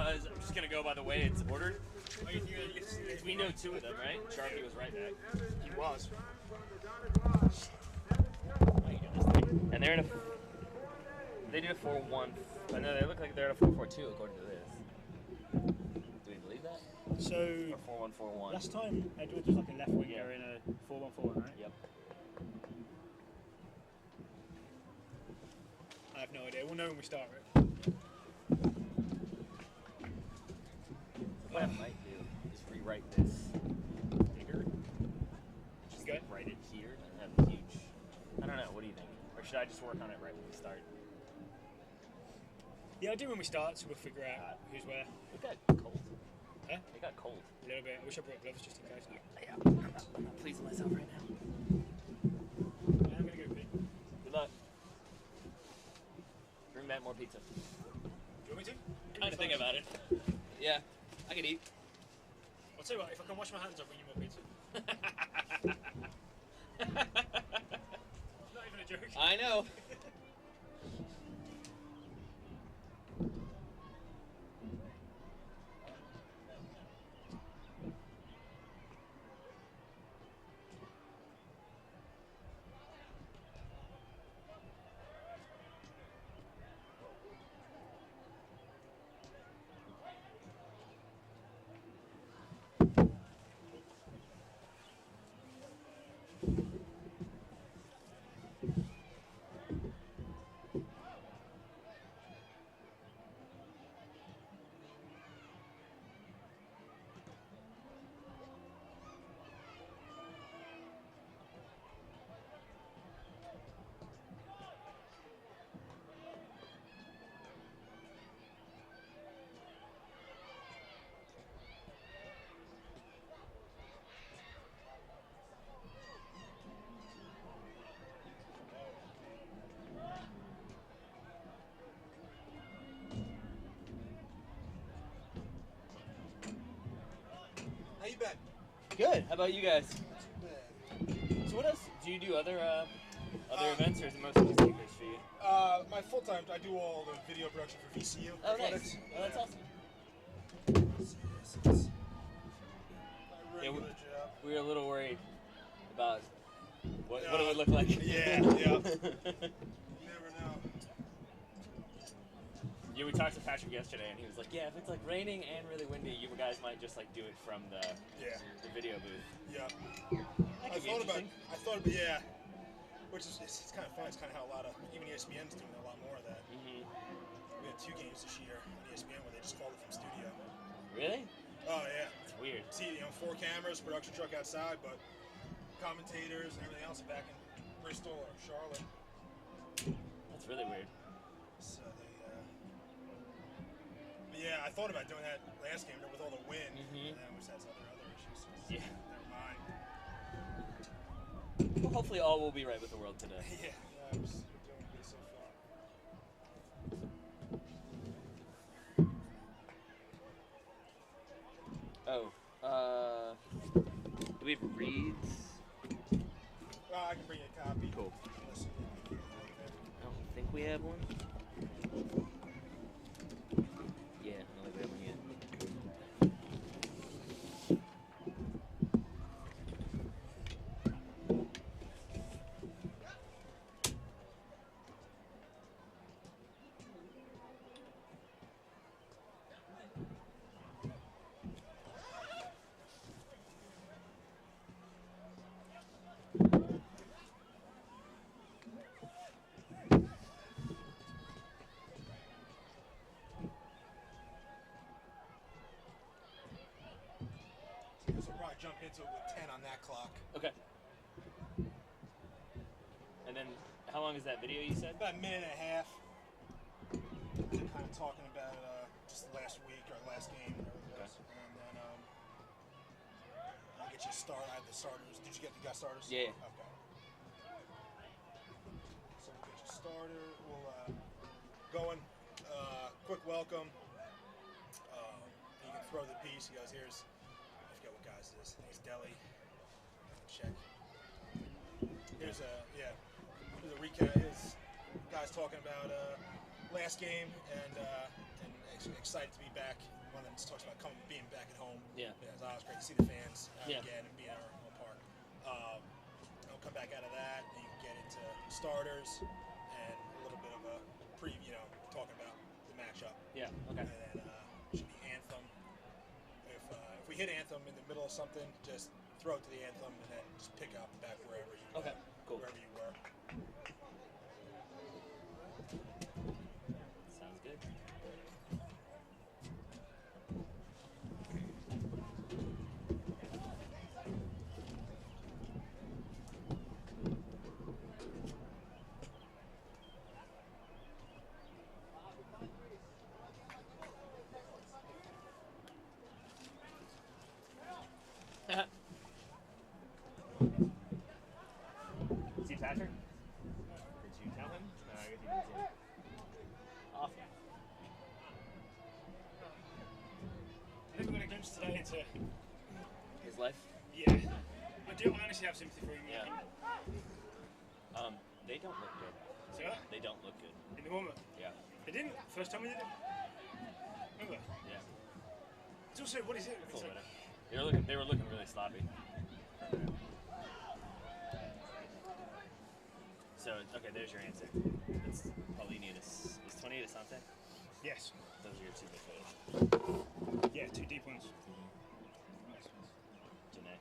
because I'm just gonna go by the way it's ordered. Oh, you think We know two of them, right? Sharpie was right back. he was. Oh, you got this thing. And they're in a. They did a 4-1. I know they look like they're at a 4-4-2 according to this. Do we believe that? So Or 4-1-4-1. last time Edwards was like a left winger Yeah. in a 4-1-4-1, right? Yep. I have no idea. We'll know when we start, right? What I might do is rewrite this bigger. Just Okay. like write it here and have a huge. I don't know. What do you think? Or should I just work on it right when we start? Yeah, I'll do when we start, so we'll figure out who's where. It got cold. Huh? It got cold. A little bit. I wish I brought gloves just in case. Yeah. I'm not pleasing myself right now. I'm gonna go pee. Good luck. Bring back more pizza. Do you want me to? Kind of think about it. Yeah, I could eat. I'll tell you what, if I can wash my hands, I'll bring you more pizza. It's not even a joke. I know. How you been? Good. How about you guys? Bad. So what else? Do you do other events, or is it mostly just Kickers for you? My full time, I do all the video production for VCU. Oh, athletics. nice. Oh, that's awesome. It's my regular job. We were a little worried about what it would look like. Yeah, yeah. You never know. Yeah, we talked to Patrick yesterday, and he was like, "Yeah, if it's like raining and really windy, you guys might just like do it from the video booth." Yeah. That I could be thought about, interesting. yeah. Which is it's kind of fun. It's kind of how a lot of even ESPN's doing a lot more of that. Mm-hmm. We had 2 games this year on ESPN where they just called it from studio. Really? Oh yeah. It's weird. See, 4 cameras, production truck outside, but commentators and everything else are back in Bristol or Charlotte. That's really weird. So they. But yeah, I thought about doing that last game with all the wind, and then we just had some other issues. So Yeah. Never mind. Well, hopefully all will be right with the world today. Yeah. We're doing good so far. Oh, do we have reads? I can bring you a copy. Cool. Listen. I don't think we have one. Yeah, I don't think we have one yet. So we'll probably jump into it with 10 on that clock. Okay. And then, how long is that video you said? About a minute and a half. Kind of talking about just last week or last game, whatever it was. And then I'll get you a start. I have the starters. Did you got starters? Yeah. Okay. So we'll get you starter. We'll going. Quick welcome. You can throw the piece. He goes, here's, I forget what guys it is. I think it's Deli. Check. Here's here's a recap. Here's guys talking about last game and excited to be back one of them talks about being back at home. Yeah. It's always great to see the fans Yeah. again and be in our home park. I'll come back out of that, and you can get into starters and a little bit of a talking about the matchup. Yeah. Okay. And then should be anthem. If we hit anthem in the middle of something, just throw it to the anthem and then just pick up back wherever you Okay. Cool. wherever you were. Sounds good. See Patrick? Did you tell him? No, I guess you didn't see him. Awesome. I think we're going to glimpse today into. His life? Yeah. I honestly have sympathy for him. Yeah. They don't look good. See that? They don't look good. In the warm-up. Yeah. They didn't. First time we did it. Remember? Yeah. It's also, what is it? It's It's all like, better. They were looking really sloppy. So, okay, there's your answer. It's Paulini is 28 a sunset? yes. Those are your two big players. Yeah, two deep ones. Nice ones. Janae.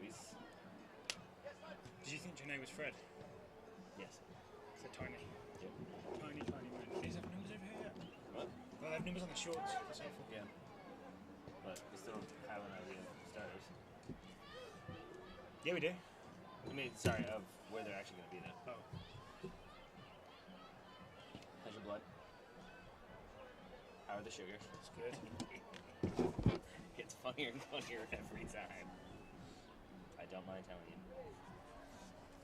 Luis. Did you think Janae was Fred? Yes. It's a tiny. Yep. Tiny man. Do these have numbers over here yet? What? Well, they have numbers on the shorts. That's helpful. Yeah. But we still don't have an idea of starters. Yeah, we do. I mean, sorry, of where they're actually going to be now. Oh. How's your blood? How are the sugars? It's good. It's funnier and funnier every time. I don't mind telling you.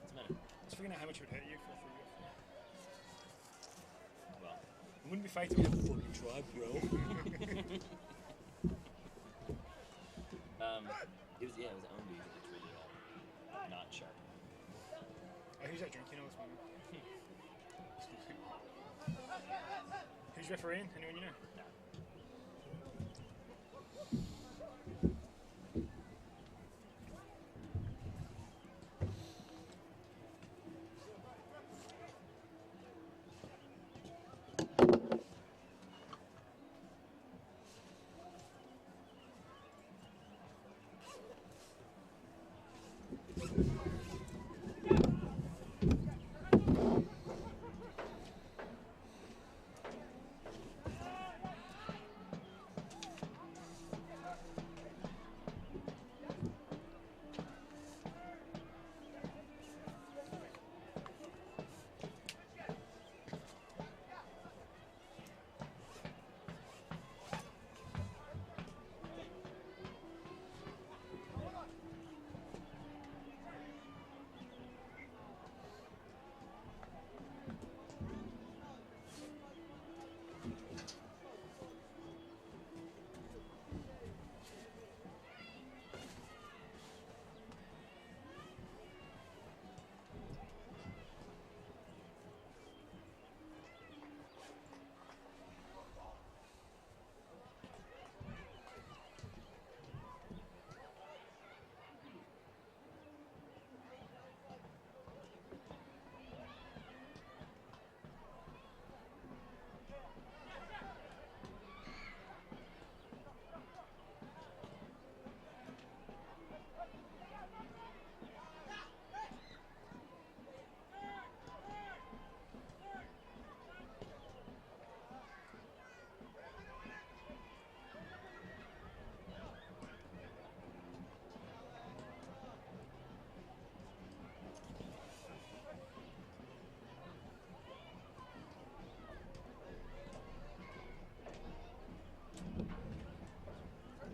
What's the matter? I was figuring out how much it would hurt you for a free gift. Well, It wouldn't be fatal. Fucking try, bro. it was own beef. It's really not sharp. Oh, who's that drinking all this morning? Who's refereeing? Anyone you know? No.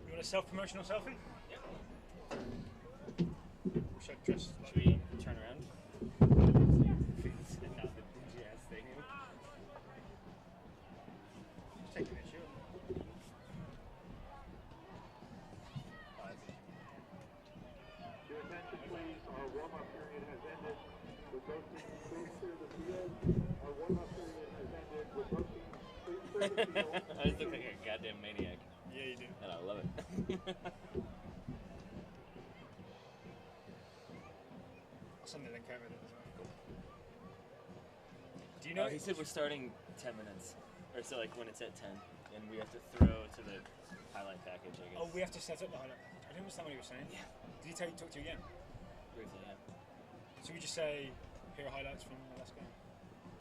You want a self-promotional selfie? Yeah. Wish I'd dressed like Should we turn around? Not the dingy ass thing. Just taking it, sure. Your attention, please. Our warm-up period has ended. We're posting. Please clear the field. Our warm-up period has ended. We're posting. Please clear the field. I just look like a goddamn maniac. I'll send the link over it as well. Do you know? He said we're starting 10 minutes, or so like when it's at 10, and we have to throw to the highlight package. I guess. Oh, we have to set up the highlight. I didn't understand what he was saying. Yeah. Did he talk to you again? Briefly, yeah. Should we just say, here are highlights from the last game?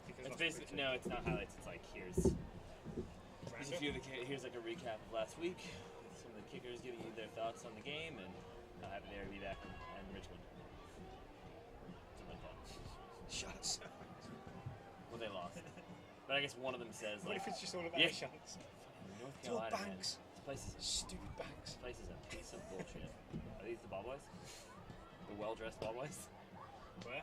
Because It's that's basically what we no, it's not highlights. It's like here's do. a few of the here's like a recap of last week. With some of the kickers giving you their thoughts on the game and how happy they are to be back in Richmond. Something like that. Shots. Well, they lost, but I guess one of them says What like, if it's just all about yeah. the shots? North It's all Carolina, man. banks. This place is Stupid banks. this place is a piece of bullshit. Are these the ball boys? The well-dressed ball boys? Where?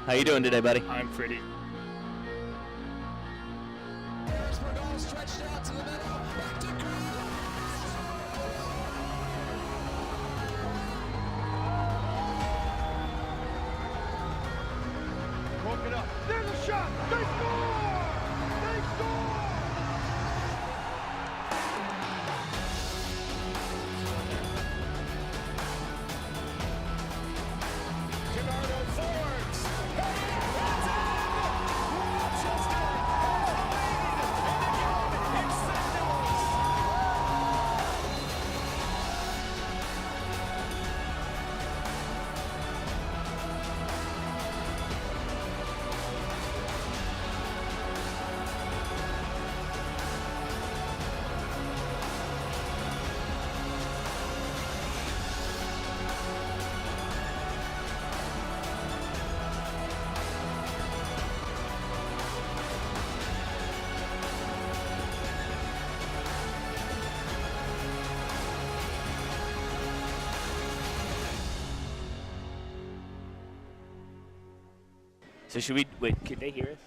How you doing today, buddy? I'm pretty. Stretched out to the middle, back to Broke it up. There's a shot. They score! They score! Bernardo Fords. That's it! Rochester has the lead, and again, it's St. Louis. So should we wait? Could they hear us?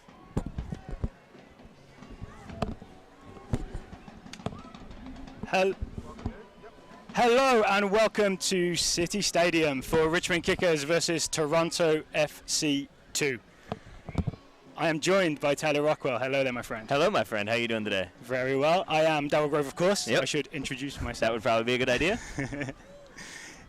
Hello and welcome to City Stadium for Richmond Kickers versus Toronto FC 2. I am joined by Tyler Rockwell. Hello there, my friend. Hello, my friend. How you doing today? Very well. I am Darryl Grove, of course. Yep. I should introduce myself. That would probably be a good idea.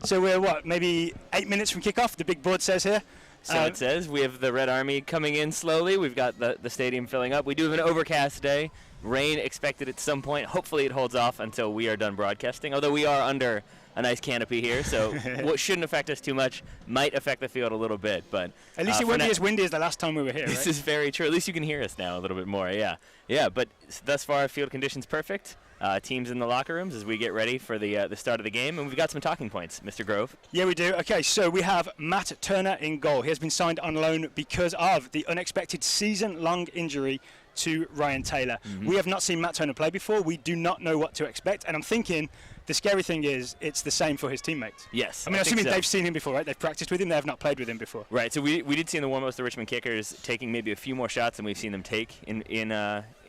So we're, maybe 8 minutes from kickoff, the big board says here. So it says. We have the Red Army coming in slowly. We've got the stadium filling up. We do have an overcast day. Rain expected at some point. Hopefully it holds off until we are done broadcasting, although we are under a nice canopy here, so what shouldn't affect us too much might affect the field a little bit. But At least it won't be as windy as the last time we were here, This right? is very true. At least you can hear us now a little bit more, yeah. Yeah, but thus far, field conditions perfect. Teams in the locker rooms as we get ready for the start of the game, and we've got some talking points, Mr. Grove. Yeah, we do. Okay, so we have Matt Turner in goal. He has been signed on loan because of the unexpected season-long injury to Ryan Taylor. We have not seen Matt Turner play before. We do not know what to expect, and I'm thinking the scary thing is it's the same for his teammates. Yes. I mean, think assuming so. they've seen him before, right? They've practiced with him. They have not played with him before. Right, so we did see in the warm-ups the Richmond Kickers taking maybe a few more shots than we've seen them take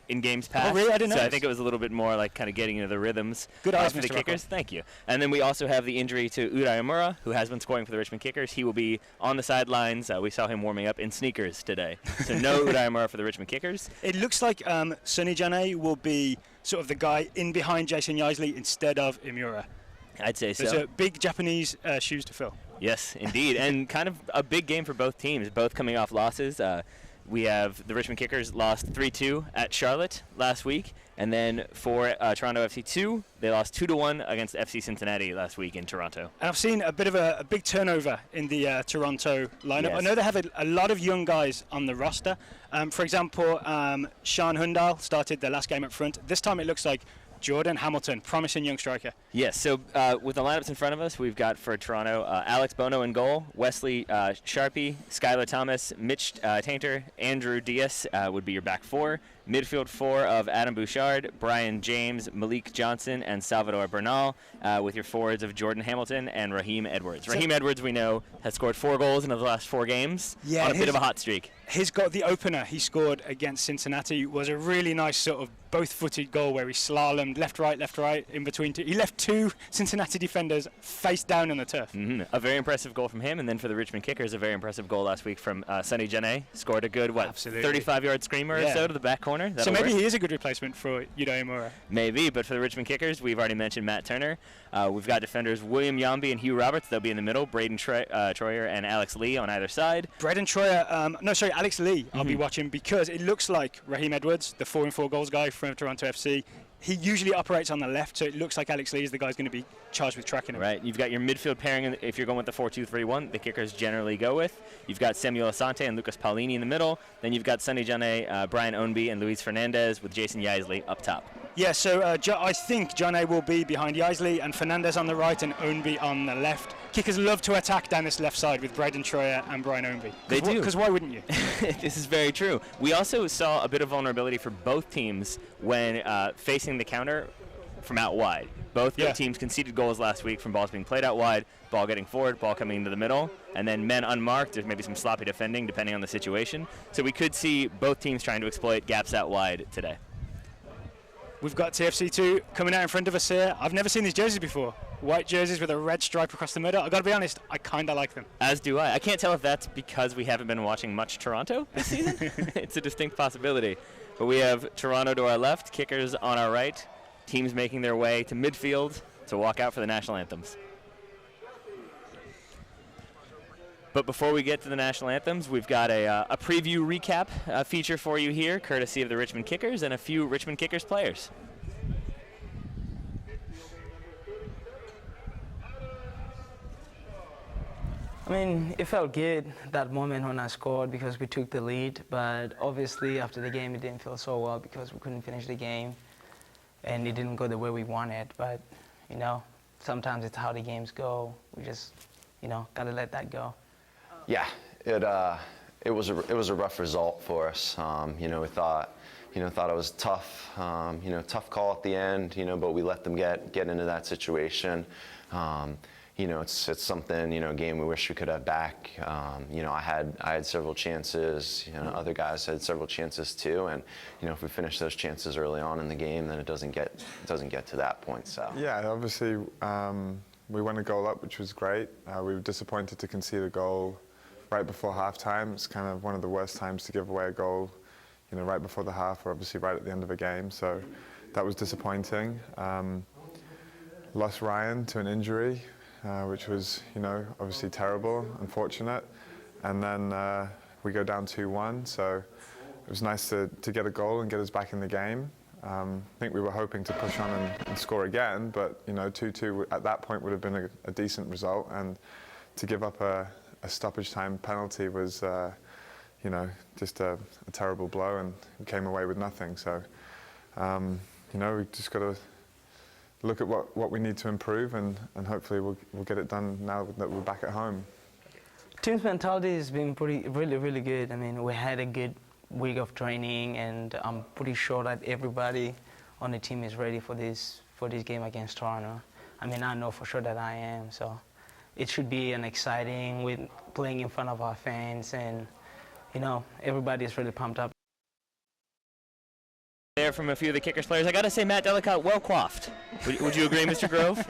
in games past. Oh, really? I didn't know So I this. think it was a little bit more like kind of getting into the rhythms Good eyes, for the Mr. Kickers. Thank you. And then we also have the injury to Udai Amura, who has been scoring for the Richmond Kickers. He will be on the sidelines. We saw him warming up in sneakers today. So no Udai Amura for the Richmond Kickers. It looks like Sonny Jane will be sort of the guy in behind Jason Yaisley instead of Imura. I'd say There's so. a big Japanese shoes to fill. Yes, indeed. And kind of a big game for both teams, both coming off losses. We have the Richmond Kickers lost 3-2 at Charlotte last week. And then for Toronto FC 2, they lost 2-1 against FC Cincinnati last week in Toronto. And I've seen a bit of a big turnover in the Toronto lineup. Yes. I know they have a lot of young guys on the roster. For example, Sean Hundal started the last game up front. This time it looks like Jordan Hamilton, promising young striker. Yes, so with the lineups in front of us, we've got for Toronto, Alex Bono in goal, Wesley Sharpie, Skylar Thomas, Mitch Tainter, Andrew Diaz would be your back four. Midfield four of Adam Bouchard, Brian James, Malik Johnson, and Salvador Bernal, with your forwards of Jordan Hamilton and Raheem Edwards. Raheem Edwards, we know, has scored 4 goals in the last 4 games on a bit of a hot streak. He's got the opener he scored against Cincinnati was a really nice sort of both-footed goal where he slalomed left, right, in between two. He left 2 Cincinnati defenders face down on the turf. A very impressive goal from him, and then for the Richmond Kickers, a very impressive goal last week from Sonny Jane. Scored a good, Absolutely. 35-yard screamer or so to the back corner. So That'll maybe work. he is a good replacement for Udai Amura. Maybe, but for the Richmond Kickers, we've already mentioned Matt Turner. We've got defenders William Yambi and Hugh Roberts. They'll be in the middle. Braden Troyer and Alex Lee on either side. Braden Troyer, Alex Lee, I'll be watching because it looks like Raheem Edwards, the 4-in-4 goals guy from Toronto FC, he usually operates on the left, so it looks like Alex Lee is the guy who's going to be charged with tracking him. Right. You've got your midfield pairing. If you're going with the 4-2-3-1, the Kickers generally go with. You've got Samuel Asante and Lucas Paulini in the middle. Then you've got Sonny Jane, Brian Ownby, and Luis Fernandez with Jason Yaisley up top. Yeah, so I think Jane will be behind Yaisley and Fernandez on the right and Ownby on the left. Kickers love to attack down this left side with Braden Troyer and Brian Ownby. They do. Because why wouldn't you? This is very true. We also saw a bit of vulnerability for both teams when facing the counter from out wide. Both Yeah. teams conceded goals last week from balls being played out wide, ball getting forward, ball coming into the middle, and then men unmarked. There's maybe some sloppy defending depending on the situation. So we could see both teams trying to exploit gaps out wide today. We've got TFC2 coming out in front of us here. I've never seen these jerseys before. White jerseys with a red stripe across the middle. I've got to be honest, I kind of like them. As do I. I can't tell if that's because we haven't been watching much Toronto this season. It's a distinct possibility. But we have Toronto to our left, kickers on our right, teams making their way to midfield to walk out for the national anthems. But before we get to the national anthems, we've got a preview recap feature for you here, courtesy of the Richmond Kickers and a few Richmond Kickers players. I mean, it felt good that moment when I scored because we took the lead, but obviously after the game it didn't feel so well because we couldn't finish the game and it didn't go the way we wanted. But, you know, sometimes it's how the games go. We just, you know, got to let that go. Yeah, it was a rough result for us. You know, we thought it was tough. You know, tough call at the end. You know, but we let them get into that situation. You know, it's something, you know, a game we wish we could have back. You know, I had several chances. You know, other guys had several chances too. And you know, if we finish those chances early on in the game, then it doesn't get to that point. So yeah, obviously we won a goal up, which was great. We were disappointed to concede a goal right before halftime. It's kind of one of the worst times to give away a goal, you know, right before the half, or obviously right at the end of a game. So that was disappointing. Lost Ryan to an injury, which was, you know, obviously terrible, unfortunate. And then we go down 2-1. So it was nice to get a goal and get us back in the game. I think we were hoping to push on and score again, but you know, 2-2 at that point would have been a decent result. And to give up a stoppage time penalty was, you know, just a terrible blow, and we came away with nothing. So, you know, we just got to look at what we need to improve, and hopefully we'll get it done now that we're back at home. Team's mentality has been really good. I mean, we had a good week of training, and I'm pretty sure that everybody on the team is ready for this game against Toronto. I mean, I know for sure that I am. So it should be an exciting with playing in front of our fans, and you know, everybody is really pumped up. There from a few of the Kickers players. I got to say, Matt Delicott, well coiffed. Would you agree, Mr. Grove?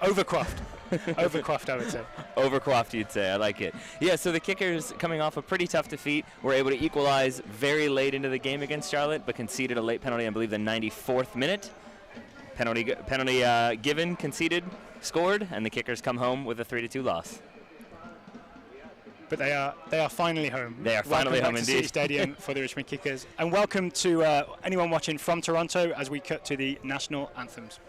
Overcroft. Overcroft, I would say. Overcroft, you'd say. I like it. Yeah, so the Kickers, coming off a pretty tough defeat, were able to equalize very late into the game against Charlotte, but conceded a late penalty, I believe, the 94th minute. Penalty given, conceded, scored, and the Kickers come home with a 3-2 loss. But they are finally home. They are finally home, welcome back to indeed. City Stadium for the Richmond Kickers. And welcome to anyone watching from Toronto as we cut to the national anthems.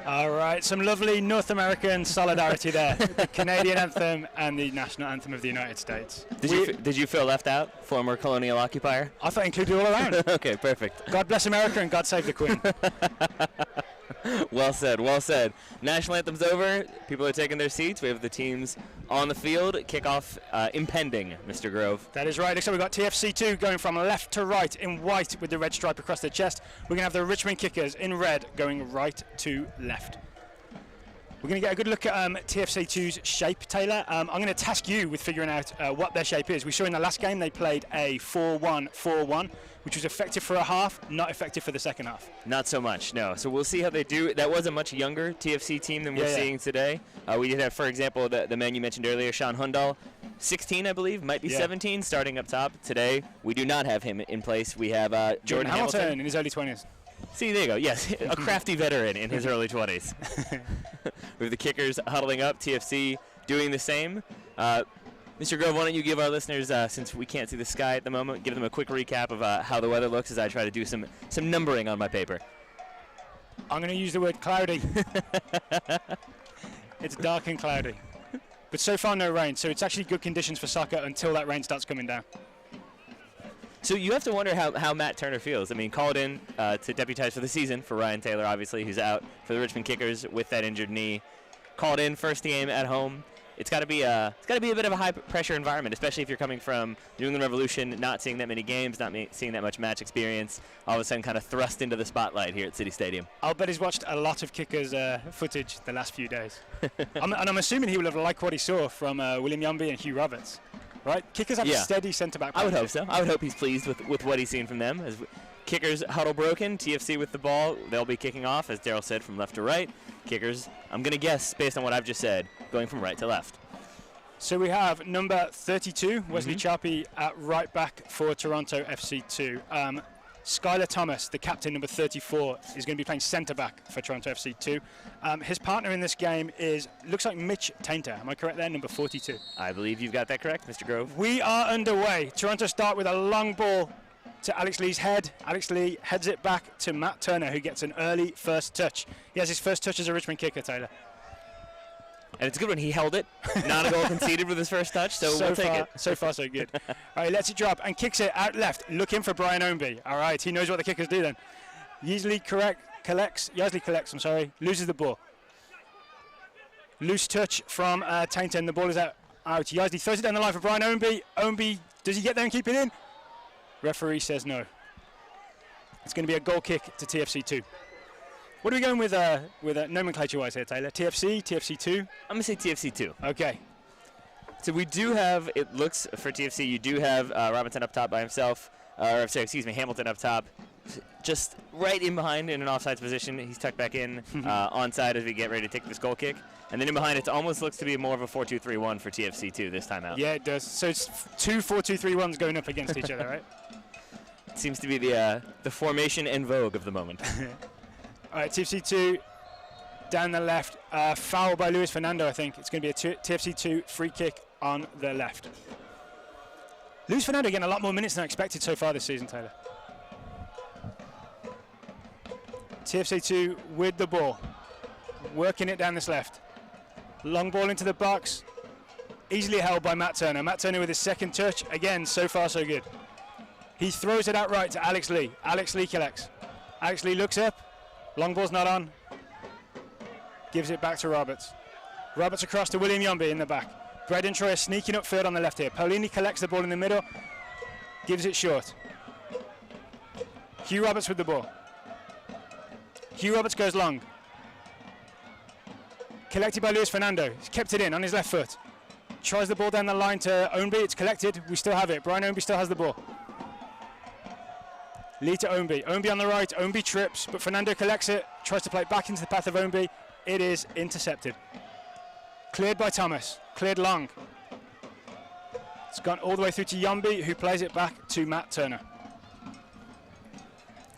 All right, some lovely North American solidarity there. The Canadian anthem and the national anthem of the United States. Did you feel left out, former colonial occupier? I thought included all around. Okay, perfect. God bless America and God save the Queen. Well said, well said. National anthem's over. People are taking their seats. We have the teams on the field. Kickoff impending, Mr. Grove. That is right. So we've got TFC2 going from left to right in white with the red stripe across their chest. We're going to have the Richmond Kickers in red going right to left. We're going to get a good look at TFC2's shape, Taylor. I'm going to task you with figuring out what their shape is. We saw in the last game they played a 4-1-4-1, which was effective for a half, not effective for the second half. Not so much, no. So we'll see how they do. That was a much younger TFC team than we're seeing today. We did have, for example, the man you mentioned earlier, Sean Hundal, 16, I believe, might be 17, starting up top. Today, we do not have him in place. We have Jordan Hamilton in his early 20s. See, there you go. Yes, a crafty veteran in his early 20s. We have the Kickers huddling up, TFC doing the same. Mr. Grove, why don't you give our listeners, since we can't see the sky at the moment, give them a quick recap of how the weather looks as I try to do some numbering on my paper. I'm going to use the word cloudy. It's dark and cloudy. But so far no rain, so it's actually good conditions for soccer until that rain starts coming down. So you have to wonder how Matt Turner feels. I mean, called in to deputize for the season for Ryan Taylor, obviously, who's out for the Richmond Kickers with that injured knee. Called in first game at home. It's got to be a bit of a high pressure environment, especially if you're coming from New England Revolution, not seeing that many games, not seeing that much match experience. All of a sudden, kind of thrust into the spotlight here at City Stadium. I'll bet he's watched a lot of Kickers footage the last few days, and I'm assuming he will have liked what he saw from William Yumby and Hugh Roberts. Right? Kickers have a steady centre-back. I would hope so. I would hope he's pleased with what he's seen from them. As Kickers huddle broken, TFC with the ball. They'll be kicking off, as Daryl said, from left to right. Kickers, I'm going to guess, based on what I've just said, going from right to left. So we have number 32, Wesley Charpie, at right back for Toronto FC2. Skylar Thomas, the captain, number 34, is going to be playing centre-back for Toronto FC2. His partner in this game looks like Mitch Tainter. Am I correct there? Number 42. I believe you've got that correct, Mr. Grove. We are underway. Toronto start with a long ball to Alex Lee's head. Alex Lee heads it back to Matt Turner, who gets an early first touch. He has his first touch as a Richmond kicker, Taylor. And it's good when he held it. Not a goal conceded with his first touch, so we'll take it. So far, so good. All right, lets it drop and kicks it out left. Looking for Brian Ownby. All right, he knows what the kickers do then. Yaisley collects, loses the ball. Loose touch from Tainter, and the ball is out. Yaisley throws it down the line for Brian Ownby. Ownby, does he get there and keep it in? Referee says no. It's going to be a goal kick to TFC2. What are we going with nomenclature-wise here, Taylor? TFC, TFC2? I'm going to say TFC2. Okay. So we do have, it looks for TFC, you do have Robinson up top by himself, Hamilton up top, just right in behind in an offsides position. He's tucked back in onside as we get ready to take this goal kick. And then in behind, it almost looks to be more of a 4-2-3-1 for TFC2 this time out. Yeah, it does. So it's two 4-2-3-1s going up against each other, right? It seems to be the formation en vogue of the moment. All right, TFC2 down the left. Foul by Luis Fernando, I think. It's going to be a TFC2 free kick on the left. Luis Fernando getting a lot more minutes than I expected so far this season, Taylor. TFC2 with the ball. Working it down this left. Long ball into the box. Easily held by Matt Turner. Matt Turner with his second touch. Again, so far so good. He throws it out right to Alex Lee. Alex Lee collects. Alex Lee looks up. Long ball's not on. Gives it back to Roberts. Roberts across to William Yumby in the back. Braden Troyer sneaking upfield on the left here. Paulini collects the ball in the middle. Gives it short. Hugh Roberts with the ball. Hugh Roberts goes long. Collected by Luis Fernando. He's kept it in on his left foot. Tries the ball down the line to Ownby. It's collected. We still have it. Brian Ownby still has the ball. Lee to Ownby. Ownby on the right. Ownby trips, but Fernando collects it. Tries to play it back into the path of Ownby. It is intercepted. Cleared by Thomas. Cleared long. It's gone all the way through to Yumby, who plays it back to Matt Turner.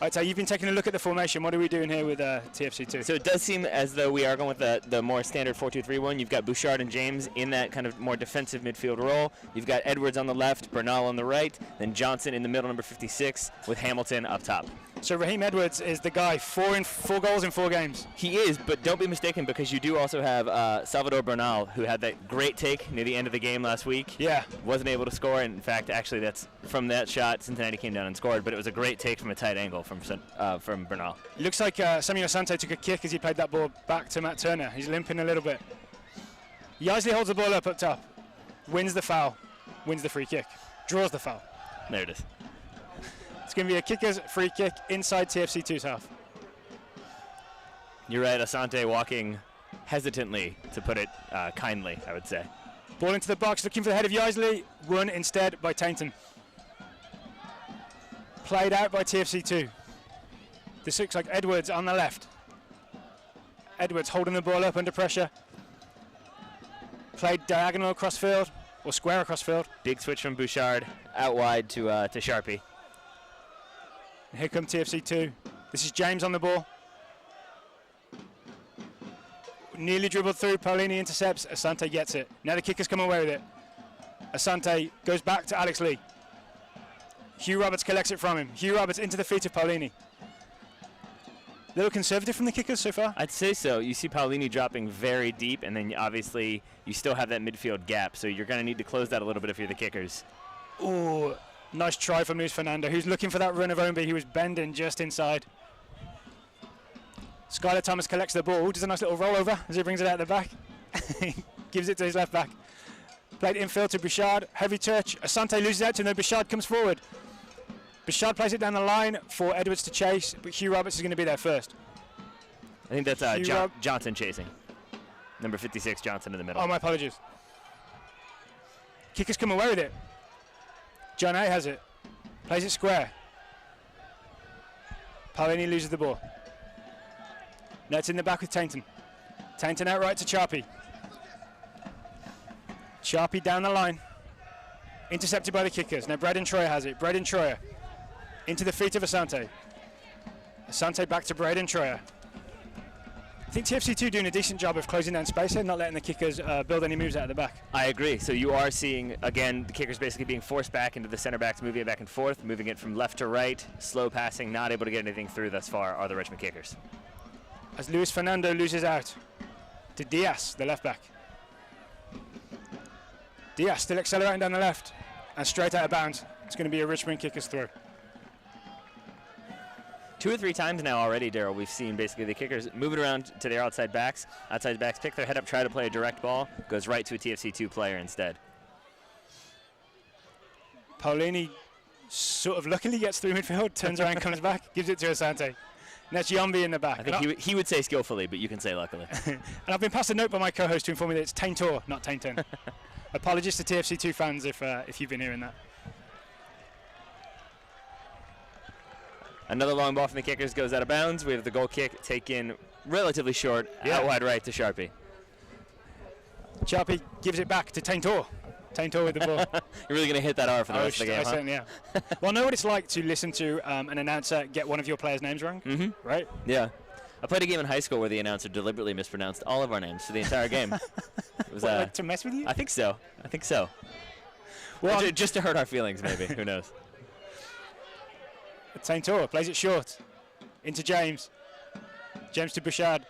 All right, so you've been taking a look at the formation. What are we doing here with TFC2? So it does seem as though we are going with the more standard 4-2-3-1. You've got Bouchard and James in that kind of more defensive midfield role. You've got Edwards on the left, Bernal on the right, then Johnson in the middle, number 56, with Hamilton up top. So Raheem Edwards is the guy, four goals in 4 games. He is, but don't be mistaken, because you do also have Salvador Bernal, who had that great take near the end of the game last week. Yeah. Wasn't able to score, and in fact, actually, that's from that shot, Cincinnati came down and scored, but it was a great take from a tight angle from Bernal. Looks like Samuel Asante took a kick as he played that ball back to Matt Turner. He's limping a little bit. Yaisley holds the ball up top, wins the foul, wins the free kick, draws the foul. There it is. It's going to be a kicker's free kick inside TFC2's half. You're right, Asante walking hesitantly, to put it kindly, I would say. Ball into the box, looking for the head of Yaisley, won instead by Tainton. Played out by TFC2. This looks like Edwards on the left. Edwards holding the ball up under pressure. Played diagonal across field, or square across field. Big switch from Bouchard, out wide to Sharpie. And here come TFC2. This is James on the ball. Nearly dribbled through, Paolini intercepts, Asante gets it. Now the kicker's come away with it. Asante goes back to Alex Lee. Hugh Roberts collects it from him. Hugh Roberts into the feet of Paolini. A little conservative from the kickers so far? I'd say so. You see Paolini dropping very deep, and then obviously you still have that midfield gap, so you're going to need to close that a little bit if you're the kickers. Ooh, nice try from Luis Fernando, who's looking for that run of Ownby. He was bending just inside. Skylar Thomas collects the ball, does a nice little rollover as he brings it out the back. Gives it to his left back. Played infield to Bouchard, heavy touch. Asante loses out to him, then Bouchard comes forward. Bouchard plays it down the line for Edwards to chase, but Hugh Roberts is going to be there first. I think that's Johnson chasing. Number 56, Johnson in the middle. Oh, my apologies. Kickers come away with it. John A has it. Plays it square. Paolini loses the ball. Now it's in the back with Tainton. Tainton out right to Charpy. Charpy down the line. Intercepted by the kickers. Now Braden Troyer has it. Braden Troyer into the feet of Asante. Asante back to Braden Troyer. I think TFC2 doing a decent job of closing down space here, not letting the kickers build any moves out of the back. I agree. So you are seeing, again, the kickers basically being forced back into the center backs, moving it back and forth, moving it from left to right, slow passing, not able to get anything through thus far are the Richmond kickers. As Luis Fernando loses out to Diaz, the left back. Diaz still accelerating down the left and straight out of bounds. It's going to be a Richmond kickers throw. 2 or 3 times now already, Daryl, we've seen basically the kickers move it around to their outside backs. Outside backs pick their head up, try to play a direct ball, goes right to a TFC2 player instead. Paolini sort of luckily gets through midfield, turns around, comes back, gives it to Asante. And that's Yombi in the back. I think he would say skillfully, but you can say luckily. And I've been passed a note by my co-host to inform me that it's Taintor, not Tainton. Apologies to TFC2 fans if you've been hearing that. Another long ball from the kickers goes out of bounds. We have the goal kick taken relatively short, out wide right to Sharpie. Sharpie gives it back to Taintor. Taintor with the ball. You're really going to hit that R for the rest of the game, I certainly am. Well, I know what it's like to listen to an announcer get one of your players' names wrong, right? Yeah. I played a game in high school where the announcer deliberately mispronounced all of our names for the entire game. It was like to mess with you? I think so. Well, just to hurt our feelings, maybe. Who knows? Taintor plays it short into James. James to Bouchard.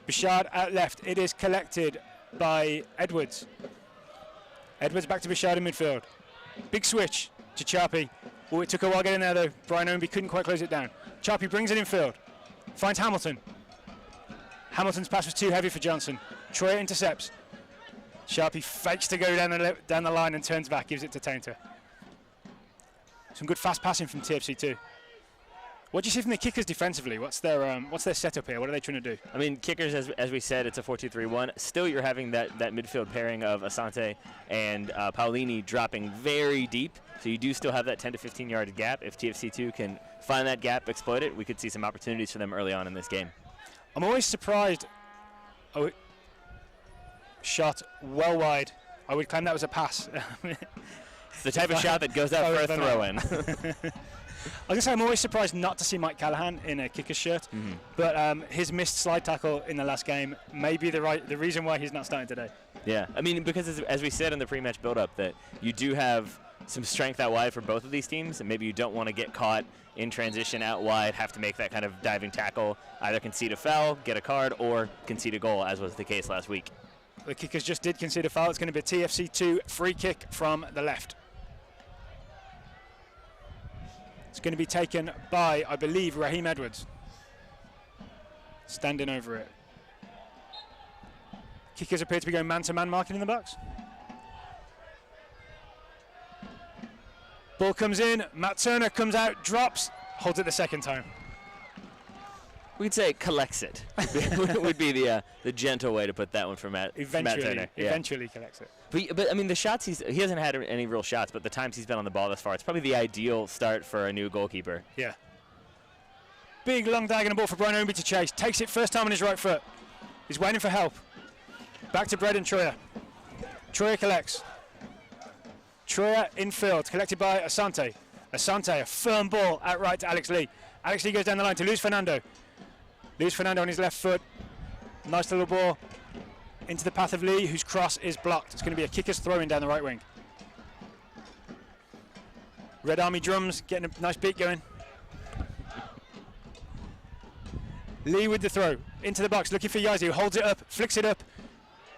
Bouchard out left. It is collected by Edwards. Edwards back to Bouchard in midfield. Big switch to Charpy. Oh, it took a while getting there though. Brian Ownby couldn't quite close it down. Charpy brings it in field. Finds Hamilton. Hamilton's pass was too heavy for Johnson. Troyer intercepts. Charpy fakes to go down the line and turns back, gives it to Taintor. Some good fast passing from TFC2. What do you see from the kickers defensively? What's their setup here? What are they trying to do? I mean, kickers, as we said, it's a 4-2-3-1. Still, you're having that midfield pairing of Asante and Paolini dropping very deep. So you do still have that 10 to 15 yard gap. If TFC2 can find that gap, exploit it, we could see some opportunities for them early on in this game. I'm always surprised. Oh, shot well wide. I would claim that was a pass. It's the type of shot that goes out for a throw-in. I was going to say, I'm always surprised not to see Mike Callahan in a kicker's shirt, but his missed slide tackle in the last game may be the reason why he's not starting today. Yeah, I mean, because as we said in the pre-match build-up, that you do have some strength out wide for both of these teams, and maybe you don't want to get caught in transition out wide, have to make that kind of diving tackle, either concede a foul, get a card, or concede a goal, as was the case last week. The Kickers just did concede a foul. It's going to be a TFC2 free kick from the left. It's going to be taken by, I believe, Raheem Edwards. Standing over it. Kickers appear to be going man-to-man marking in the box. Ball comes in, Matt Turner comes out, drops, holds it the second time. We'd say collects it. would be the gentle way to put that one for Matt Turner. Eventually collects it. But I mean, the shots he hasn't had any real shots, but the times he's been on the ball thus far, it's probably the ideal start for a new goalkeeper. Yeah. Big long diagonal ball for Brian Ownby to chase. Takes it first time on his right foot. He's waiting for help. Back to Braden Troyer. Troyer collects. Troyer infield, collected by Asante. Asante, a firm ball out right to Alex Lee. Alex Lee goes down the line to Luis Fernando. Luis Fernando on his left foot. Nice little ball into the path of Lee, whose cross is blocked. It's going to be a Kickers throw-in down the right wing. Red Army drums, getting a nice beat going. Lee with the throw, into the box, looking for Yazi, who holds it up, flicks it up,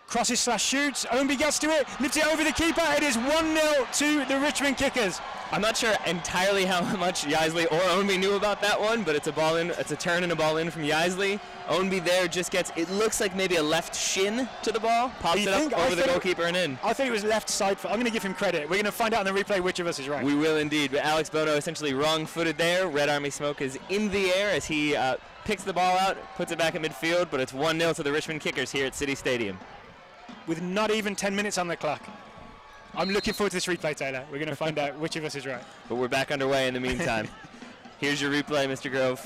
crosses / shoots, Ownby gets to it, lifts it over the keeper, it is 1-0 to the Richmond Kickers. I'm not sure entirely how much Yaisley or Ownby knew about that one, but it's a ball in, it's a turn and a ball in from Yaisley. Ownby there just gets, it looks like maybe a left shin to the ball, pops it up over the goalkeeper and in. I think it was left side foot. I'm going to give him credit. We're going to find out in the replay which of us is right. We will indeed, but Alex Bono essentially wrong-footed there. Red Army smoke is in the air as he picks the ball out, puts it back at midfield, but it's 1-0 to the Richmond Kickers here at City Stadium. With not even 10 minutes on the clock. I'm looking forward to this replay, Taylor. We're going to find out which of us is right. But we're back underway in the meantime. Here's your replay, Mr. Grove.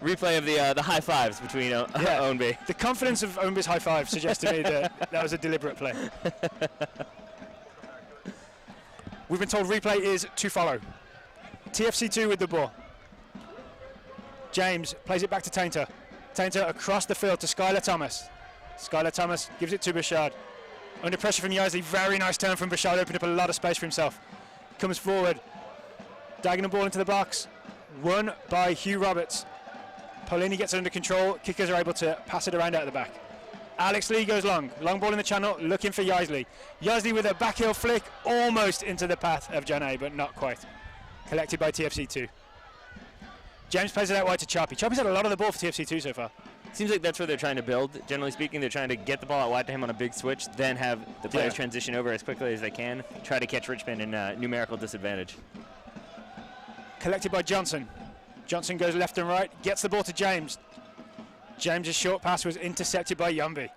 Replay of the high fives between Ownby. The confidence of Ownby's high five suggests to me that that was a deliberate play. We've been told replay is to follow. TFC2 with the ball. James plays it back to Tainter. Tainter across the field to Skylar Thomas. Skylar Thomas gives it to Bashard. Under pressure from Yaisley, very nice turn from Bashard, opened up a lot of space for himself. Comes forward, diagonal ball into the box, won by Hugh Roberts. Paulini gets it under control, Kickers are able to pass it around out of the back. Alex Lee goes long ball in the channel, looking for Yaisley. Yaisley with a backheel flick, almost into the path of Janae, but not quite. Collected by TFC2. James plays it out wide to Charpy. Charpy's had a lot of the ball for TFC2 so far. Seems like that's what they're trying to build. Generally speaking, they're trying to get the ball out wide to him on a big switch, then have the players transition over as quickly as they can, try to catch Richmond in numerical disadvantage. Collected by Johnson. Johnson goes left and right, gets the ball to James. James's short pass was intercepted by Yumby.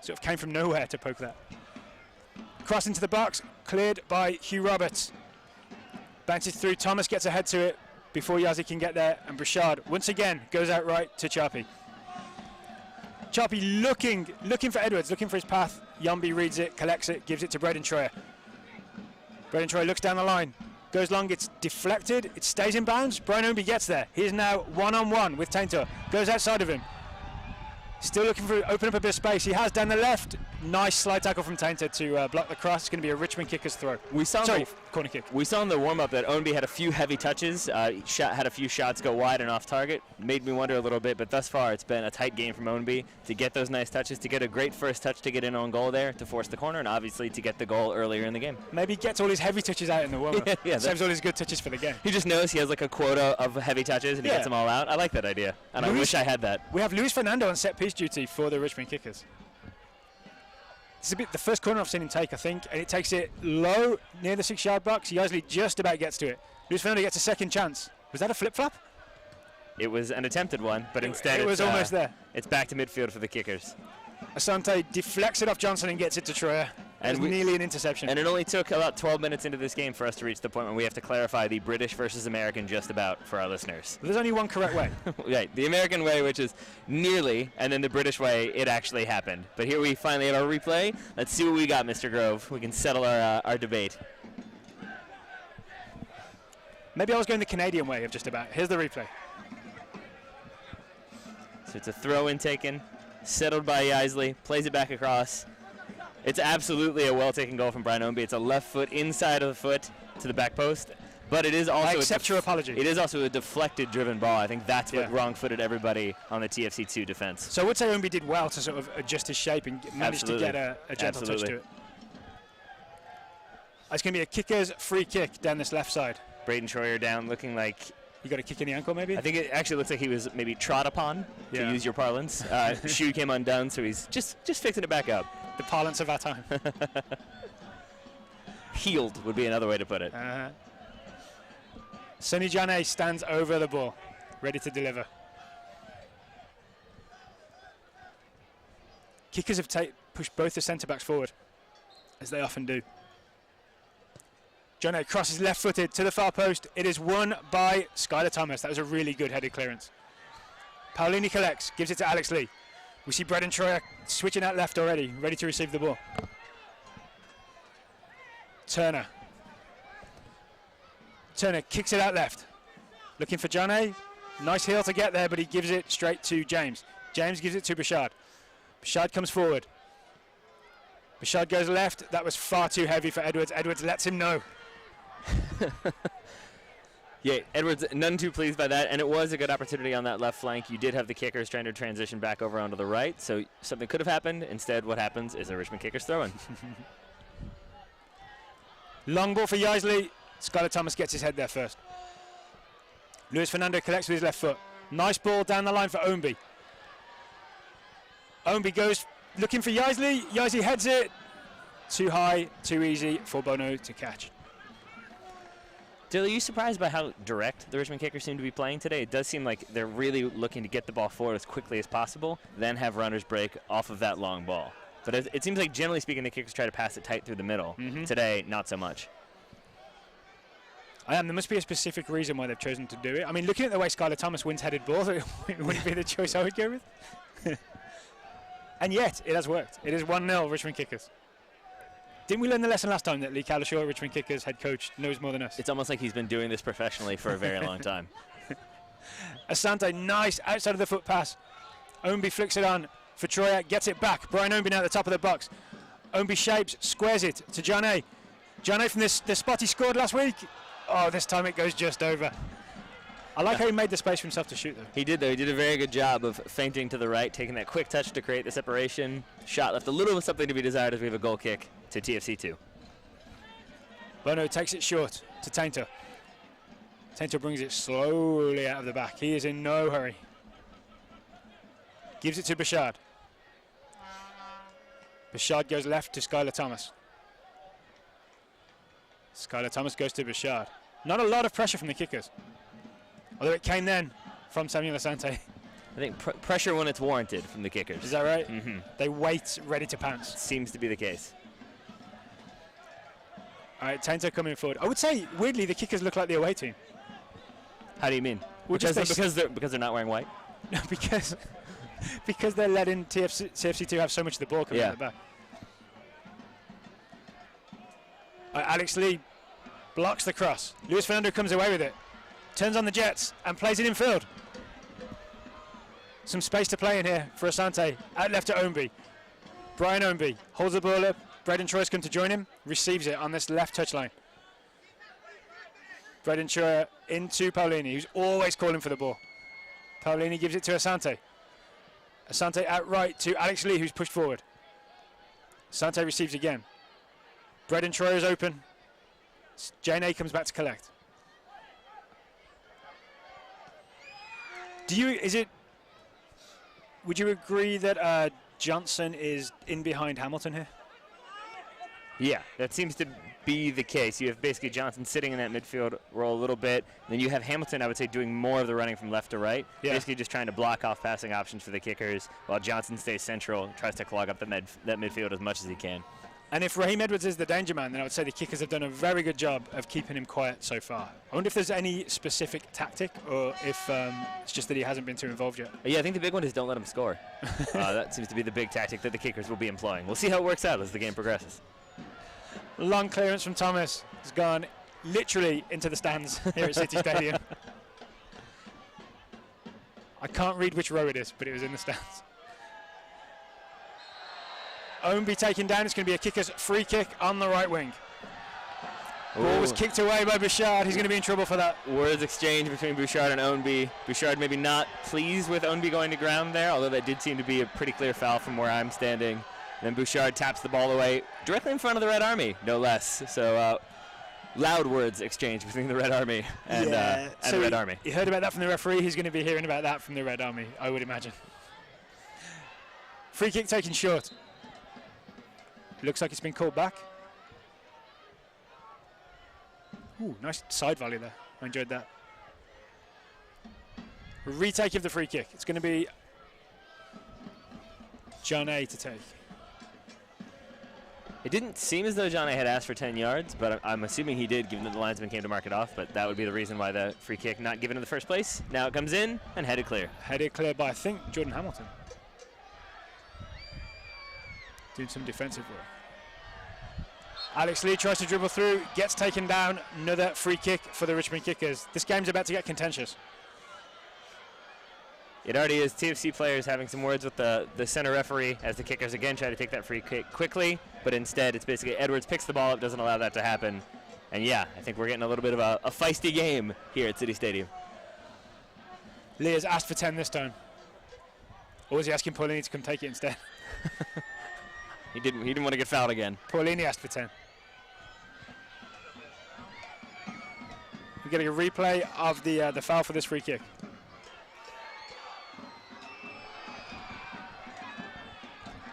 Sort of came from nowhere to poke that. Cross into the box, cleared by Hugh Roberts. Bounces through, Thomas gets ahead to it before Yazzie can get there, and Bouchard once again goes out right to Charpy. Charpy looking for Edwards, looking for his path. Yumby reads it, collects it, gives it to Braden Troyer. Braden Troyer looks down the line, goes long, it's deflected, it stays in bounds. Brian Ownby gets there. He is now one-on-one with Taintor. Goes outside of him. Still looking for open up a bit of space. He has down the left. Nice slide tackle from Taintor to block the cross. It's going to be a Richmond Kickers throw. Corner kick. We saw in the warm-up that Ownby had a few heavy touches, had a few shots go wide and off target. Made me wonder a little bit, but thus far it's been a tight game from Ownby to get those nice touches, to get a great first touch to get in on goal there, to force the corner, and obviously to get the goal earlier in the game. Maybe he gets all his heavy touches out in the warm-up. Saves all his good touches for the game. He just knows he has like a quota of heavy touches and he gets them all out. I like that idea, and I wish I had that. We have Luis Fernando on set-piece duty for the Richmond Kickers. This is the first corner I've seen him take, I think, and it takes it low near the 6-yard box. Yaisley just about gets to it. Luis Fernando gets a second chance. Was that a flip-flop? It was an attempted one, but instead it was almost there. It's back to midfield for the Kickers. Asante deflects it off Johnson and gets it to Troyer. And nearly an interception. And it only took about 12 minutes into this game for us to reach the point where we have to clarify the British versus American just about for our listeners. There's only one correct way. Right, the American way, which is nearly, and then the British way, it actually happened. But here we finally have our replay. Let's see what we got, Mr. Grove. We can settle our debate. Maybe I was going the Canadian way of just about. Here's the replay. So it's a throw-in taken, settled by Yaisley, plays it back across. It's absolutely a well-taken goal from Brian Ownby. It's a left foot inside of the foot. to the back post. But it is also I accept your apology. It is also a deflected driven ball. I think that's what Yeah. wrong-footed everybody on the TFC2 defense. So I would say Umbi did well to sort of adjust his shape and managed Absolutely. to get a gentle touch Absolutely. to it. It's going to be a kicker's free kick down this left side. Braden Troyer down, looking like You got a kick in the ankle, maybe? I think it actually looks like he was maybe trod upon, to Yeah. use your parlance. Shoe came undone, so he's just fixing it back up. The parlance of our time. Healed would be another way to put it. Sonny Jane stands over the ball, ready to deliver. Kickers have pushed both the centre-backs forward, as they often do. Jane crosses left-footed to the far post. It is won by Skylar Thomas. That was a really good headed clearance. Paolini collects, gives it to Alex Lee. We see Braden Troyer switching out left already, ready to receive the ball. Turner kicks it out left. Looking for Jane. Nice heel to get there, but he gives it straight to James. James gives it to Bashard. Bashard comes forward. Bashard goes left. That was far too heavy for Edwards. Edwards lets him know. Yeah, Edwards none too pleased by that, and it was a good opportunity on that left flank. You did have the kickers trying to transition back over onto the right, so something could have happened. Instead, what happens is a Richmond kickers throw-in. Long ball for Yaisley. Skylar Thomas gets his head there first. Luis Fernando collects with his left foot. Nice ball down the line for Ombi. Ombi goes looking for Yaisley. Yaisley heads it. Too high, too easy for Bono to catch. Dill, are you surprised by how direct the Richmond kickers seem to be playing today? It does seem like they're really looking to get the ball forward as quickly as possible, then have runners break off of that long ball. But it seems like, generally speaking, the kickers try to pass it tight through the middle. Today, not so much. There must be a specific reason why they've chosen to do it. I mean, looking at the way Skylar Thomas wins headed balls, it wouldn't be the choice I would go with. And yet, it has worked. It is 1-0 Richmond kickers. Didn't we learn the lesson last time that Lee Calishaw, Richmond kickers head coach, knows more than us? It's almost like he's been doing this professionally for a very long time. Asante, nice outside of the foot pass. Ombi flicks it on for Troyer, gets it back. Brian Ombi now at the top of the box. Ombi shapes, squares it to Jane. Jane from the spot he scored last week. Oh, this time it goes just over. I like how he made the space for himself to shoot, though. He did, though. He did a very good job of feinting to the right, taking that quick touch to create the separation. Shot left a little something to be desired as we have a goal kick to TFC2. Bono takes it short to Tainter. Tainter brings it slowly out of the back. He is in no hurry. Gives it to Bashard. Bashard goes left to Skylar Thomas. Skylar Thomas goes to Bashard. Not a lot of pressure from the kickers. Although it came then from Samuel Asante. I think pressure when it's warranted from the kickers. Is that right? They wait, ready to pounce. Seems to be the case. All right, Tainter coming forward. I would say, weirdly, the kickers look like the away team. How do you mean? Well, Because they're not wearing white? because they're letting TFC2 have so much of the ball coming out the back. Alex Lee blocks the cross. Luis Fernando comes away with it. Turns on the Jets and plays it in field. Some space to play in here for Asante. Out left to Ombi. Brian Ombi holds the ball up. Braden Troyer's come to join him. Receives it on this left touchline. Braden Troyer into Paolini, who's always calling for the ball. Paolini gives it to Asante. Asante out right to Alex Lee, who's pushed forward. Asante receives again. Braden Troyer's open. Jane comes back to collect. Would you agree that Johnson is in behind Hamilton here? Yeah, that seems to be the case. You have basically Johnson sitting in that midfield role a little bit. Then you have Hamilton, I would say, doing more of the running from left to right. Yeah. Basically just trying to block off passing options for the kickers while Johnson stays central, tries to clog up that midfield as much as he can. And if Raheem Edwards is the danger man, then I would say the kickers have done a very good job of keeping him quiet so far. I wonder if there's any specific tactic or if it's just that he hasn't been too involved yet. Yeah, I think the big one is don't let him score. That seems to be the big tactic that the kickers will be employing. We'll see how it works out as the game progresses. Long clearance from Thomas has gone literally into the stands here at City Stadium. I can't read which row it is, but it was in the stands. Ombi taken down. It's going to be a kicker's free kick on the right wing. Ball was kicked away by Bouchard. He's going to be in trouble for that. Words exchanged between Bouchard and Ownby. Bouchard maybe not pleased with Ownby going to ground there, although that did seem to be a pretty clear foul from where I'm standing. Then Bouchard taps the ball away directly in front of the Red Army, no less. So loud words exchanged between the Red Army and the Red Army. You heard about that from the referee. He's going to be hearing about that from the Red Army, I would imagine. Free kick taken short. Looks like it's been called back. Ooh, nice side volley there. I enjoyed that. Retake of the free kick. It's going to be John A to take. It didn't seem as though John A had asked for 10 yards, but I'm assuming he did, given that the linesman came to mark it off. But that would be the reason why the free kick not given in the first place. Now it comes in and headed clear. Headed clear by, I think, Jordan Hamilton. Doing some defensive work. Alex Lee tries to dribble through, gets taken down. Another free kick for the Richmond Kickers. This game's about to get contentious. It already is. TFC players having some words with the center referee as the Kickers again try to take that free kick quickly, but instead it's basically Edwards picks the ball up, doesn't allow that to happen. And yeah, I think we're getting a little bit of a feisty game here at City Stadium. Lee has asked for 10 this time. Or was he asking Paulini to come take it instead? He didn't want to get fouled again. Paulini asked for 10. We're getting a replay of the foul for this free kick.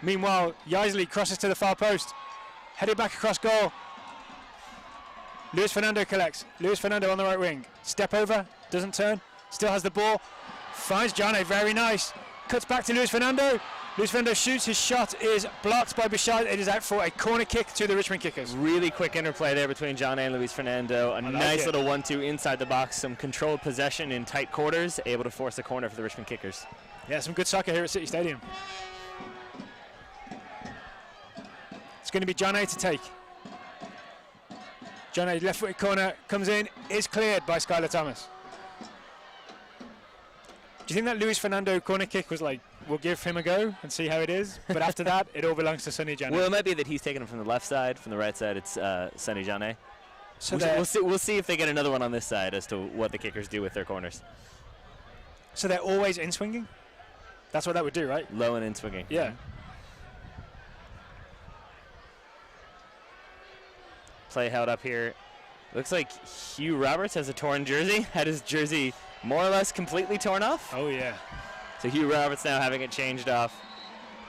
Meanwhile, Yaisley crosses to the far post. Headed back across goal. Luis Fernando collects. Luis Fernando on the right wing. Step over, doesn't turn, still has the ball. Finds Jane, very nice. Cuts back to Luis Fernando. Luis Fernando shoots, his shot is blocked by Bouchard. It is out for a corner kick to the Richmond Kickers. Really quick interplay there between John and Luis Fernando. A nice little 1-2 inside the box. Some controlled possession in tight quarters, able to force a corner for the Richmond Kickers. Yeah, some good soccer here at City Stadium. It's going to be John A to take. John A, left-footed corner, comes in, is cleared by Skylar Thomas. Do you think that Luis Fernando corner kick was like, we'll give him a go and see how it is? But after that, it all belongs to Sonny Jane. Well, it might be that he's taking him from the left side. From the right side, it's Sonny Jane. So we'll see if they get another one on this side as to what the Kickers do with their corners. So they're always in-swinging? That's what that would do, right? Low and in-swinging. Yeah. Play held up here. Looks like Hugh Roberts has a torn jersey. Had his jersey more or less completely torn off. Oh, yeah. So Hugh Roberts now having it changed off.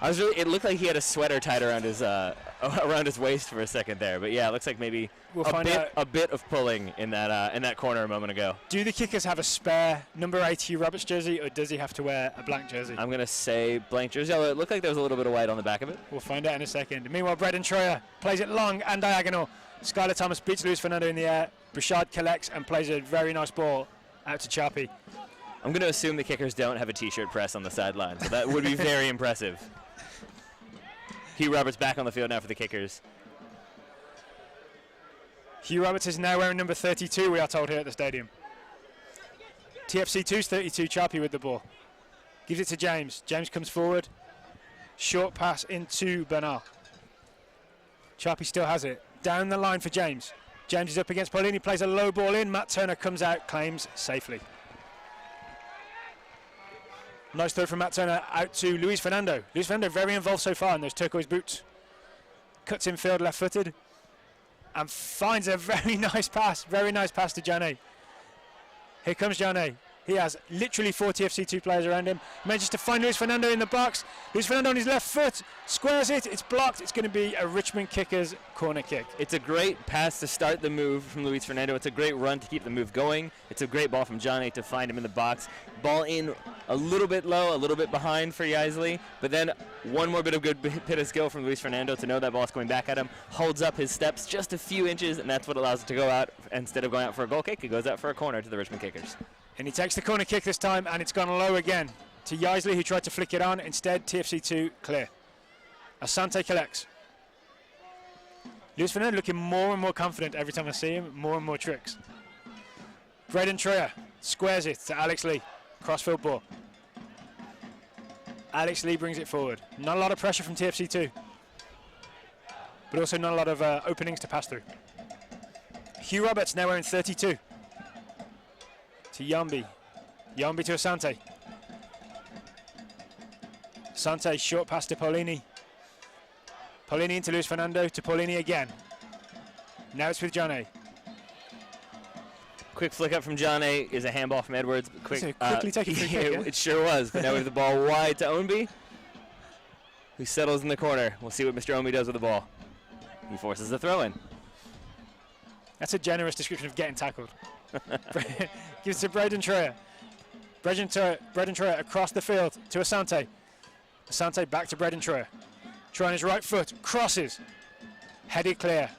It looked like he had a sweater tied around his waist for a second there. But yeah, it looks like maybe a bit of pulling in that corner a moment ago. Do the Kickers have a spare number 8 Hugh Roberts jersey, or does he have to wear a blank jersey? I'm going to say blank jersey, although it looked like there was a little bit of white on the back of it. We'll find out in a second. Meanwhile, Braden Troyer plays it long and diagonal. Skylar Thomas beats Luis Fernando in the air. Bouchard collects and plays a very nice ball out to Charpy. I'm going to assume the Kickers don't have a T-shirt press on the sideline, so that would be very impressive. Hugh Roberts back on the field now for the Kickers. Hugh Roberts is now wearing number 32, we are told here at the stadium. TFC 2's 32, Charpy with the ball. Gives it to James. James comes forward. Short pass into Bernal. Charpy still has it. Down the line for James. James is up against Paulini, plays a low ball in. Matt Turner comes out, claims safely. Nice throw from Matt Turner out to Luis Fernando. Luis Fernando very involved so far in those turquoise boots. Cuts in field left-footed and finds a very nice pass to Jane. Here comes Jane. He has literally 4 TFC2 players around him. Manages to find Luis Fernando in the box. Luis Fernando on his left foot, squares it, it's blocked. It's going to be a Richmond Kickers corner kick. It's a great pass to start the move from Luis Fernando. It's a great run to keep the move going. It's a great ball from Johnny to find him in the box. Ball in a little bit low, a little bit behind for Yaisley, but then one more bit of skill from Luis Fernando to know that ball's going back at him. Holds up his steps just a few inches, and that's what allows it to go out. Instead of going out for a goal kick, it goes out for a corner to the Richmond Kickers. And he takes the corner kick this time, and it's gone low again to Yaisley, who tried to flick it on. Instead, TFC2 clear. Asante collects. Luis Fernando looking more and more confident every time I see him, more and more tricks. Braden Troyer squares it to Alex Lee. Crossfield ball. Alex Lee brings it forward. Not a lot of pressure from TFC2, but also not a lot of openings to pass through. Hugh Roberts now wearing 32. To Yambi. Yambi to Asante. Asante short pass to Paulini. Paulini into Luis Fernando, to Paulini again. Now it's with John A. Quick flick up from John A. is a handball from Edwards. Quickly taking free kick, yeah? It sure was, but now we have the ball wide to Ownby, who settles in the corner. We'll see what Mr. Ownby does with the ball. He forces the throw in. That's a generous description of getting tackled. Gives it to Braden Troyer. Braden Troyer across the field to Asante. Asante back to Braden Troyer. Troyer on his right foot, crosses. Headed clear.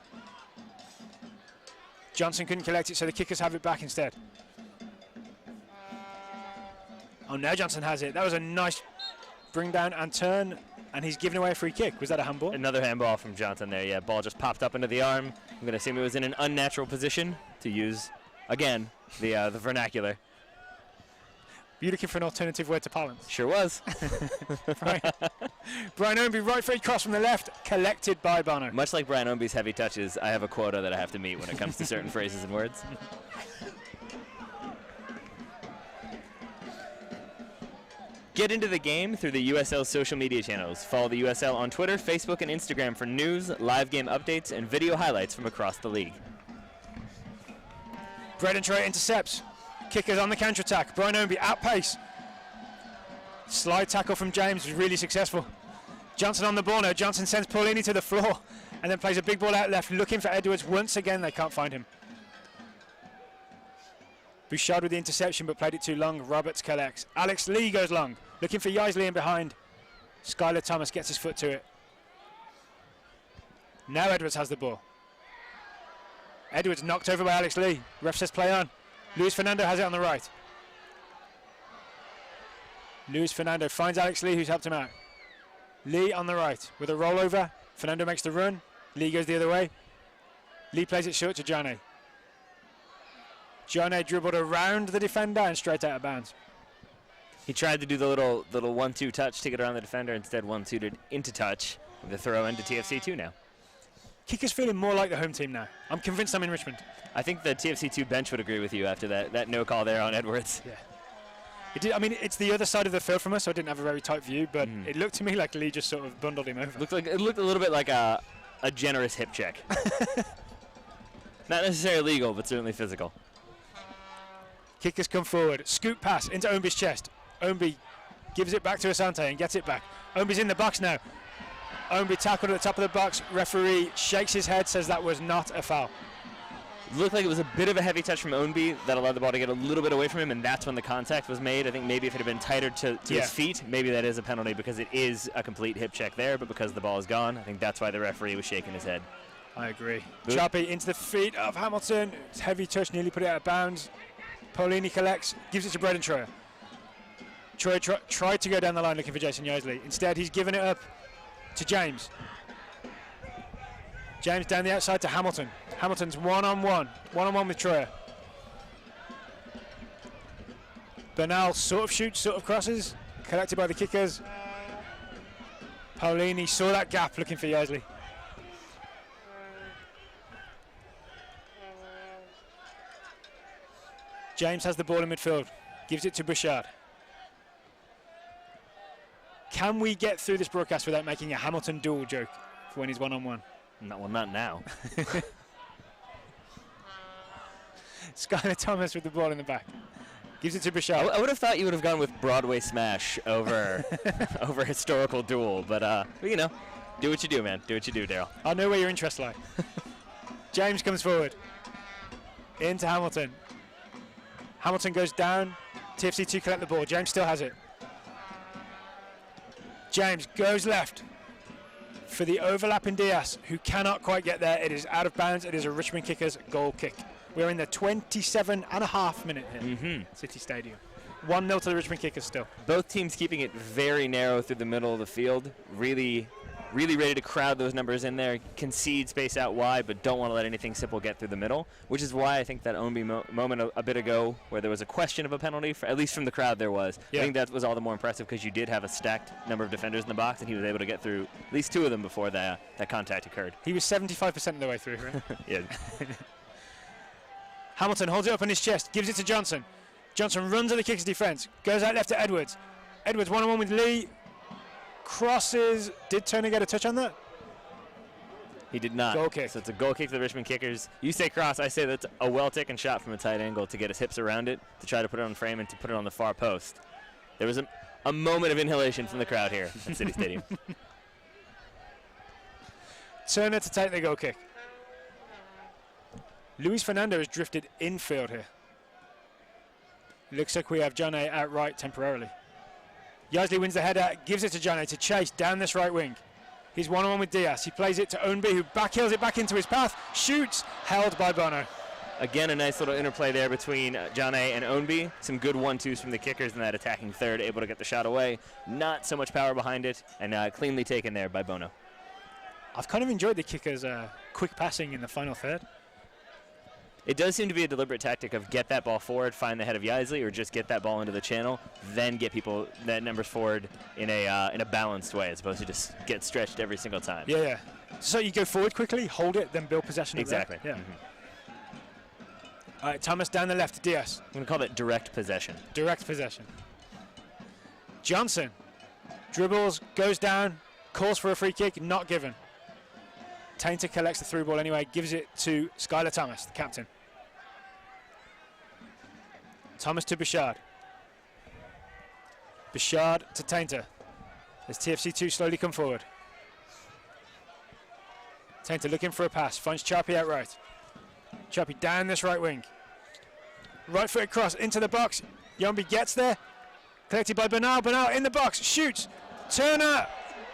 Johnson couldn't collect it, so the kickers have it back instead. Oh, now Johnson has it. That was a nice bring down and turn, and he's given away a free kick. Was that a handball? Another handball from Johnson there, yeah. Ball just popped up into the arm. I'm going to assume it was in an unnatural position, to use, again, the vernacular. You looking for an alternative word to parlance? Sure was. Brian Ownby, right foot cross from the left, collected by Bono. Much like Brian Ownby's heavy touches, I have a quota that I have to meet when it comes to certain phrases and words. Get into the game through the USL social media channels. Follow the USL on Twitter, Facebook, and Instagram for news, live game updates, and video highlights from across the league. Braden Troyer intercepts. Kickers on the counter-attack. Brian Ownby at pace. Slide tackle from James was really successful. Johnson on the ball now. Johnson sends Paulini to the floor and then plays a big ball out left, looking for Edwards. Once again, they can't find him. Bouchard with the interception, but played it too long. Roberts collects. Alex Lee goes long, looking for Yaisley in behind. Skylar Thomas gets his foot to it. Now Edwards has the ball. Edwards knocked over by Alex Lee. Ref says play on. Luis Fernando has it on the right. Luis Fernando finds Alex Lee, who's helped him out. Lee on the right with a rollover. Fernando makes the run. Lee goes the other way. Lee plays it short to Johnny. Johnny dribbled around the defender and straight out of bounds. He tried to do the little 1-2 touch to get around the defender. Instead, 1-2'd into touch with the throw into TFC2 now. Kicker's feeling more like the home team now. I'm convinced I'm in Richmond. I think the TFC2 bench would agree with you after that no call there on Edwards. Yeah. I mean, it's the other side of the field from us, so I didn't have a very tight view, but it looked to me like Lee just sort of bundled him over. It looked a little bit like a generous hip check. Not necessarily legal, but certainly physical. Kickers come forward. Scoop pass into Ownby's chest. Ownby gives it back to Asante and gets it back. Ownby's in the box now. Ownby tackled at the top of the box. Referee shakes his head, says that was not a foul. It looked like it was a bit of a heavy touch from Ownby that allowed the ball to get a little bit away from him, and that's when the contact was made. I think maybe if it had been tighter to his feet, maybe that is a penalty because it is a complete hip check there, but because the ball is gone, I think that's why the referee was shaking his head. I agree. Choppy into the feet of Hamilton. It's heavy touch, nearly put it out of bounds. Paulini collects, gives it to Braden Troyer. Troyer tried to go down the line looking for Jason Yaisley. Instead, he's given it up to James. James down the outside to Hamilton. Hamilton's one-on-one with Troyer. Bernal sort of shoots, sort of crosses, collected by the kickers. Paulini saw that gap looking for Yaisley. James has the ball in midfield, gives it to Bouchard. Can we get through this broadcast without making a Hamilton duel joke for when he's one-on-one? Not now. Skylar Thomas with the ball in the back. Gives it to Bouchard. I would have thought you would have gone with Broadway Smash over over historical duel, but you know, do what you do, man. Do what you do, Daryl. I know where your interests lie. James comes forward. Into Hamilton. Hamilton goes down. TFC2 collect the ball. James still has it. James goes left for the overlapping Diaz, who cannot quite get there. It is out of bounds. It is a Richmond Kickers goal kick. We're in the 27.5 minute here, City Stadium. 1-0 to the Richmond Kickers still. Both teams keeping it very narrow through the middle of the field. Really ready to crowd those numbers in there, concede space out wide, but don't want to let anything simple get through the middle, which is why I think that Ownby moment a bit ago where there was a question of a penalty, at least from the crowd there was. Yeah. I think that was all the more impressive because you did have a stacked number of defenders in the box, and he was able to get through at least two of them before that contact occurred. He was 75% of the way through, right? Yeah. Hamilton holds it up on his chest, gives it to Johnson. Johnson runs at the kicker's defense, goes out left to Edwards. Edwards one-on-one with Lee. Crosses. Did Turner get a touch on that? He did not. Goal kick. So it's a goal kick to the Richmond Kickers. You say cross, I say that's a well-taken shot from a tight angle to get his hips around it, to try to put it on frame and to put it on the far post. There was a moment of inhalation from the crowd here at City Stadium. Turner to take the goal kick. Luis Fernando has drifted infield here. Looks like we have Jane out right temporarily. Yaisley wins the header, gives it to Jane to chase down this right wing. He's one-on-one with Diaz. He plays it to Ownby, who backhills it back into his path. Shoots, held by Bono. Again, a nice little interplay there between Jane and Ownby. Some good 1-2s from the kickers in that attacking third, able to get the shot away. Not so much power behind it, and cleanly taken there by Bono. I've kind of enjoyed the kickers' quick passing in the final third. It does seem to be a deliberate tactic of get that ball forward, find the head of Yaisley, or just get that ball into the channel, then get people that numbers forward in a balanced way, as opposed to just get stretched every single time. Yeah, yeah. So you go forward quickly, hold it, then build possession. Exactly. Yeah. All right, Thomas down the left to Diaz. I'm going to call that direct possession. Direct possession. Johnson dribbles, goes down, calls for a free kick, not given. Tainter collects the through ball anyway, gives it to Skylar Thomas, the captain. Thomas to Bouchard. Bouchard to Tainter. As TFC2 slowly come forward. Tainter looking for a pass, finds Charpy out right. Charpy down this right wing. Right footed cross into the box. Yombi gets there. Collected by Bernal. Bernal in the box, shoots. Turner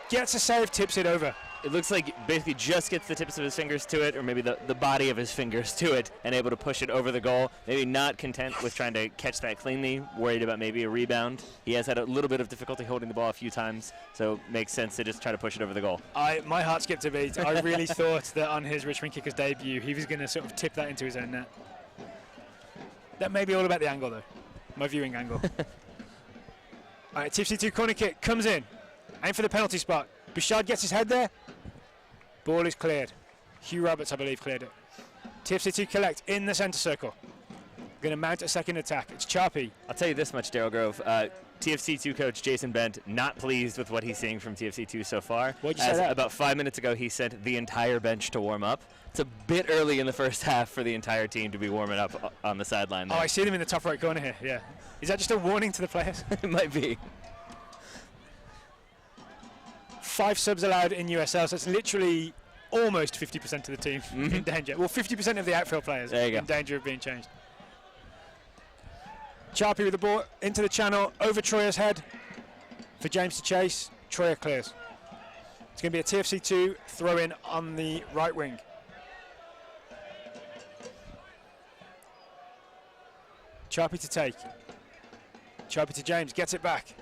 gets a save, tips it over. It looks like basically just gets the tips of his fingers to it, or maybe the body of his fingers to it, and able to push it over the goal. Maybe not content with trying to catch that cleanly, worried about maybe a rebound. He has had a little bit of difficulty holding the ball a few times, so makes sense to just try to push it over the goal. My heart skipped a beat. I really thought that on his Richmond Kickers debut, he was going to sort of tip that into his own net. That may be all about the angle, though. My viewing angle. All right, TFC2 corner kick comes in. Aim for the penalty spot. Bouchard gets his head there. Ball is cleared. Hugh Roberts, I believe, cleared it. TFC2 collect in the centre circle. Going to mount a second attack. It's Charpy. I'll tell you this much, Daryl Grove. TFC2 coach Jason Bent not pleased with what he's seeing from TFC2 so far. What'd you say that? About 5 minutes ago, he sent the entire bench to warm up. It's a bit early in the first half for the entire team to be warming up on the sideline there. Oh, I see them in the top right corner here. Yeah. Is that just a warning to the players? It might be. 5 subs allowed in USL, so it's literally almost 50% of the team in danger. Well, 50% of the outfield players in danger of being changed. Charpy with the ball into the channel, over Troyer's head for James to chase. Troyer clears. It's going to be a TFC2 throw-in on the right wing. Charpy to take. Charpy to James, gets it back.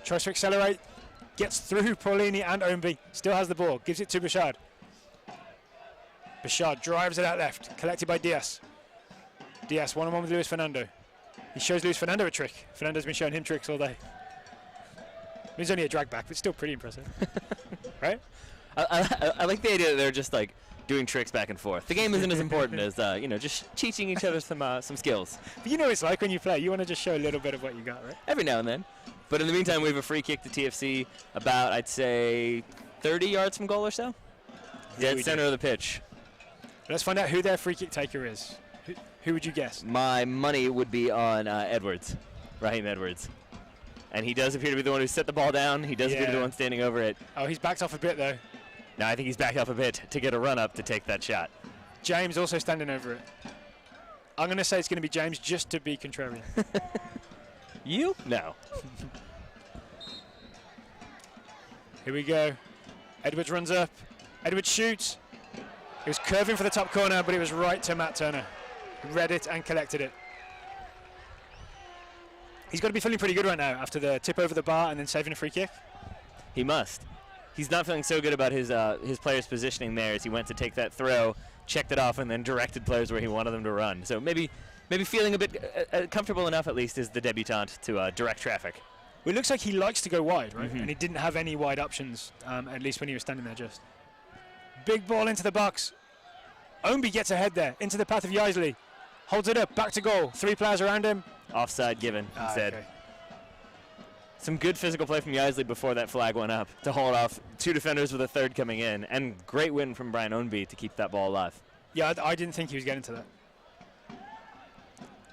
Tries to accelerate. Gets through Paulini and Ownby. Still has the ball. Gives it to Bouchard. Bouchard drives it out left. Collected by Diaz. Diaz one-on-one with Luis Fernando. He shows Luis Fernando a trick. Fernando's been showing him tricks all day. He's only a drag back, but still pretty impressive. Right? I like the idea that they're just like doing tricks back and forth. The game isn't as important as just teaching each other some skills. But you know what it's like when you play. You want to just show a little bit of what you got, right? Every now and then. But in the meantime, we have a free kick to TFC about, I'd say, 30 yards from goal or so. Dead center of the pitch. Let's find out who their free kick taker is. Who would you guess? My money would be on Edwards, Raheem Edwards. And he does appear to be the one who set the ball down. He does appear to be the one standing over it. Oh, he's backed off a bit, though. No, I think he's backed off a bit to get a run up to take that shot. James also standing over it. I'm going to say it's going to be James just to be contrarian. You? No. Here we go. Edwards runs up. Edwards shoots. He was curving for the top corner, but it was right to Matt Turner. Read it and collected it. He's got to be feeling pretty good right now after the tip over the bar and then saving a free kick. He must. He's not feeling so good about his players' positioning there as he went to take that throw, checked it off, and then directed players where he wanted them to run. So maybe feeling a bit comfortable enough, at least, as the debutant to direct traffic. Well, it looks like he likes to go wide, right? And he didn't have any wide options, at least when he was standing there just. Big ball into the box. Ownby gets ahead there, into the path of Yaisley. Holds it up, back to goal. 3 players around him. Offside given instead. Okay. Some good physical play from Yaisley before that flag went up to hold off 2 defenders with a third coming in, and great win from Brian Ownby to keep that ball alive. Yeah, I didn't think he was getting to that.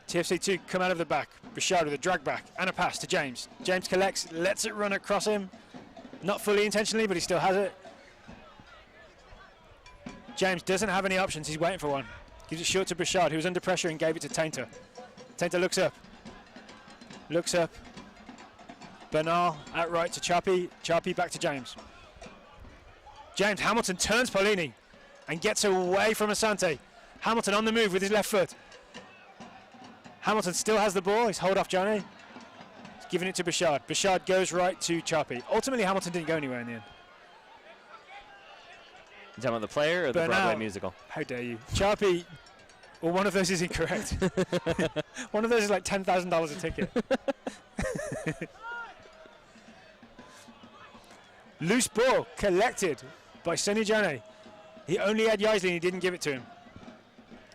TFC2 come out of the back. Bashard with a drag back and a pass to James. James collects, lets it run across him. Not fully intentionally, but he still has it. James doesn't have any options. He's waiting for one. Gives it short to Bashard, who was under pressure and gave it to Tainter. Tainter looks up. Looks up. Bernal out right to Chappie. Chappie back to James. James Hamilton turns Paulini and gets away from Asante. Hamilton on the move with his left foot. Hamilton still has the ball. He's hold off Johnny. He's giving it to Bashard. Bashard goes right to Chappie. Ultimately, Hamilton didn't go anywhere in the end. You talking about the player or the Bernal. Broadway musical? How dare you. Chappie, well, one of those is incorrect. One of those is like $10,000 a ticket. Loose ball collected by Sonny Johnny. He only had Yaisley and he didn't give it to him.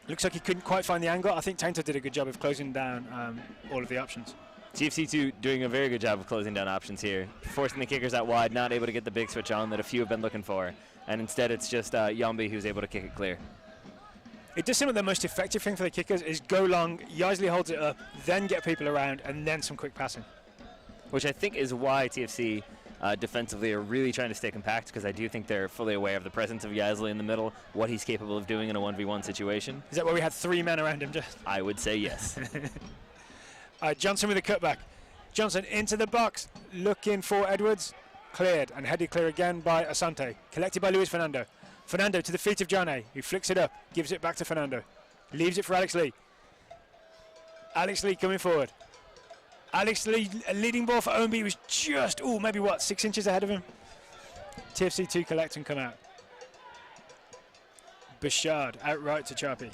Looks like he couldn't quite find the angle. I think Tainter did a good job of closing down all of the options. TFC2 doing a very good job of closing down options here, forcing the kickers out wide, not able to get the big switch on that a few have been looking for, and instead it's just Yambi who's able to kick it clear. It does seem like the most effective thing for the kickers is go long, Yaisley holds it up, then get people around, and then some quick passing. Which I think is why TFC defensively are really trying to stay compact, because I do think they're fully aware of the presence of Yaisley in the middle, what he's capable of doing in a 1v1 situation. Is that why we had 3 men around him? Just I would say yes. Johnson with a cutback. Johnson into the box, looking for Edwards. Cleared and headed clear again by Asante. Collected by Luis Fernando. Fernando to the feet of Jane, who flicks it up, gives it back to Fernando. Leaves it for Alex Lee. Alex Lee coming forward. Alex Lee, a leading ball for Ownby, was just, maybe what, 6 inches ahead of him. TFC2 collect and come out. Bashard out right to Chappie.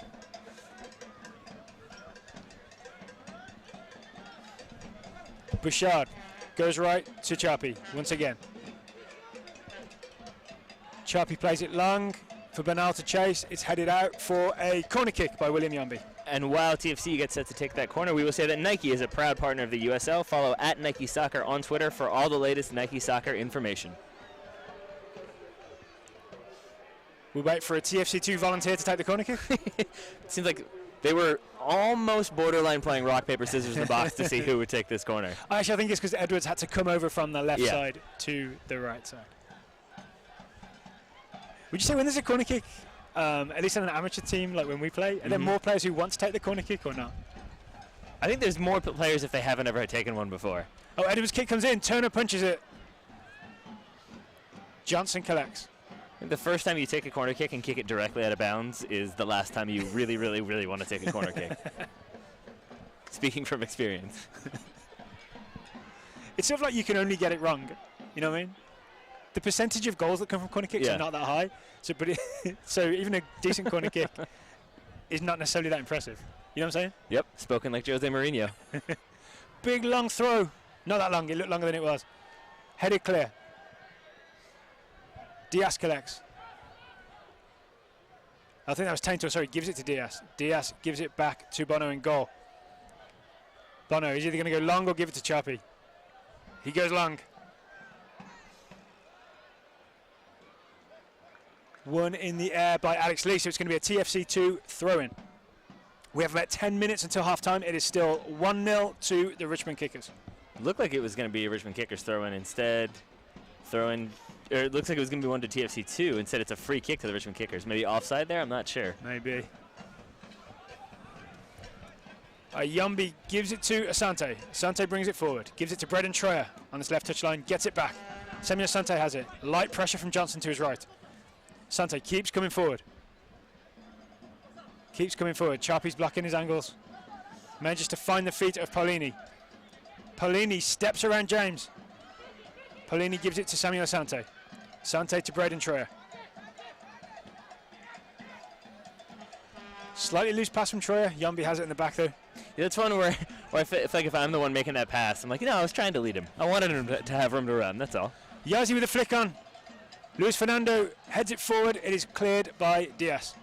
Bashard goes right to Chappie once again. Chappie plays it long for Bernal to chase. It's headed out for a corner kick by William Yambi. And while TFC gets set to take that corner, we will say that Nike is a proud partner of the USL. Follow at Nike Soccer on Twitter for all the latest Nike Soccer information. We wait for a TFC2 volunteer to take the corner kick. It seems like they were almost borderline playing rock, paper, scissors in the box to see who would take this corner. Actually, I think it's because Edwards had to come over from the left side to the right side. Would you say when there's a corner kick, at least on an amateur team, like when we play, are there more players who want to take the corner kick or not? I think there's more players if they haven't ever taken one before. Oh, Edwards' kick comes in. Turner punches it. Johnson collects. I think the first time you take a corner kick and kick it directly out of bounds is the last time you really, really, really want to take a corner kick. Speaking from experience. It's sort of like you can only get it wrong. You know what I mean? The percentage of goals that come from corner kicks are not that high. So, so even a decent corner kick is not necessarily that impressive. You know what I'm saying? Yep, spoken like Jose Mourinho. Big long throw. Not that long. It looked longer than it was. Headed clear. Diaz collects. I think that was Tainter. Sorry, gives it to Diaz. Diaz gives it back to Bono in goal. Bono is either going to go long or give it to Chappie. He goes long. One in the air by Alex Lee, so it's going to be a TFC2 throw-in. We have about 10 minutes until half-time. It is still 1-0 to the Richmond Kickers. Looked like it was going to be a Richmond Kickers throw-in. Instead, it looks like it was going to be one to TFC2. Instead, it's a free kick to the Richmond Kickers. Maybe offside there? I'm not sure. Maybe. Yambi gives it to Asante. Asante brings it forward. Gives it to Braden Troyer on his left touchline. Gets it back. Semi Asante has it. Light pressure from Johnson to his right. Asante keeps coming forward. Keeps coming forward. Chappie's blocking his angles. Manages to find the feet of Paulini. Paulini steps around James. Paulini gives it to Samuel Asante. Asante to Braden Troyer. Slightly loose pass from Troyer. Yambi has it in the back though. Yeah, that's one where I feel like if I'm the one making that pass, I'm like, I was trying to lead him. I wanted him to have room to run, that's all. Yazi with a flick on. Luis Fernando heads it forward. It is cleared by Diaz.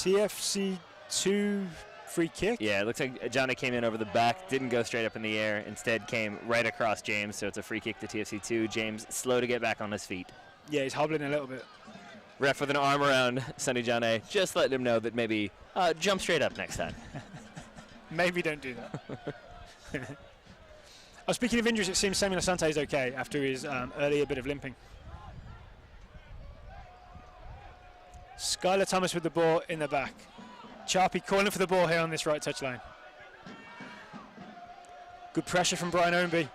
TFC2 free kick. Yeah, it looks like Johnny came in over the back, didn't go straight up in the air, instead came right across James, so it's a free kick to TFC2. James slow to get back on his feet. Yeah, he's hobbling a little bit. Ref with an arm around Sonny Johnny, just letting him know that maybe jump straight up next time. Maybe don't do that. Oh, speaking of injuries, it seems Samuel Asante is okay after his earlier bit of limping. Skylar Thomas with the ball in the back. Charpy calling for the ball here on this right touchline. Good pressure from Brian Ownby.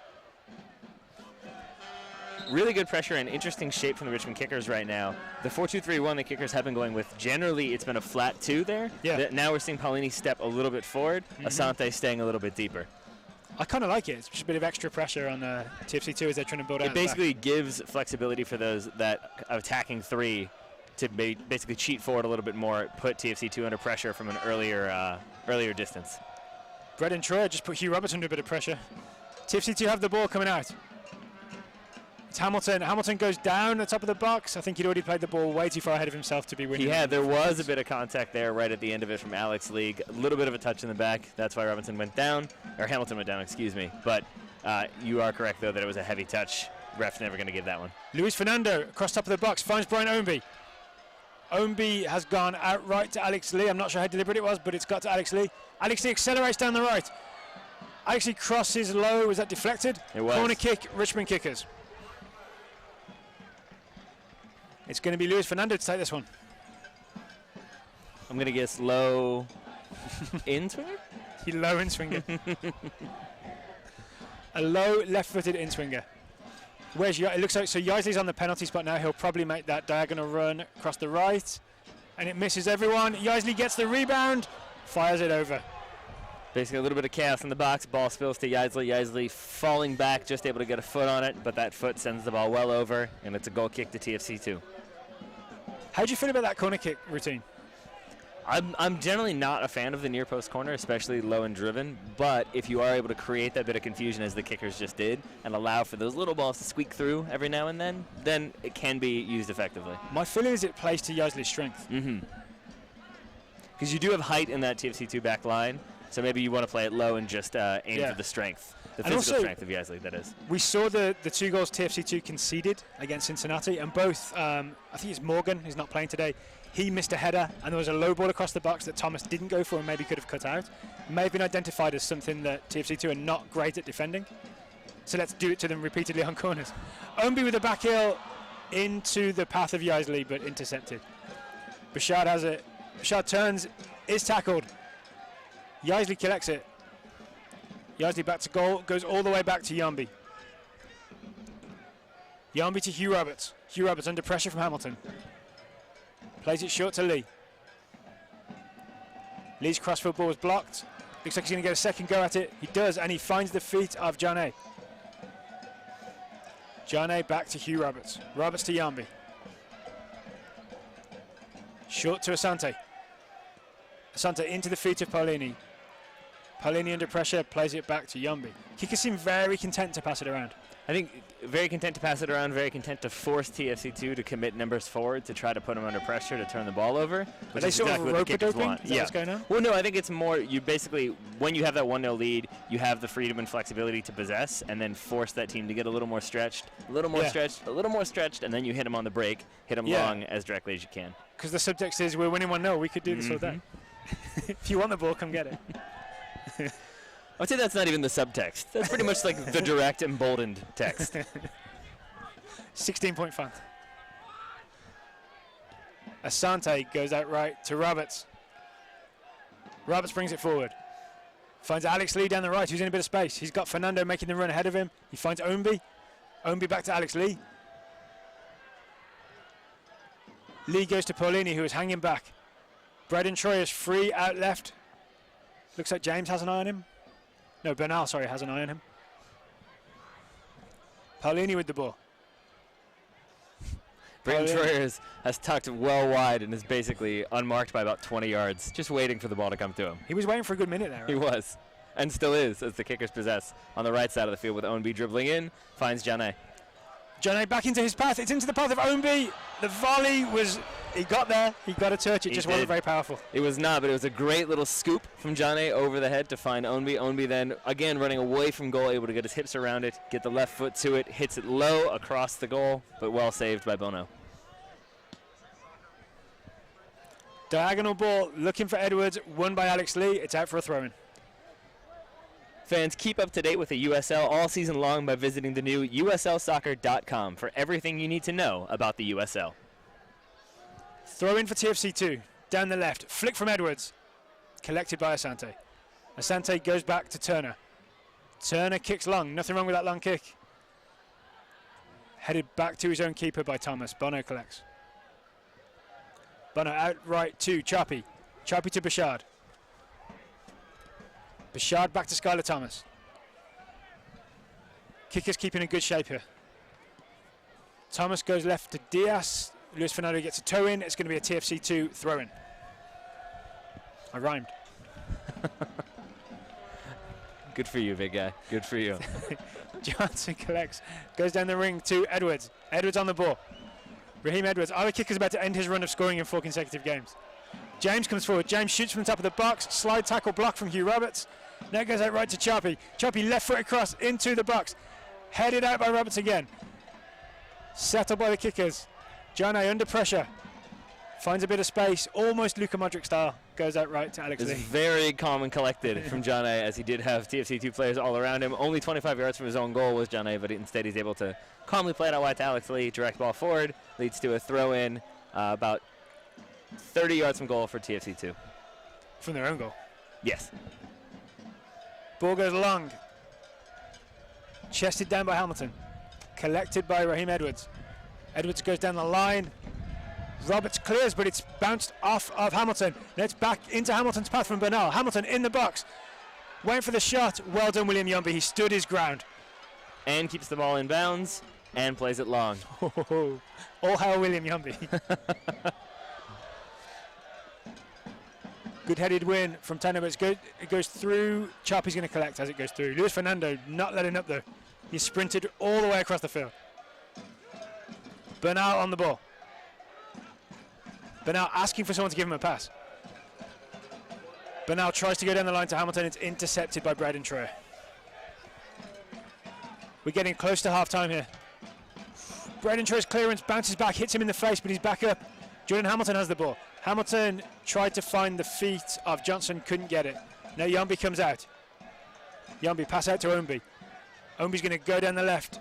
Really good pressure and interesting shape from the Richmond kickers right now. The 4-2-3-1 the kickers have been going with, generally it's been a flat 2 there. Yeah. Now we're seeing Paulini step a little bit forward, Asante staying a little bit deeper. I kind of like it. It's just a bit of extra pressure on TFC2 as they're trying to build out. It basically gives flexibility for those that attacking 3 to basically cheat forward a little bit more, put TFC2 under pressure from an earlier distance. Brendan Troyer just put Hugh Roberts under a bit of pressure. TFC2 have the ball coming out. It's Hamilton. Hamilton goes down the top of the box. I think he'd already played the ball way too far ahead of himself to be winning. Yeah, there was a bit of contact there right at the end of it from Alex League. A little bit of a touch in the back. That's why Robinson went down, or Hamilton went down, excuse me. But you are correct, though, that it was a heavy touch. Ref's never going to give that one. Luis Fernando across top of the box finds Brian Ownby. Ownby has gone outright to Alex Lee. I'm not sure how deliberate it was, but it's got to Alex Lee. Alex Lee accelerates down the right. Alex Lee crosses low. Was that deflected? It was. Corner kick, Richmond kickers. It's going to be Luis Fernando to take this one. I'm going to guess low in swinger? He low in swinger. A low left-footed in swinger. Where's it looks like so Yaisley's on the penalty spot now. He'll probably make that diagonal run across the right, and it misses everyone. Yaisley gets the rebound, fires it over. Basically a little bit of chaos in the box. Ball spills to Yaisley. Yaisley falling back, just able to get a foot on it, but that foot sends the ball well over, and it's a goal kick to TFC2. How do you feel about that corner kick routine? I'm generally not a fan of the near post corner, especially low and driven, but if you are able to create that bit of confusion as the kickers just did and allow for those little balls to squeak through every now and then it can be used effectively. My feeling is it plays to Yaisley's strength. Because you do have height in that TFC2 back line, so maybe you want to play it low and just aim for the strength. The and physical also, strength of Yaisley, that is. We saw the 2 goals TFC2 conceded against Cincinnati, and both, I think it's Morgan, who's not playing today, he missed a header, and there was a low ball across the box that Thomas didn't go for and maybe could have cut out. May have been identified as something that TFC2 are not great at defending. So let's do it to them repeatedly on corners. Ownby with a back heel into the path of Yaisley, but intercepted. Bashard has it. Bashard turns, is tackled. Yaisley collects it. Yaisley back to goal, goes all the way back to Yambi. Yambi to Hugh Roberts. Hugh Roberts under pressure from Hamilton. Plays it short to Lee. Lee's crossfield ball was blocked. Looks like he's going to get a second go at it. He does, and he finds the feet of Jane. Jane back to Hugh Roberts. Roberts to Yambi. Short to Asante. Asante into the feet of Paulini. Paulini under pressure, plays it back to Yambi. Kickers seem very content to pass it around. I think very content to pass it around, very content to force TFC2 to commit numbers forward to try to put them under pressure to turn the ball over. Are they sort of rope-a-doping? Is that what's going on? Well, no, I think it's more you basically, when you have that 1-0 lead, you have the freedom and flexibility to possess and then force that team to get a little more stretched, a little more stretched, and then you hit them on the break, hit them long as directly as you can. Because the subtext is we're winning 1-0, we could do this all day. If you want the ball, come get it. I would say that's not even the subtext. That's pretty much like the direct emboldened text. 16-point font. Asante goes out right to Roberts. Roberts brings it forward. Finds Alex Lee down the right, who's in a bit of space. He's got Fernando making the run ahead of him. He finds Ownby. Ownby back to Alex Lee. Lee goes to Paulini, who is hanging back. Braden Troy is free out left. Looks like James has an eye on him. No, Bernal, sorry, has an eye on him. Paulini with the ball. Braden Troyer has tucked well wide and is basically unmarked by about 20 yards, just waiting for the ball to come to him. He was waiting for a good minute there. Right? He was, and still is, as the kickers possess on the right side of the field with Ownby dribbling in, finds Jane. Johnny back into his path. It's into the path of Ownby. The volley was, he got there. He got a touch. It just wasn't very powerful. It was not, but it was a great little scoop from Johnny over the head to find Ownby. Ownby then, again, running away from goal, able to get his hips around it, get the left foot to it, hits it low across the goal, but well saved by Bono. Diagonal ball, looking for Edwards, won by Alex Lee. It's out for a throw-in. Fans, keep up to date with the USL all season long by visiting the new USLsoccer.com for everything you need to know about the USL. Throw in for TFC2. Down the left. Flick from Edwards. Collected by Asante. Asante goes back to Turner. Turner kicks long. Nothing wrong with that long kick. Headed back to his own keeper by Thomas. Bono collects. Bono out right to Charpy. Charpy to Bashard. Bashard back to Skylar Thomas. Kicker's keeping in good shape here. Thomas goes left to Diaz. Luis Fernando gets a toe in. It's going to be a TFC2 throw in. I rhymed. Good for you, big guy. Good for you. Johnson collects. Goes down the ring to Edwards. Edwards on the ball. Raheem Edwards. Our kicker's about to end his run of scoring in 4 consecutive games. James comes forward. James shoots from the top of the box. Slide tackle block from Hugh Roberts. Now it goes out right to Charpy. Charpy left foot across into the box. Headed out by Roberts again. Settled by the kickers. Jane under pressure. Finds a bit of space. Almost Luka Modric style. Goes out right to Alex Lee. It's very calm and collected from Jane, as he did have TFC2 players all around him. Only 25 yards from his own goal was Jane, but instead he's able to calmly play it out wide to Alex Lee. Direct ball forward. Leads to a throw in about 30 yards from goal for TFC2. From their own goal? Yes. Ball goes long. Chested down by Hamilton. Collected by Raheem Edwards. Edwards goes down the line. Roberts clears, but it's bounced off of Hamilton. Now it's back into Hamilton's path from Bernal. Hamilton in the box. Waiting for the shot. Well done, William Yombi. He stood his ground. And keeps the ball in bounds and plays it long. All hail William Yombi. Good headed win from Tanner, but it goes through. Charpy's going to collect as it goes through. Luis Fernando not letting up though. He sprinted all the way across the field. Bernal on the ball. Bernal asking for someone to give him a pass. Bernal tries to go down the line to Hamilton. It's intercepted by Braden Troyer. We're getting close to half time here. Braden Troyer's clearance bounces back, hits him in the face, but he's back up. Jordan Hamilton has the ball. Hamilton tried to find the feet of Johnson, couldn't get it. Now Yombi comes out. Yombi pass out to Ownby. Ownby's going to go down the left.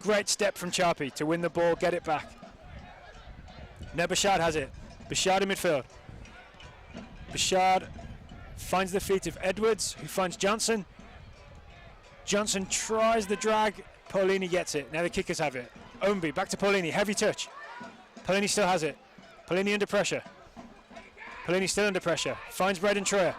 Great step from Charpy to win the ball, get it back. Now Bashard has it. Bashard in midfield. Bashard finds the feet of Edwards, who finds Johnson. Johnson tries the drag. Paulini gets it. Now the kickers have it. Ownby back to Paulini. Heavy touch. Paulini still has it. Paulini under pressure. Paulini still under pressure. Finds Braden Troyer.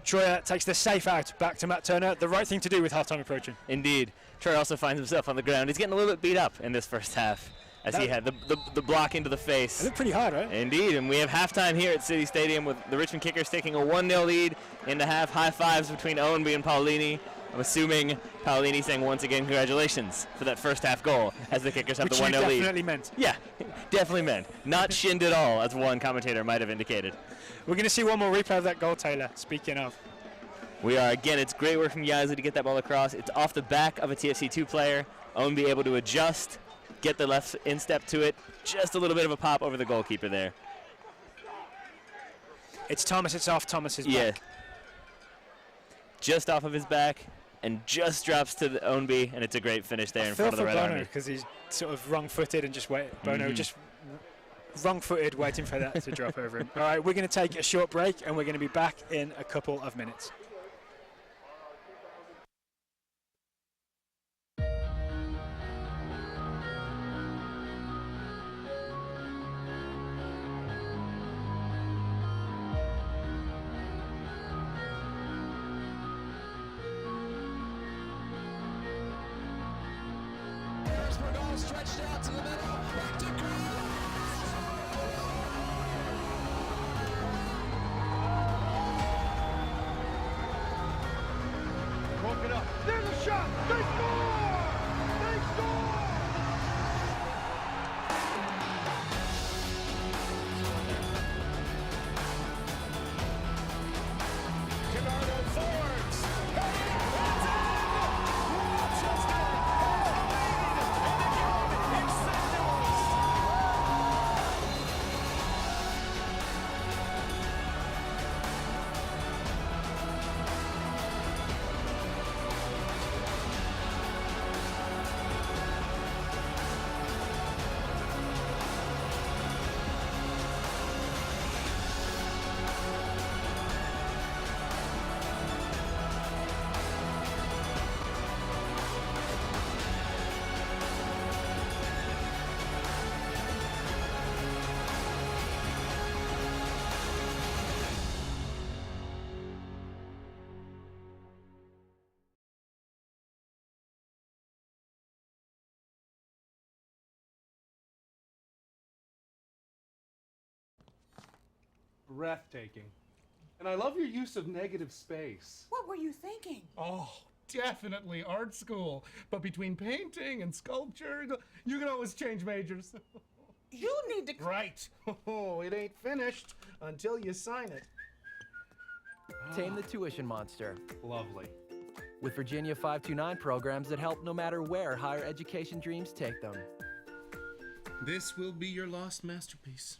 Troyer takes the safe out back to Matt Turner. The right thing to do with halftime approaching. Indeed. Troyer also finds himself on the ground. He's getting a little bit beat up in this first half, as he had the block into the face. It looked pretty hard, right? Indeed, and we have halftime here at City Stadium with the Richmond Kickers taking a 1-0 lead into half. High fives between Ownby and Paulini. I'm assuming Paulini saying once again congratulations for that first half goal, as the Kickers have the 1-0 lead. Which you definitely meant. Yeah, definitely meant. Not shinned at all, as one commentator might have indicated. We're going to see one more replay of that goal, Taylor, speaking of. We are. Again, it's great work from Yazzie to get that ball across. It's off the back of a TFC2 player. Ownby able to adjust, get the left instep to it. Just a little bit of a pop over the goalkeeper there. It's Thomas. It's off Thomas's yeah. back. Just off of his back and just drops to the Ownby, and it's a great finish there in front of the Red Army. because he's sort of wrong-footed and just wait. Bono just wrong-footed, waiting for that to drop over him. All right, we're going to take a short break, and we're going to be back in a couple of minutes. Stretched out to the middle, back to Broke it up. There's a shot. They score! They breathtaking. And I love your use of negative space. What were you thinking? Oh, definitely art school. But between painting and sculpture, you can always change majors. You need to... Right. Oh, it ain't finished until you sign it. Tame the tuition monster. Lovely. With Virginia 529 programs that help no matter where higher education dreams take them. This will be your lost masterpiece.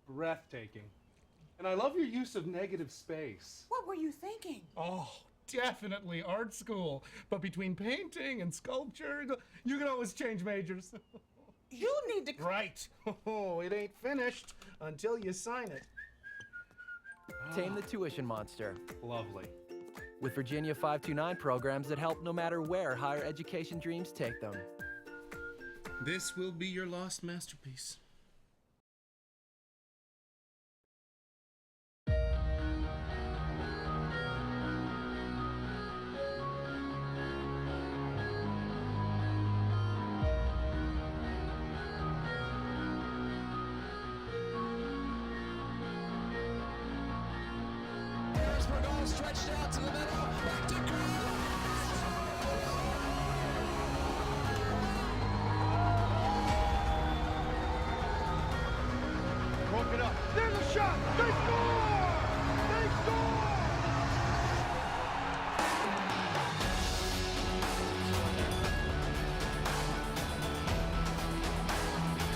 breathtaking. And I love your use of negative space. What were you thinking? Oh, definitely art school. But between painting and sculpture, you can always change majors. You need to... Right. Oh, it ain't finished until you sign it. Tame the tuition monster. Lovely. With Virginia 529 programs that help no matter where higher education dreams take them. This will be your lost masterpiece. Stretched out to the middle, back to Broke it up. There's a shot. They score! They score!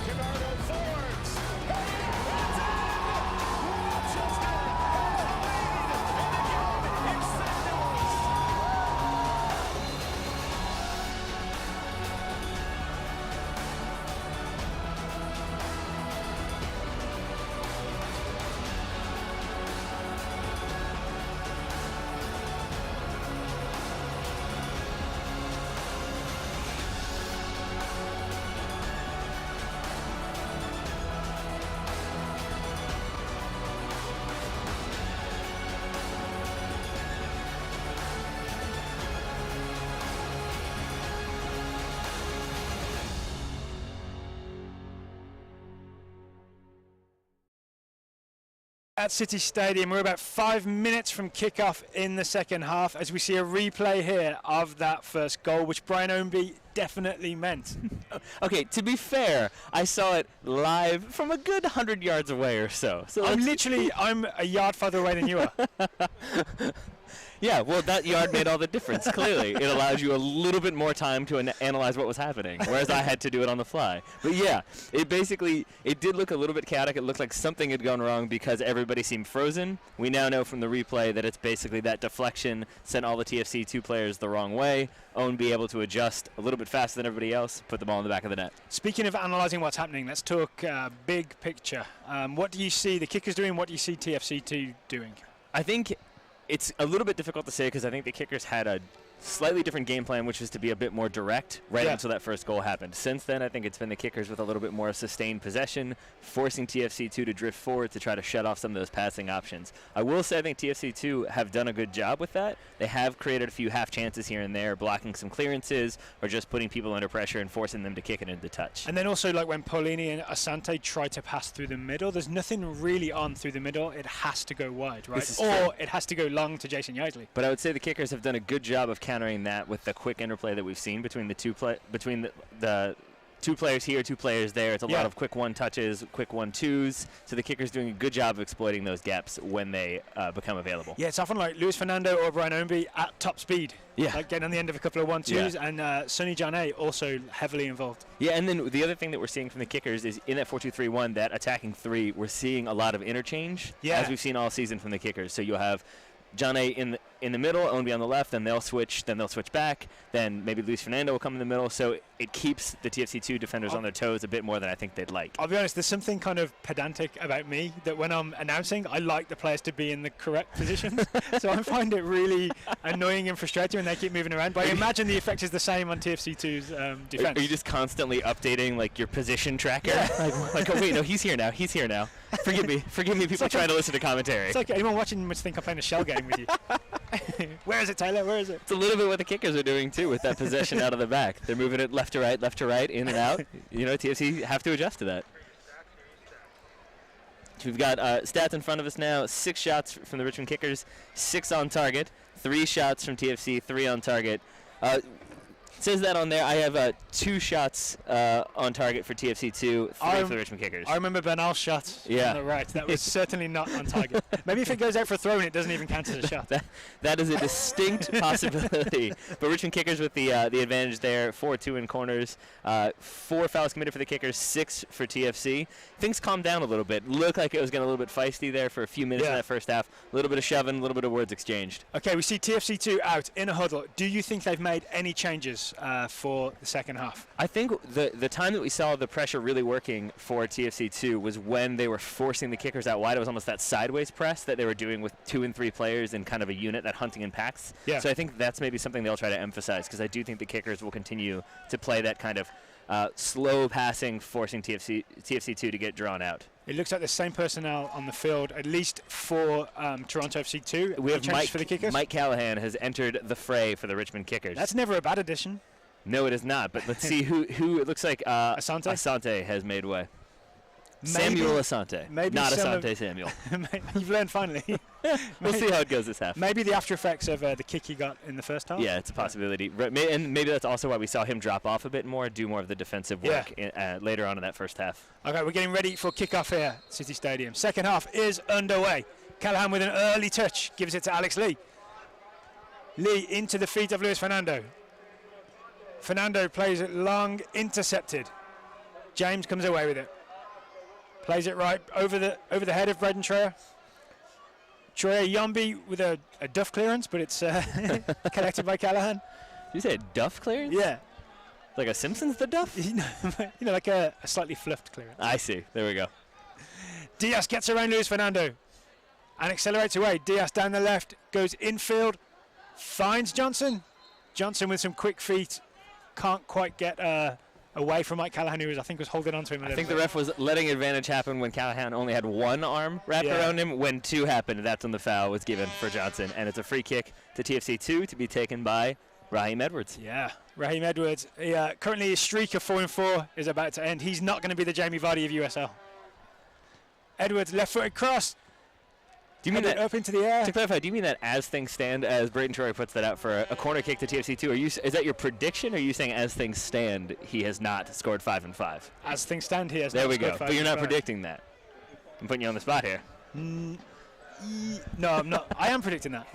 Bernardo Fords. It's in! Rochester At City Stadium, we're about 5 minutes from kickoff in the second half as we see a replay here of that first goal, which Brian Ownby definitely meant. Okay, to be fair, I saw it live from a good 100 yards away or so. So I'm a yard farther away than you are. Yeah, well, that yard made all the difference, clearly. It allows you a little bit more time to analyze what was happening, whereas I had to do it on the fly. But yeah, it did look a little bit chaotic. It looked like something had gone wrong because everybody seemed frozen. We now know from the replay that it's basically that deflection sent all the TFC 2 players the wrong way. Owen be able to adjust a little bit faster than everybody else, put the ball in the back of the net. Speaking of analysing what's happening, let's talk big picture. What do you see the kickers doing? What do you see TFC 2 doing? I think it's a little bit difficult to say because I think the kickers had a slightly different game plan, which was to be a bit more direct until that first goal happened. Since then, I think it's been the kickers with a little bit more sustained possession, forcing TFC2 to drift forward to try to shut off some of those passing options. I will say I think TFC2 have done a good job with that. They have created a few half chances here and there, blocking some clearances or just putting people under pressure and forcing them to kick it into touch. And then also, like when Paulini and Asante try to pass through the middle, there's nothing really on through the middle. It has to go wide, right? Or it has to go long to Jason Yardley. But I would say the kickers have done a good job of countering that with the quick interplay that we've seen between the two players here, 2 players there. It's a lot of quick one touches, quick 1-2s. So the kicker's doing a good job of exploiting those gaps when they become available. Yeah, it's often like Luis Fernando or Brian Ownby at top speed. Yeah. Like getting on the end of a couple of 1-2s, and Sonny Jane also heavily involved. Yeah, and then the other thing that we're seeing from the kickers is in that 4-2-3-1, that attacking 3, we're seeing a lot of interchange, as we've seen all season from the kickers. So you'll have Jane in the middle, Ownby on the left, then they'll switch back, then maybe Luis Fernando will come in the middle, so it keeps the TFC2 defenders on their toes a bit more than I think they'd like. I'll be honest, there's something kind of pedantic about me that when I'm announcing, I like the players to be in the correct positions, so I find it really annoying and frustrating when they keep moving around, but I imagine the effect is the same on TFC2's defense. Are you just constantly updating like your position tracker? like, oh wait, no, he's here now. Forgive me, people trying to listen to commentary. It's like anyone watching must think I'm playing a shell game with you. Where is it, Taylor? Where is it? It's a little bit what the kickers are doing too with that possession out of the back. They're moving it left to right, in and out. You know, TFC have to adjust to that. So we've got stats in front of us now. 6 shots from the Richmond kickers, 6 on target. 3 shots from TFC, 3 on target. It says that on there. I have 2 shots on target for TFC2, 3 for the Richmond Kickers. I remember Bernal's shot on the right. That was certainly not on target. Maybe if it goes out for a throw and it doesn't even count as a shot. That is a distinct possibility. But Richmond Kickers with the advantage there, 4-2 in corners, 4 fouls committed for the Kickers, 6 for TFC. Things calmed down a little bit. Looked like it was getting a little bit feisty there for a few minutes in that first half. A little bit of shoving, a little bit of words exchanged. Okay, we see TFC2 out in a huddle. Do you think they've made any changes for the second half? I think the time that we saw the pressure really working for TFC2 was when they were forcing the Kickers out wide. It was almost that sideways press that they were doing with 2 and 3 players in kind of a unit, that hunting in packs. Yeah. So I think that's maybe something they'll try to emphasize, because I do think the Kickers will continue to play that kind of slow passing, forcing TFC2 to get drawn out. It looks like the same personnel on the field, at least for Toronto FC2. We have for the Kickers. Mike Callahan has entered the fray for the Richmond Kickers. That's never a bad addition. No, it is not. But let's see who it looks like Asante has made way. Samuel Asante. Maybe not Asante Samuel. You've learned finally. We'll see how it goes this half. Maybe the after effects of the kick he got in the first half. Yeah, it's a possibility. And maybe that's also why we saw him drop off a bit more, do more of the defensive work later on in that first half. Okay, we're getting ready for kickoff here at City Stadium. Second half is underway. Callahan with an early touch, gives it to Alex Lee. Lee into the feet of Luis Fernando. Fernando plays it long, intercepted. James comes away with it. Plays it right over the head of Braden Troyer. Troyer Yombi with a duff clearance, but it's collected by Callahan. Did you say a duff clearance? Yeah. Like a Simpsons the duff? Like a slightly fluffed clearance. I see. There we go. Diaz gets around Luis Fernando and accelerates away. Diaz down the left, goes infield, finds Johnson. Johnson with some quick feet, can't quite get away from Mike Callahan, who I think was holding on to him a little bit. I think the ref was letting advantage happen when Callahan only had 1 arm wrapped around him. When 2 happened, that's when the foul was given for Johnson. And it's a free kick to TFC2 to be taken by Raheem Edwards. Yeah, Raheem Edwards. Currently his streak of 4-4 is about to end. He's not going to be the Jamie Vardy of USL. Edwards, left-footed cross. Do you mean that up into the air? To clarify, do you mean that as things stand, as Braden Troyer puts that out for a corner kick to TFC2? Is that your prediction, or are you saying as things stand, he has not scored 5 and 5? As things stand, he has there not we scored go. 5 But you're and not 5. predicting that. I'm putting you on the spot here. No, I'm not. I am predicting that.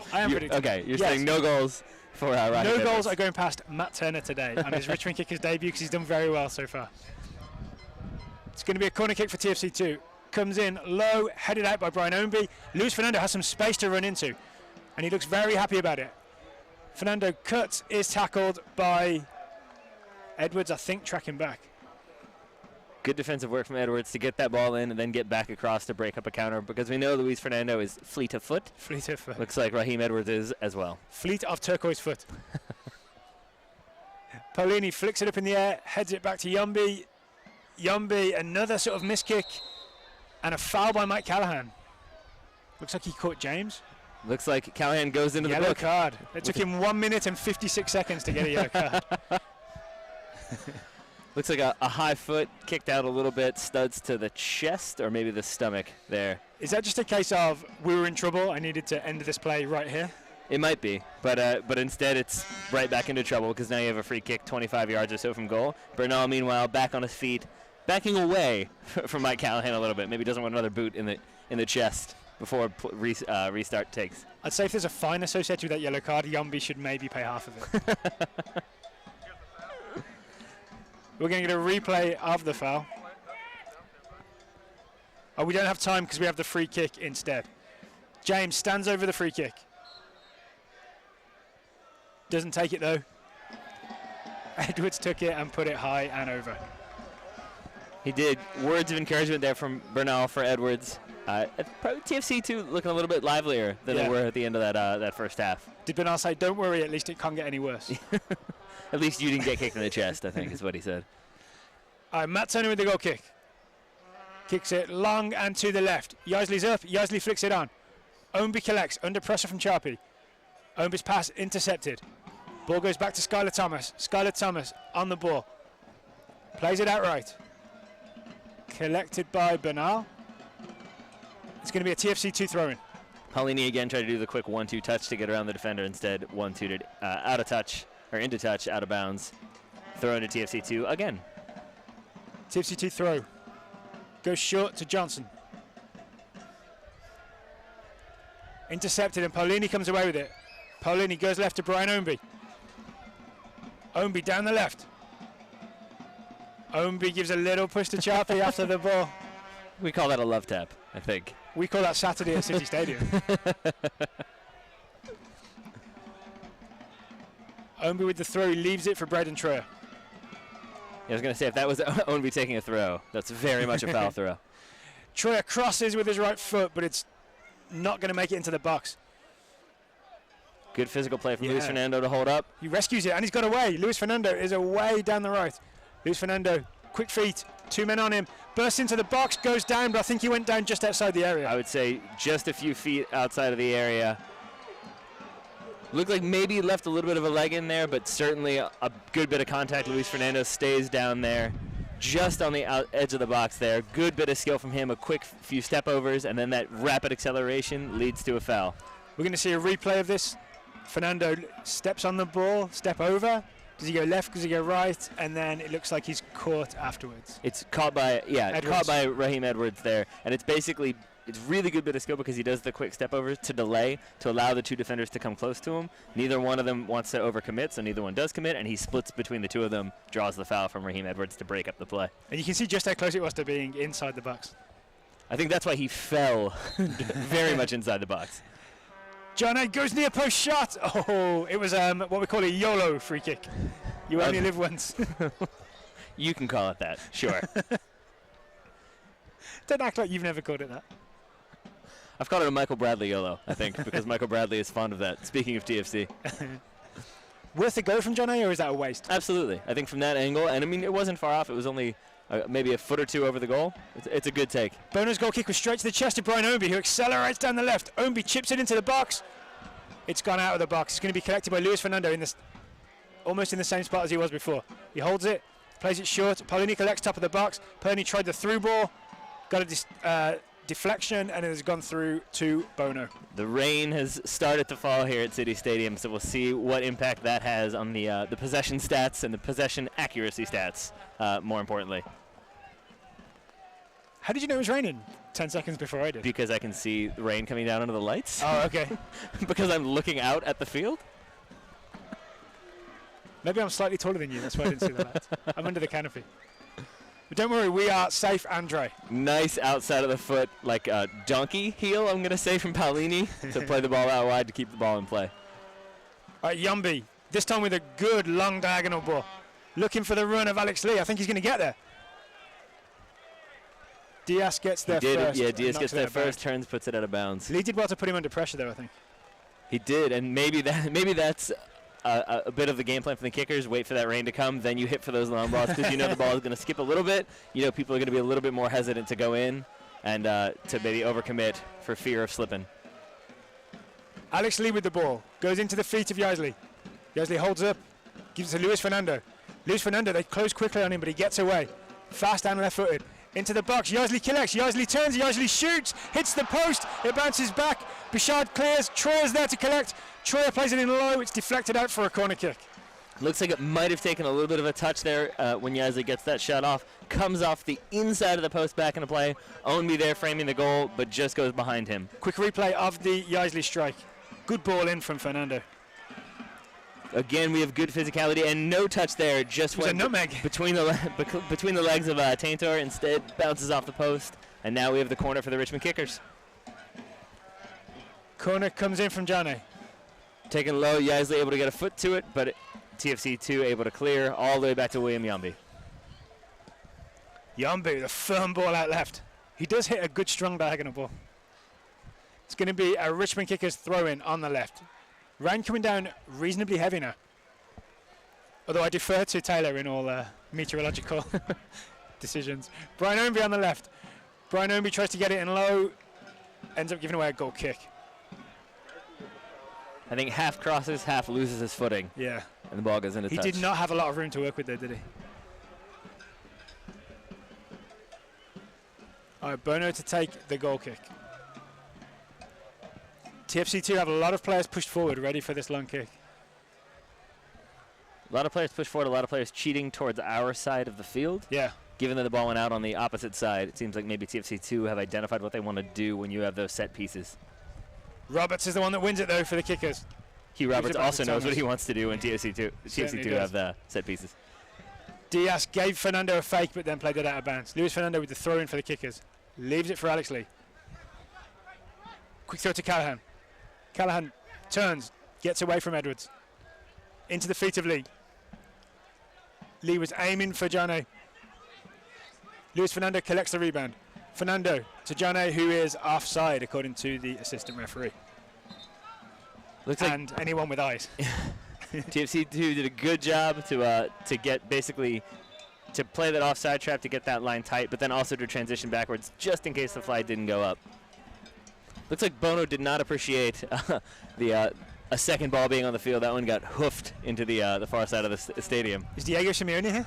Okay, you're saying no goals for Raheem No Edwards. goals are going past Matt Turner today on his Richmond Kickers debut, because he's done very well so far. It's going to be a corner kick for TFC2. Comes in low, headed out by Brian Ownby. Luis Fernando has some space to run into, and he looks very happy about it. Fernando cuts, is tackled by Edwards, I think, tracking back. Good defensive work from Edwards to get that ball in and then get back across to break up a counter, because we know Luis Fernando is fleet of foot. Fleet of foot. Looks like Raheem Edwards is as well. Fleet of turquoise foot. Paulini flicks it up in the air, heads it back to Yombi. Yombi, another sort of miss kick. And a foul by Mike Callahan. Looks like he caught James. Looks like Callahan goes into the yellow book. card. It took him 1 minute and 56 seconds to get a yellow card. Looks like a high foot kicked out a little bit, studs to the chest or maybe the stomach there. Is that just a case of we were in trouble, I needed to end this play right here? It might be, but instead it's right back into trouble, because now you have a free kick 25 yards or so from goal. Bernal, meanwhile, back on his feet, backing away from Mike Callahan a little bit. Maybe doesn't want another boot in the chest before restart takes. I'd say if there's a fine associated with that yellow card, Yombi should maybe pay half of it. We're going to get a replay of the foul. Oh, we don't have time because we have the free kick instead. James stands over the free kick. Doesn't take it though. Edwards took it and put it high and over. He did. Words of encouragement there from Bernal for Edwards. Probably TFC2 looking a little bit livelier than they were at the end of that first half. Did Bernal say, "Don't worry, at least it can't get any worse"? At least you didn't get kicked in the chest, I think is what he said. All right, Matt Turner with the goal kick. Kicks it long and to the left. Yaisley's up. Yaisley flicks it on. Ownby collects under pressure from Charpy. Ownby's pass intercepted. Ball goes back to Skylar Thomas. Skylar Thomas on the ball. Plays it outright. Collected by Bernal. It's going to be a TFC2 throw-in. Paulini again tried to do the quick 1-2 touch to get around the defender. Instead, 1-2 out of touch or into touch, out of bounds. Throw into TFC2 again. TFC2 throw. Goes short to Johnson. Intercepted, and Paulini comes away with it. Paulini goes left to Brian Ownby. Ownby down the left. Ownby gives a little push to Charpy after the ball. We call that a love tap, I think. We call that Saturday at City Stadium. Ownby with the throw, he leaves it for Braden Troyer. Yeah, I was going to say, if that was Ownby taking a throw, that's very much a foul throw. Troyer crosses with his right foot, but it's not going to make it into the box. Good physical play from Luis Fernando to hold up. He rescues it, and he's got away. Luis Fernando is away down the right. Luis Fernando, quick feet, 2 men on him, bursts into the box, goes down, but I think he went down just outside the area. I would say just a few feet outside of the area. Looked like maybe he left a little bit of a leg in there, but certainly a good bit of contact. Luis Fernando stays down there, just on the edge of the box there. Good bit of skill from him, a quick few step overs, and then that rapid acceleration leads to a foul. We're going to see a replay of this. Fernando steps on the ball, step over. Does he go left? Does he go right? And then it looks like he's caught afterwards. It's caught by, Edwards. caught by Raheem Edwards there. And it's basically, it's really good bit of skill because he does the quick step over to delay, to allow the two defenders to come close to him. Neither one of them wants to overcommit, so neither one does commit, and he splits between the two of them, draws the foul from Raheem Edwards to break up the play. And you can see just how close it was to being inside the box. I think that's why he fell very much inside the box. John A goes near post shot. Oh, it was what we call a YOLO free kick. You only live once. You can call it that, sure. Don't act like you've never called it that. I've called it a Michael Bradley YOLO, I think, because Michael Bradley is fond of that, speaking of TFC. Worth a go from John A, or is that a waste? Absolutely. I think from that angle, and I mean, it wasn't far off. It was only maybe a foot or two over the goal. It's a good take. Bono's goal kick was straight to the chest of Brian Ownby, who accelerates down the left. Ownby chips it into the box. It's gone out of the box. It's going to be collected by Luis Fernando in this, almost in the same spot as he was before. He holds it, plays it short. Paulini collects top of the box. Paulini tried the through ball, got a deflection, and it has gone through to Bono. The rain has started to fall here at City Stadium, so we'll see what impact that has on the possession stats and the possession accuracy stats, more importantly. How did you know it was raining 10 seconds before I did? Because I can see the rain coming down under the lights. Oh, okay. Because I'm looking out at the field. Maybe I'm slightly taller than you, that's why I didn't see the lights. I'm under the canopy. But don't worry, we are safe and dry. Nice outside of the foot, like a donkey heel, I'm going to say, from Paulini to play the ball out wide to keep the ball in play. All right, Yumby, this time with a good long diagonal ball. Looking for the run of Alex Lee. I think he's going to get there. Diaz gets there first. Yeah, Diaz gets there first, turns, puts it out of bounds. Lee did well to put him under pressure, though, I think. He did, and maybe that's a bit of the game plan for the kickers. Wait for that rain to come, then you hit for those long balls because you know the ball is going to skip a little bit. You know people are going to be a little bit more hesitant to go in and to maybe overcommit for fear of slipping. Alex Lee with the ball. Goes into the feet of Yaisley. Yaisley holds up. Gives it to Luis Fernando. Luis Fernando, they close quickly on him, but he gets away. Fast and left-footed. Into the box. Yaisley collects. Yaisley turns. Yaisley shoots. Hits the post. It bounces back. Bouchard clears. Troyer's there to collect. Troyer plays it in low. It's deflected out for a corner kick. Looks like it might have taken a little bit of a touch there when Yaisley gets that shot off. Comes off the inside of the post back into play. Ownby there framing the goal, but just goes behind him. Quick replay of the Yaisley strike. Good ball in from Fernando. Again, we have good physicality and no touch there. Just went a nutmeg between the legs of Taintor. Instead, bounces off the post, and now we have the corner for the Richmond Kickers. Corner comes in from Jane. Taken low, Yaisley able to get a foot to it, but TFC2 able to clear all the way back to William Yambi. Yambi, the firm ball out left. He does hit a good strong diagonal ball. It's going to be a Richmond Kickers throw-in on the left. Rain coming down reasonably heavy now. Although I defer to Taylor in all meteorological decisions. Brian Ownby on the left. Brian Ownby tries to get it in low. Ends up giving away a goal kick. I think half crosses, half loses his footing. Yeah. And the ball goes into touch. He did not have a lot of room to work with there, did he? All right, Bono to take the goal kick. TFC2 have a lot of players pushed forward, ready for this long kick. A lot of players push forward, a lot of players cheating towards our side of the field. Yeah. Given that the ball went out on the opposite side, it seems like maybe TFC2 have identified what they want to do when you have those set pieces. Roberts is the one that wins it, though, for the kickers. Hugh Roberts also knows what he wants to do when TFC2 have the set pieces. Diaz gave Fernando a fake, but then played it out of bounds. Luis Fernando with the throw-in for the kickers. Leaves it for Alex Lee. Quick throw to Callahan. Callahan turns, gets away from Edwards. Into the feet of Lee. Lee was aiming for Jane. Luis Fernando collects the rebound. Fernando to Jane, who is offside, according to the assistant referee. Looks and like anyone with eyes. TFC2 did a good job to get basically to play that offside trap to get that line tight, but then also to transition backwards just in case the flag didn't go up. Looks like Bono did not appreciate a second ball being on the field. That one got hoofed into the far side of the stadium. Is Diego Simeone here?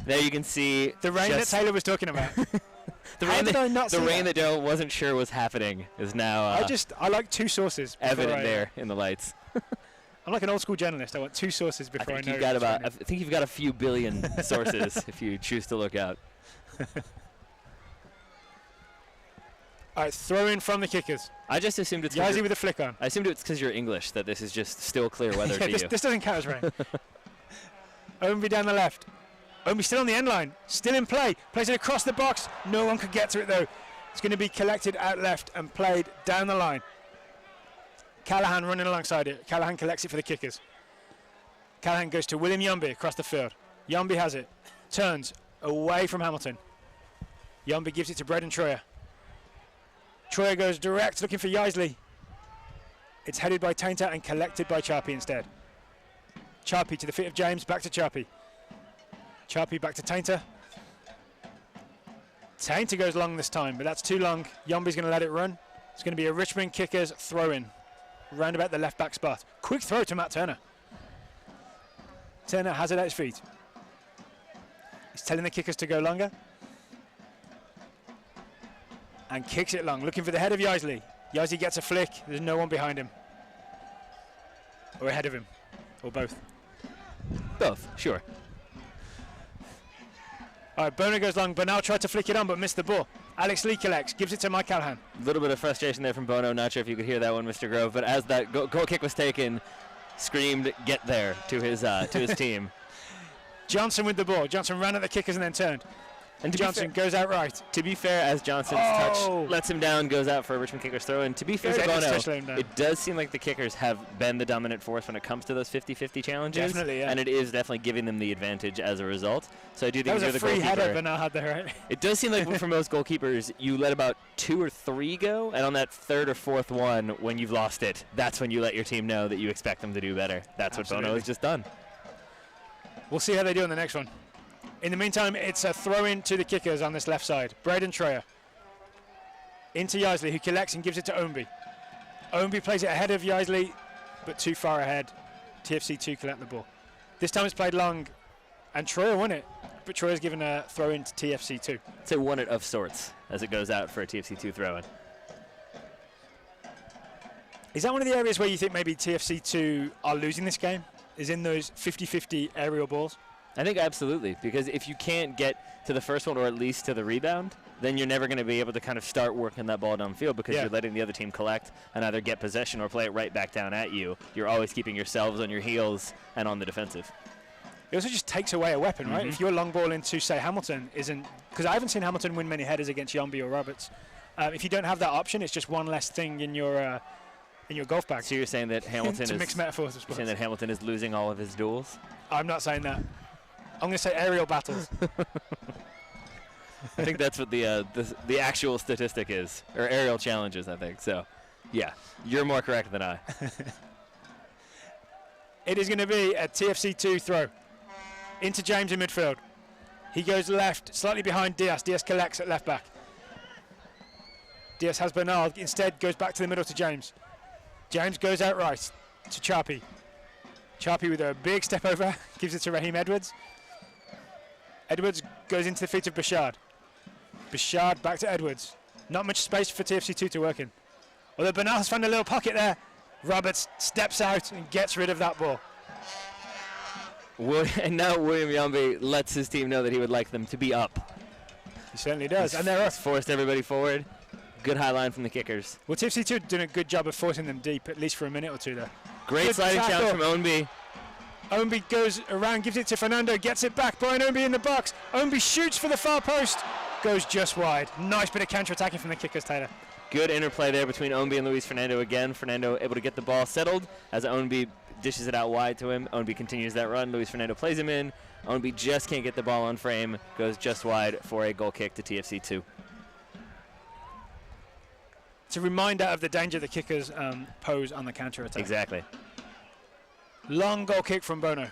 There you can see the rain that Taylor was talking about. The rain that Daryl wasn't sure was happening is now I like two sources evident there in the lights. I'm like an old school journalist. I want two sources before I know. I think you've got a few billion sources if you choose to look out. All right, throw in from the kickers. I just assumed it's Yazzie with a flick on. I assumed it's because you're English that this is just still clear weather to you. This doesn't count as rain. Ownby down the left. Ownby still on the end line, still in play. Plays it across the box. No one could get to it though. It's going to be collected out left and played down the line. Callahan running alongside it. Callahan collects it for the kickers. Callahan goes to William Yombi across the field. Yombi has it. Turns away from Hamilton. Yombi gives it to Braden Troyer. Troyer goes direct looking for Yisley. It's headed by Tainter and collected by Charpy instead. Charpy to the feet of James, back to Charpy. Charpy back to Tainter. Tainter goes long this time, but that's too long. Yombi's going to let it run. It's going to be a Richmond kickers throw-in. Round about the left back spot. Quick throw to Matt Turner. Turner has it at his feet. He's telling the kickers to go longer. And kicks it long, looking for the head of Yisley. Yisley gets a flick. There's no one behind him. Or ahead of him. Or both. Both, sure. All right, Bono goes long. Bernal tried to flick it on, but missed the ball. Alex Lee collects, gives it to Mike Callahan. A little bit of frustration there from Bono. Not sure if you could hear that one, Mr. Grove, but as that goal kick was taken, screamed, "Get there!" to his team. Johnson with the ball. Johnson ran at the kickers and then turned. And Johnson goes out right. To be fair, as Johnson's touch lets him down, goes out for a Richmond kickers throw. And to be fair to Bono, it does seem like the kickers have been the dominant force when it comes to those 50-50 challenges. Definitely, yeah. And it is definitely giving them the advantage as a result. So I do think that was the a free goalkeeper. Header Bernal had there, right? It does seem like for most goalkeepers, you let about 2 or 3 go, and on that 3rd or 4th one, when you've lost it, that's when you let your team know that you expect them to do better. That's what Bono has just done. We'll see how they do on the next one. In the meantime, it's a throw-in to the kickers on this left side. Braden Troyer. Into Yisley, who collects and gives it to Ownby. Ownby plays it ahead of Yisley, but too far ahead. TFC2 collect the ball. This time it's played long, and Troyer won it. But Troyer's given a throw-in to TFC2. It's a won it of sorts as it goes out for a TFC2 throw-in. Is that one of the areas where you think maybe TFC2 are losing this game? Is in those 50-50 aerial balls? I think absolutely, because if you can't get to the first one or at least to the rebound, then you're never going to be able to kind of start working that ball downfield because you're letting the other team collect and either get possession or play it right back down at you. You're always keeping yourselves on your heels and on the defensive. It also just takes away a weapon, right? If your long ball into, say, Hamilton isn't... Because I haven't seen Hamilton win many headers against Yombi or Roberts. If you don't have that option, it's just one less thing in your golf bag. So you're saying that Hamilton to mix metaphors, I you're saying that Hamilton is losing all of his duels? I'm not saying that. I'm going to say aerial battles. I think that's what the actual statistic is, or aerial challenges, I think. So, yeah, you're more correct than I. It is going to be a TFC2 throw into James in midfield. He goes left, slightly behind Diaz. Diaz collects at left back. Diaz has Bernal. Instead, goes back to the middle to James. James goes out right to Charpy. Charpy with a big step over, gives it to Raheem Edwards. Edwards goes into the feet of Bashard. Bashard back to Edwards. Not much space for TFC2 to work in. Although Bernal has found a little pocket there. Roberts steps out and gets rid of that ball. And now William Yambi lets his team know that he would like them to be up. He certainly does. He's And they're forced everybody forward. Good high line from the kickers. Well, TFC2 are doing a good job of forcing them deep, at least for a minute or two there. Great Good sliding tackle. challenge from Ownby. Ownby goes around, gives it to Fernando, gets it back. Brian Ownby in the box. Ownby shoots for the far post. Goes just wide. Nice bit of counter-attacking from the kickers, Taylor. Good interplay there between Ownby and Luis Fernando again. Fernando able to get the ball settled as Ownby dishes it out wide to him. Ownby continues that run. Luis Fernando plays him in. Ownby just can't get the ball on frame. Goes just wide for a goal kick to TFC2. It's a reminder of the danger the kickers pose on the counter-attack. Exactly. Long goal kick from Bono.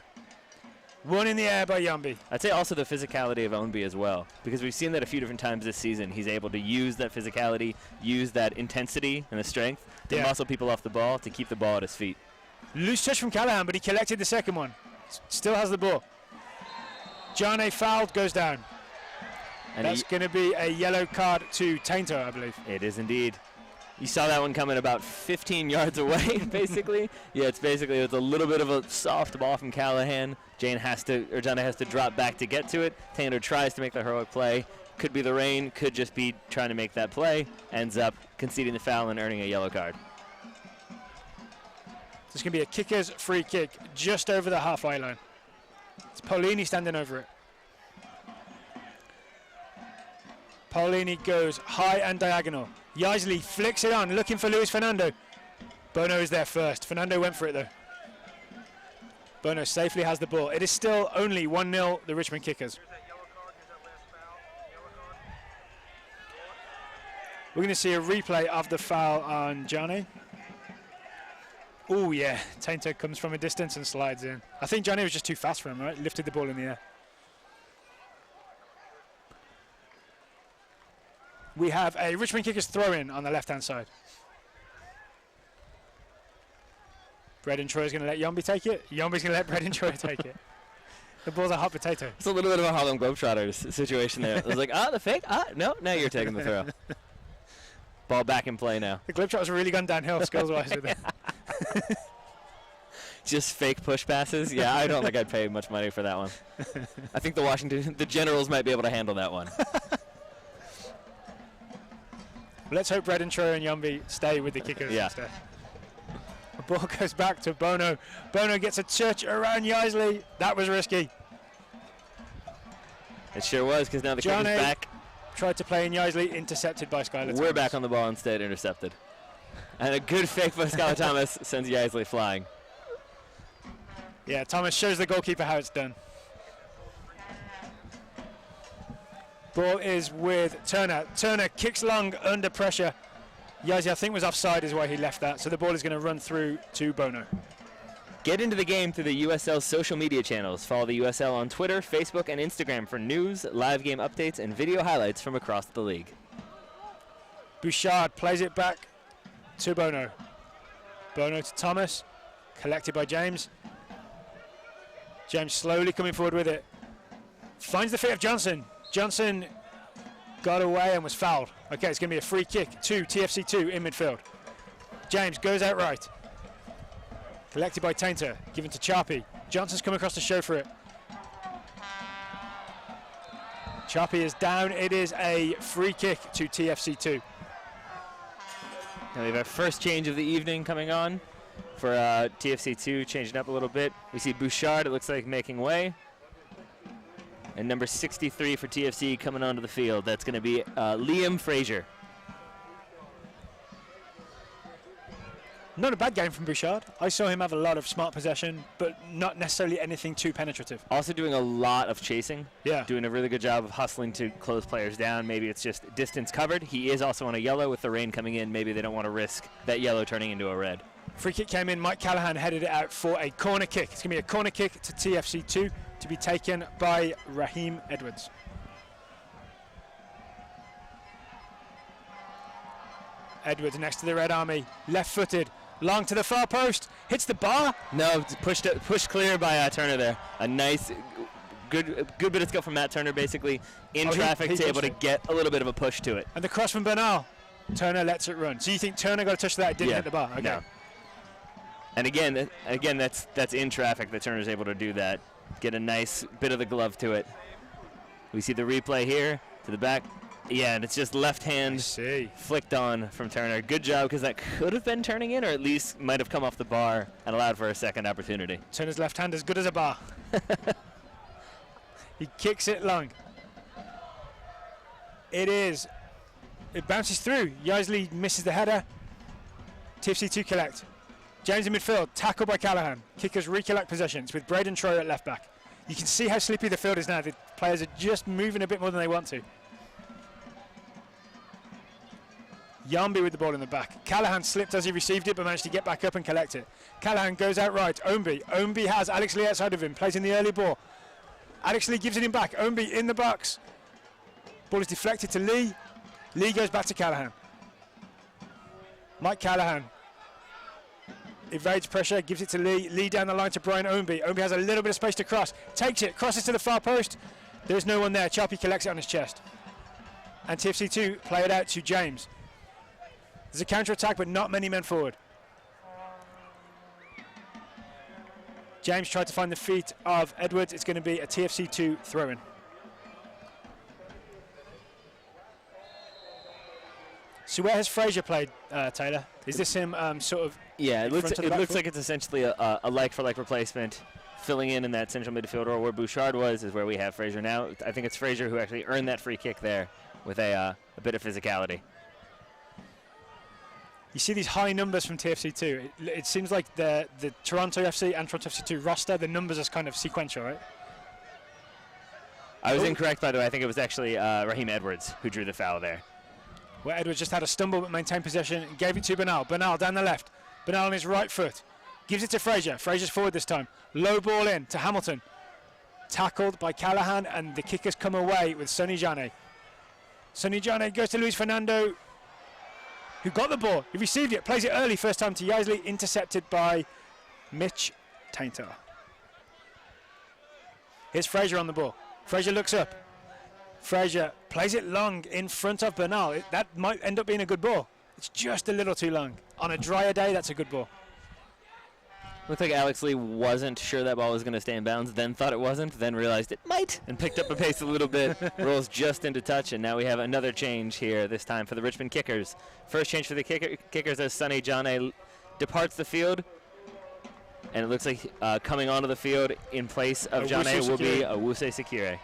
One in the air by Yambi. I'd say also the physicality of Ownby as well, because we've seen that a few different times this season. He's able to use that physicality, use that intensity and the strength to muscle people off the ball, to keep the ball at his feet. Loose touch from Callahan, but he collected the second one. Still has the ball. Jane fouled, goes down. And that's going to be a yellow card to Tainter, I believe. It is indeed. You saw that one coming about 15 yards away, basically. Yeah, it's a little bit of a soft ball from Callahan. Jane has to drop back to get to it. Tainter tries to make the heroic play. Could be the rain, could just be trying to make that play. Ends up conceding the foul and earning a yellow card. So it's going to be a kicker's free kick just over the halfway line. It's Paulini standing over it. Paulini goes high and diagonal. Yaisley flicks it on, looking for Luis Fernando. Bono is there first. Fernando went for it though. Bono safely has the ball. It is still only 1-0 the Richmond Kickers. We're going to see a replay of the foul on Johnny. Oh yeah, Tainter comes from a distance and slides in. I think Johnny was just too fast for him, right? Lifted the ball in the air. We have a Richmond Kickers throw-in on the left-hand side. Braden Troy's going to let Yombi take it. Yombi's going to let Braden Troy take it. The ball's a hot potato. It's a little bit of a Harlem Globetrotters situation there. It was like, the fake? No, now you're taking the throw. Ball back in play now. The Globetrotters have really gone downhill skills-wise with it. Just fake push passes? Yeah, I don't think I'd pay much money for that one. I think the Generals might be able to handle that one. Let's hope Braden Troy and Yombi stay with the kickers instead. The ball goes back to Bono. Bono gets a touch around Yaisley. That was risky. It sure was, because now the kick is back. Tried to play in Yaisley, intercepted by Skylar We're back on the ball instead, intercepted. And a good fake by Skylar Thomas sends Yaisley flying. Yeah, Thomas shows the goalkeeper how it's done. Ball is with Turner. Turner kicks long under pressure. Yaisley, I think, was offside is why he left that. So the ball is going to run through to Bono. Get into the game through the USL social media channels. Follow the USL on Twitter, Facebook, and Instagram for news, live game updates, and video highlights from across the league. Bouchard plays it back to Bono. Bono to Thomas. Collected by James. James slowly coming forward with it. Finds the feet of Johnson. Johnson got away and was fouled. Okay, it's going to be a free kick to TFC2 in midfield. James goes out right. Collected by Tainter, given to Charpy. Johnson's come across to show for it. Charpy is down. It is a free kick to TFC2. Now we have our first change of the evening coming on for TFC2, changing up a little bit. We see Bouchard, it looks like, making way. And number 63 for TFC coming onto the field. That's going to be Liam Frazier. Not a bad game from Bouchard. I saw him have a lot of smart possession, but not necessarily anything too penetrative. Also doing a lot of chasing. Yeah. Doing a really good job of hustling to close players down. Maybe it's just distance covered. He is also on a yellow with the rain coming in. Maybe they don't want to risk that yellow turning into a red. Free kick came in. Mike Callahan headed it out for a corner kick. It's going to be a corner kick to TFC2 to be taken by Raheem Edwards. Edwards next to the Red Army, left-footed, long to the far post, hits the bar. No, it's pushed clear by Turner there. A nice, good bit of skill from Matt Turner, basically in traffic to able to get a little bit of a push to it. And the cross from Bernal. Turner lets it run. So you think Turner got a touch to that, didn't hit the bar? Okay. No. And again, that's in traffic that Turner's able to do that. Get a nice bit of the glove to it. We see the replay here to the back. Yeah, and it's just left hand flicked on from Turner. Good job, because that could have been turning in, or at least might have come off the bar and allowed for a second opportunity. Turner's left hand as good as a bar. He kicks it long. It bounces through. Yaisley misses the header. TFC2 collect. James in midfield, tackled by Callahan. Kickers recollect possessions with Braden Troyer at left back. You can see how sleepy the field is now. The players are just moving a bit more than they want to. Yambi with the ball in the back. Callahan slipped as he received it, but managed to get back up and collect it. Callahan goes out right. Ombi has Alex Lee outside of him, plays in the early ball. Alex Lee gives it him back. Ombi in the box. Ball is deflected to Lee. Lee goes back to Callahan. Mike Callahan evades pressure, gives it to Lee. Lee down the line to Brian Ombi. Ombi has a little bit of space to cross. Takes it, crosses to the far post. There's no one there. Charpy collects it on his chest. And TFC2 play it out to James. There's a counter-attack, but not many men forward. James tried to find the feet of Edwards. It's going to be a TFC2 throw-in. So where has Fraser played, Taylor? Is this him sort of... Yeah, it looks like it's essentially a like-for-like replacement. Filling in that central midfield role where Bouchard was is where we have Fraser now. I think it's Fraser who actually earned that free kick there with a bit of physicality. You see these high numbers from TFC2. It seems like the Toronto FC and Toronto FC2 roster, the numbers are kind of sequential, right? I was incorrect, by the way. I think it was actually Raheem Edwards who drew the foul there. Where Edwards just had a stumble but maintained possession and gave it to Bernal. Bernal down the left. Bernal on his right foot. Gives it to Fraser. Fraser's forward this time. Low ball in to Hamilton. Tackled by Callahan, and the kickers come away with Sonny Jane. Sonny Jane goes to Luis Fernando, who got the ball. He received it, plays it early, first time to Yaisley, intercepted by Mitch Tainter. Here's Fraser on the ball. Fraser looks up. Fraser plays it long in front of Bernal. That might end up being a good ball. It's just a little too long. On a drier day, that's a good ball. Looks like Alex Lee wasn't sure that ball was going to stay in bounds, then thought it wasn't, then realized it might, and picked up the pace a little bit. Rolls just into touch, and now we have another change here, this time for the Richmond Kickers. First change for the Kickers as Sonny Jane departs the field, and it looks like coming onto the field in place of Jane will be Owusu Sekire.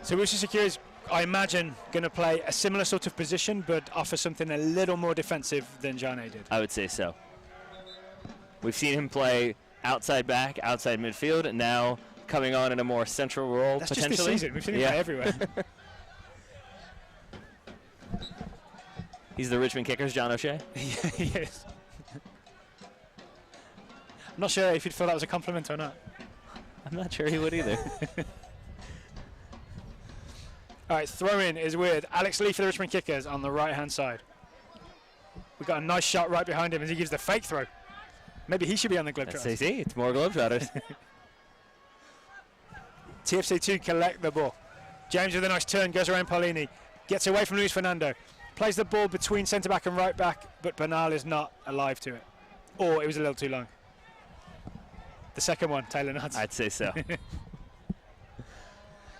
So Owusu Sekire is, I imagine, going to play a similar sort of position, but offer something a little more defensive than Jane did. I would say so. We've seen him play outside back, outside midfield, and now coming on in a more central role. That's potentially. just this season. We've seen him play everywhere. He's the Richmond Kickers, John O'Shea. Yes. I'm not sure if he'd feel that was a compliment or not. I'm not sure he would either. All right, throw-in is with Alex Lee for the Richmond Kickers on the right-hand side. We've got a nice shot right behind him as he gives the fake throw. Maybe he should be on the Globetrotters. See, it's more Globetrotters. TFC2 collect the ball. James with a nice turn, goes around Paulini, gets away from Luis Fernando, plays the ball between centre-back and right-back, but Bernal is not alive to it. Or it was a little too long. The second one, Taylor nods. I'd say so.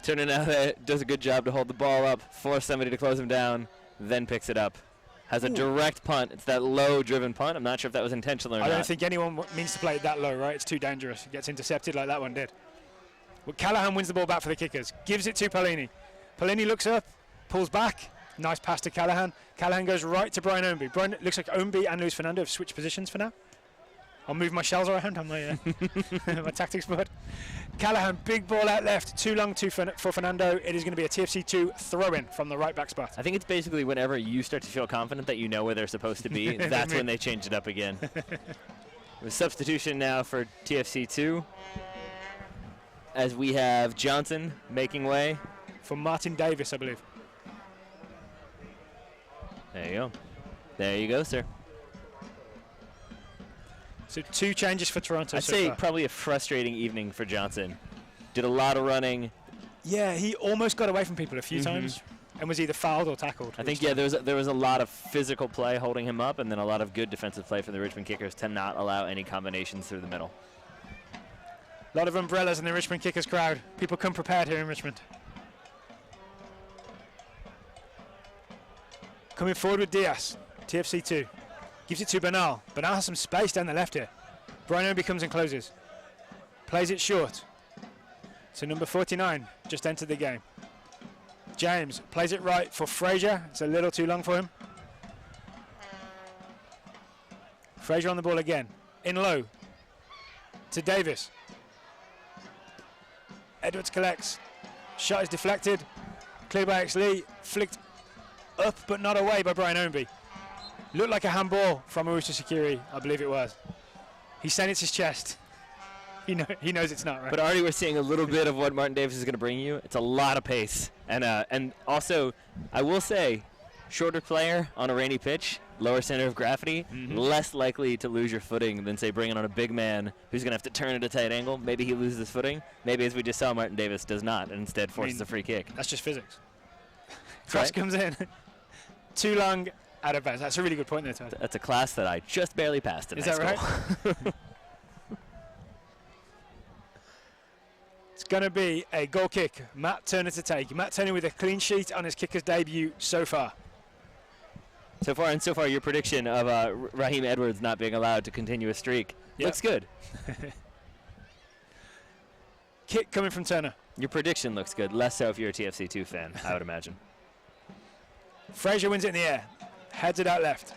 Turner now does a good job to hold the ball up, force somebody to close him down, then picks it up. Has a direct punt. It's that low-driven punt. I'm not sure if that was intentional or not. I don't think anyone means to play it that low, right? It's too dangerous. It gets intercepted like that one did. Well, Callahan wins the ball back for the Kickers. Gives it to Paulini. Paulini looks up, pulls back. Nice pass to Callahan. Callahan goes right to Brian Ombi. Brian, looks like Ombi and Luis Fernando have switched positions for now. I'll move my shells around on my, my tactics board. Callahan, big ball out left. Too long for Fernando. It is going to be a TFC2 throw-in from the right-back spot. I think it's basically whenever you start to feel confident that you know where they're supposed to be, that's when they change it up again. With substitution now for TFC2, as we have Johnson making way. For Martin Davis, I believe. There you go. There you go, sir. So 2 changes for Toronto. I'd say probably a frustrating evening for Johnson. Did a lot of running. Yeah, he almost got away from people a few times. and was either fouled or tackled. I think, yeah, there was a lot of physical play holding him up, and then a lot of good defensive play from the Richmond Kickers to not allow any combinations through the middle. A lot of umbrellas in the Richmond Kickers crowd. People come prepared here in Richmond. Coming forward with Diaz, TFC 2. Gives it to Bernal. Bernal has some space down the left here. Brian Obi comes and closes. Plays it short. So number 49 just entered the game. James plays it right for Frazier. It's a little too long for him. Frazier on the ball again. In low to Davis. Edwards collects. Shot is deflected. Cleared by Lee. Flicked up but not away by Brian Ownby. Looked like a handball from Owusu Sekiri, I believe it was. He's saying it's his chest. He knows it's not, right? But already we're seeing a little bit of what Martin Davis is going to bring you. It's a lot of pace. And also, I will say, shorter player on a rainy pitch, lower center of gravity, less likely to lose your footing than, say, bringing on a big man who's going to have to turn at a tight angle. Maybe he loses his footing. Maybe, as we just saw, Martin Davis does not and instead forces a free kick. That's just physics. Cross comes in. Too long, out of bounds. That's a really good point there, Todd. That's a class that I just barely passed in high school. Is that right? It's going to be a goal kick. Matt Turner to take. Matt Turner with a clean sheet on his kicker's debut so far. So far, your prediction of Raheem Edwards not being allowed to continue a streak looks good. Kick coming from Turner. Your prediction looks good. Less so if you're a TFC2 fan, I would imagine. Frazier wins it in the air. Heads it out left.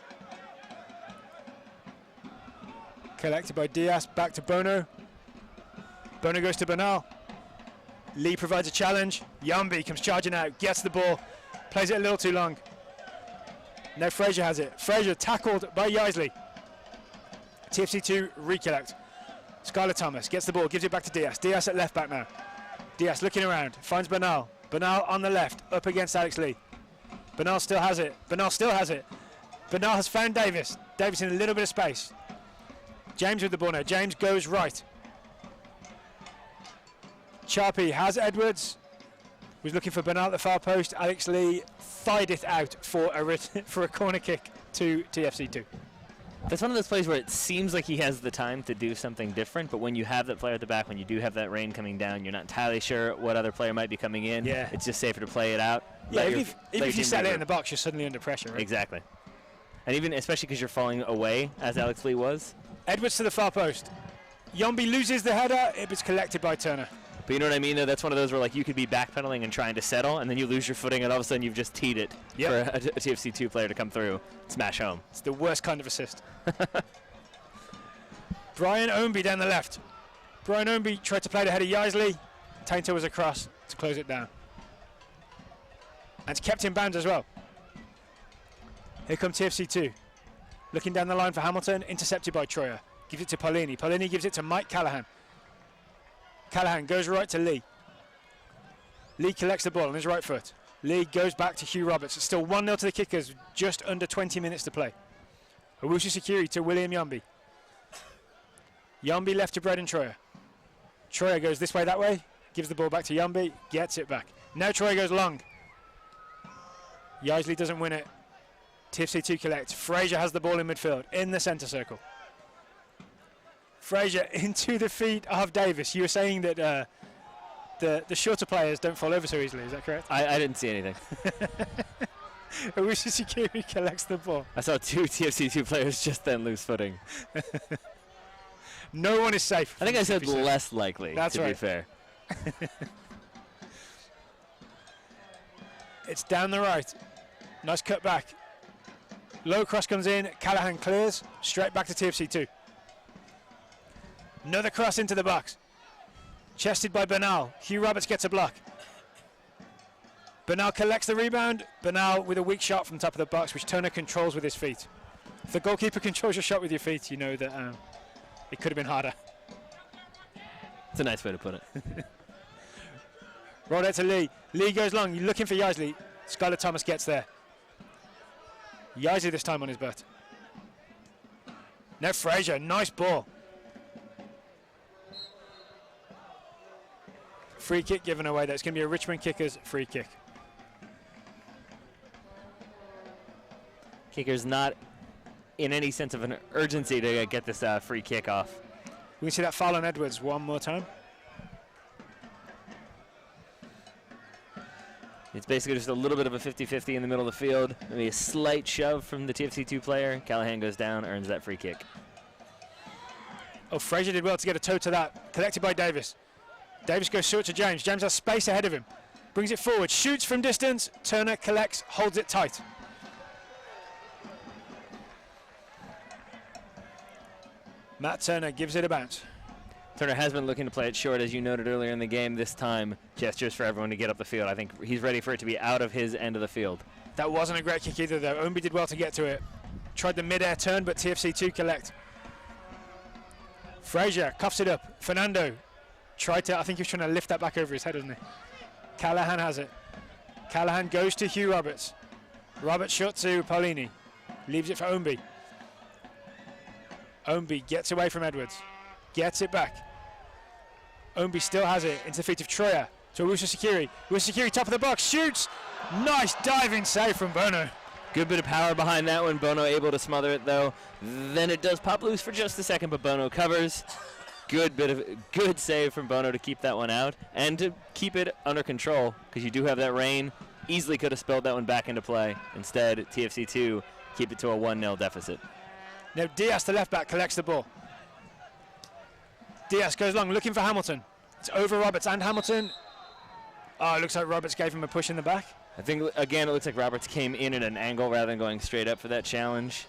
Collected by Diaz. Back to Bono. Bono goes to Bernal. Lee provides a challenge. Yambi comes charging out. Gets the ball. Plays it a little too long. Now Frazier has it. Frazier tackled by Yaisley. TFC2 recollect. Skylar Thomas gets the ball. Gives it back to Diaz. Diaz at left back now. Diaz looking around. Finds Bernal. Bernal on the left. Up against Alex Lee. Bernal still has it. Bernal still has it. Bernal has found Davis. Davis in a little bit of space. James with the ball now. James goes right. Charpy has Edwards. Was looking for Bernal at the far post. Alex Lee thighed it out for a corner kick to TFC2. That's one of those plays where it seems like he has the time to do something different, but when you have that player at the back, when you do have that rain coming down, you're not entirely sure what other player might be coming in. Yeah. It's just safer to play it out. Yeah, even if you sat there in the box, you're suddenly under pressure, right? Exactly. And even especially because you're falling away, as Alex Lee was. Edwards to the far post. Yombi loses the header. It was collected by Turner. But you know what I mean, though? That's one of those where, like, you could be backpedaling and trying to settle, and then you lose your footing, and all of a sudden you've just teed it for a TFC2 player to come through, smash home. It's the worst kind of assist. Brian Ownby down the left. Brian Ownby tried to play the header Yaisley. Tainter was across to close it down. And it's kept in bounds as well. Here comes TFC2. Looking down the line for Hamilton, intercepted by Troyer. Gives it to Paulini. Paulini gives it to Mike Callahan. Callahan goes right to Lee. Lee collects the ball on his right foot. Lee goes back to Hugh Roberts. It's still 1-0 to the Kickers, just under 20 minutes to play. Owusu Sekiri to William Yambi. Yambi left to Braden Troyer. Troyer goes this way, that way. Gives the ball back to Yambi. Gets it back. Now Troyer goes long. Yaisley doesn't win it. TFC2 collects. Frazier has the ball in midfield, in the centre circle. Frazier into the feet of Davis. You were saying that the shorter players don't fall over so easily, is that correct? I didn't see anything. Owusu Sekiri collects the ball. I saw two TFC2 players just then lose footing. No one is safe. I think I said less likely, That's to right. be fair. It's down the right. Nice cut back. Low cross comes in. Callahan clears. Straight back to TFC2. Another cross into the box. Chested by Bernal. Hugh Roberts gets a block. Bernal collects the rebound. Bernal with a weak shot from top of the box, which Turner controls with his feet. If the goalkeeper controls your shot with your feet, you know that it could have been harder. It's a nice way to put it. Rolled out to Lee. Lee goes long. You're looking for Yaisley. Skylar Thomas gets there. Yaisley this time on his butt. Now Frazier. Nice ball. Free kick given away. That's going to be a Richmond Kickers free kick. Kickers not in any sense of an urgency to get this free kick off. We can see that foul on Edwards one more time. It's basically just a little bit of a 50-50 in the middle of the field. Maybe a slight shove from the TFC2 player. Callahan goes down, earns that free kick. Oh, Frazier did well to get a toe to that. Collected by Davis. Davis goes short to James. James has space ahead of him. Brings it forward, shoots from distance. Turner collects, holds it tight. Matt Turner gives it a bounce. Turner has been looking to play it short, as you noted earlier in the game. This time, gestures for everyone to get up the field. I think he's ready for it to be out of his end of the field. That wasn't a great kick either, though. Omby did well to get to it. Tried the mid-air turn, but TFC2 collect. Frazier cuffs it up. Fernando tried to, I think he was trying to lift that back over his head, wasn't he? Callahan has it. Callahan goes to Hugh Roberts. Roberts shot to Paulini. Leaves it for Omby. Omby gets away from Edwards. Gets it back. Omby still has it into the feet of Troyer. To Owusu Sekiri. Owusu Sekiri, top of the box, shoots! Nice diving save from Bono. Good bit of power behind that one. Bono able to smother it, though. Then it does pop loose for just a second, but Bono covers. Good save from Bono to keep that one out and to keep it under control, because you do have that rain. Easily could have spilled that one back into play. Instead, TFC2 keep it to a 1-0 deficit. Now Diaz, the left back, collects the ball. Diaz goes long, looking for Hamilton. It's over Roberts and Hamilton. Oh, it looks like Roberts gave him a push in the back. I think, again, it looks like Roberts came in at an angle rather than going straight up for that challenge.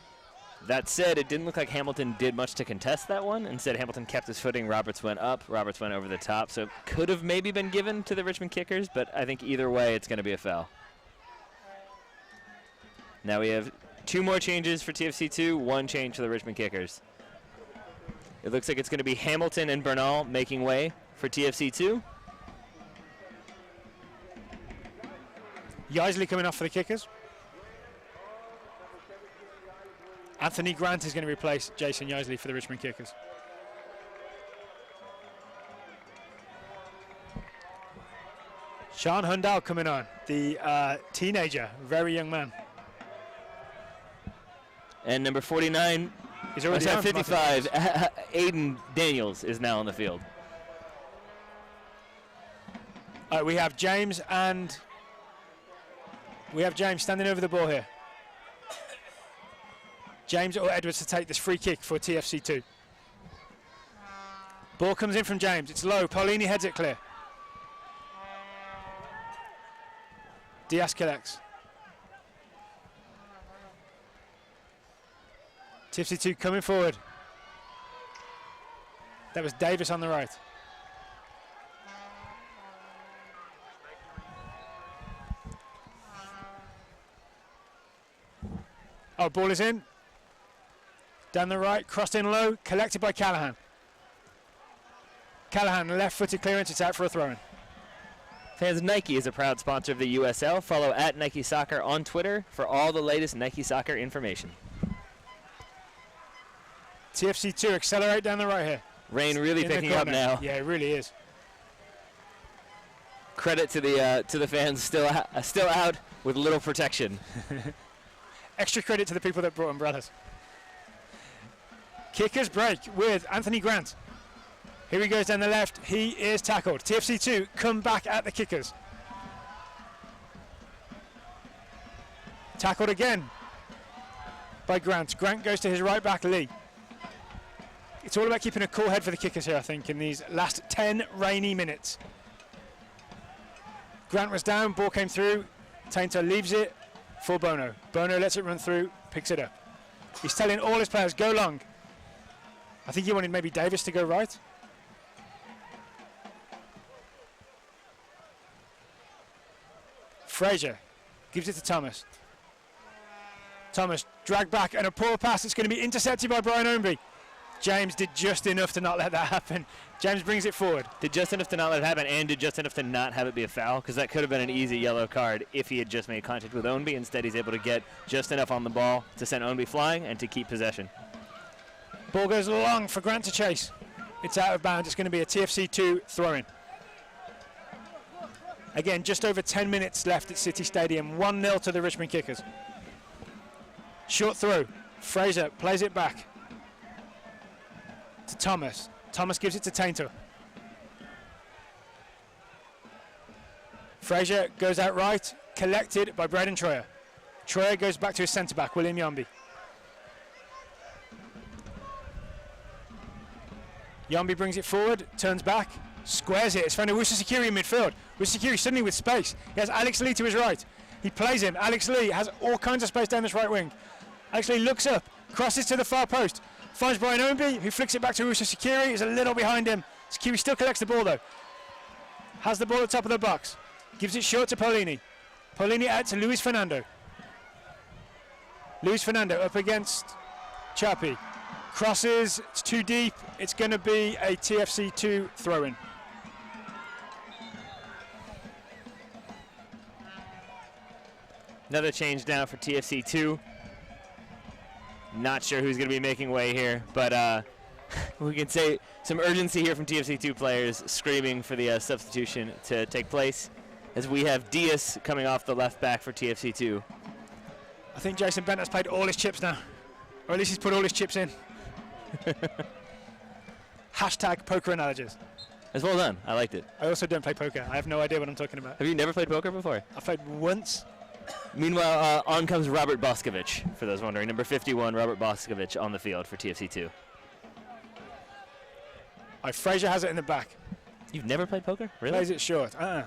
That said, it didn't look like Hamilton did much to contest that one. Instead, Hamilton kept his footing. Roberts went up. Roberts went over the top. So it could have maybe been given to the Richmond Kickers, but I think either way it's going to be a foul. Now we have 2 more changes for TFC2, 1 change for the Richmond Kickers. It looks like it's going to be Hamilton and Bernal making way for TFC2. Yaisley coming off for the Kickers. Anthony Grant is going to replace Jason Yaisley for the Richmond Kickers. Sean Hundal coming on, the teenager, very young man. And number 49, he's already on 55, Aiden Daniels is now on the field. All right, we have James standing over the ball here. James or Edwards to take this free kick for TFC2. Ball comes in from James. It's low. Paulini heads it clear. Diaz collects. TFC2 coming forward. That was Davis on the right. Oh, ball is in. Down the right, crossed in low, collected by Callahan. Callahan, left-footed clearance, it's out for a throw-in. Fans, Nike is a proud sponsor of the USL. Follow at Nike Soccer on Twitter for all the latest Nike Soccer information. TFC2 accelerate down the right here. Rain really picking up now. Yeah, it really is. Credit to the fans still out with little protection. Extra credit to the people that brought umbrellas. Kickers break with Anthony Grant. Here he goes down the left. He is tackled. TFC2 come back at the Kickers. Tackled again by Grant. Grant goes to his right back, Lee. It's all about keeping a cool head for the Kickers here, I think, in these last 10 rainy minutes. Grant was down, ball came through. Tainter leaves it for Bono. Bono lets it run through, picks it up. He's telling all his players, go long. I think he wanted maybe Davis to go right. Frazier gives it to Thomas. Thomas dragged back and a poor pass that's going to be intercepted by Brian Omby. James did just enough to not let that happen. James brings it forward. Did just enough to not let it happen and did just enough to not have it be a foul, because that could have been an easy yellow card if he had just made contact with Ownby. Instead, he's able to get just enough on the ball to send Ownby flying and to keep possession. Ball goes long for Grant to chase. It's out of bounds. It's going to be a TFC2 throw-in. Again, just over 10 minutes left at City Stadium. 1-0 to the Richmond Kickers. Short throw. Fraser plays it back to Thomas. Thomas gives it to Tainter. Fraser goes out right, collected by Braden Troyer. Troyer goes back to his centre back, William Yombi. Yombi brings it forward, turns back, squares it. It's found Wusa Sakiri in midfield. Wusa Sakiri suddenly with space. He has Alex Lee to his right. He plays him. Alex Lee has all kinds of space down this right wing. Alex Lee looks up, crosses to the far post, finds Brian Ownby, who flicks it back to Wusa Sakiri. He's a little behind him. Sakiri still collects the ball though. Has the ball at the top of the box. Gives it short to Paulini. Paulini out to Luis Fernando. Luis Fernando up against Chapi. Crosses, it's too deep. It's going to be a TFC2 throw-in. Another change down for TFC2. Not sure who's going to be making way here, but we can say some urgency here from TFC2 players screaming for the substitution to take place, as we have Diaz coming off the left back for TFC2. I think Jason Bent has played all his chips now, or at least he's put all his chips in. Hashtag poker analogies. That's well done. I liked it. I also don't play poker. I have no idea what I'm talking about. Have you never played poker before? I've played once. Meanwhile, on comes Robert Boscovich, for those wondering. Number 51, Robert Boscovich on the field for TFC2. Fraser has it in the back. You've never played poker? Really? Plays it short. To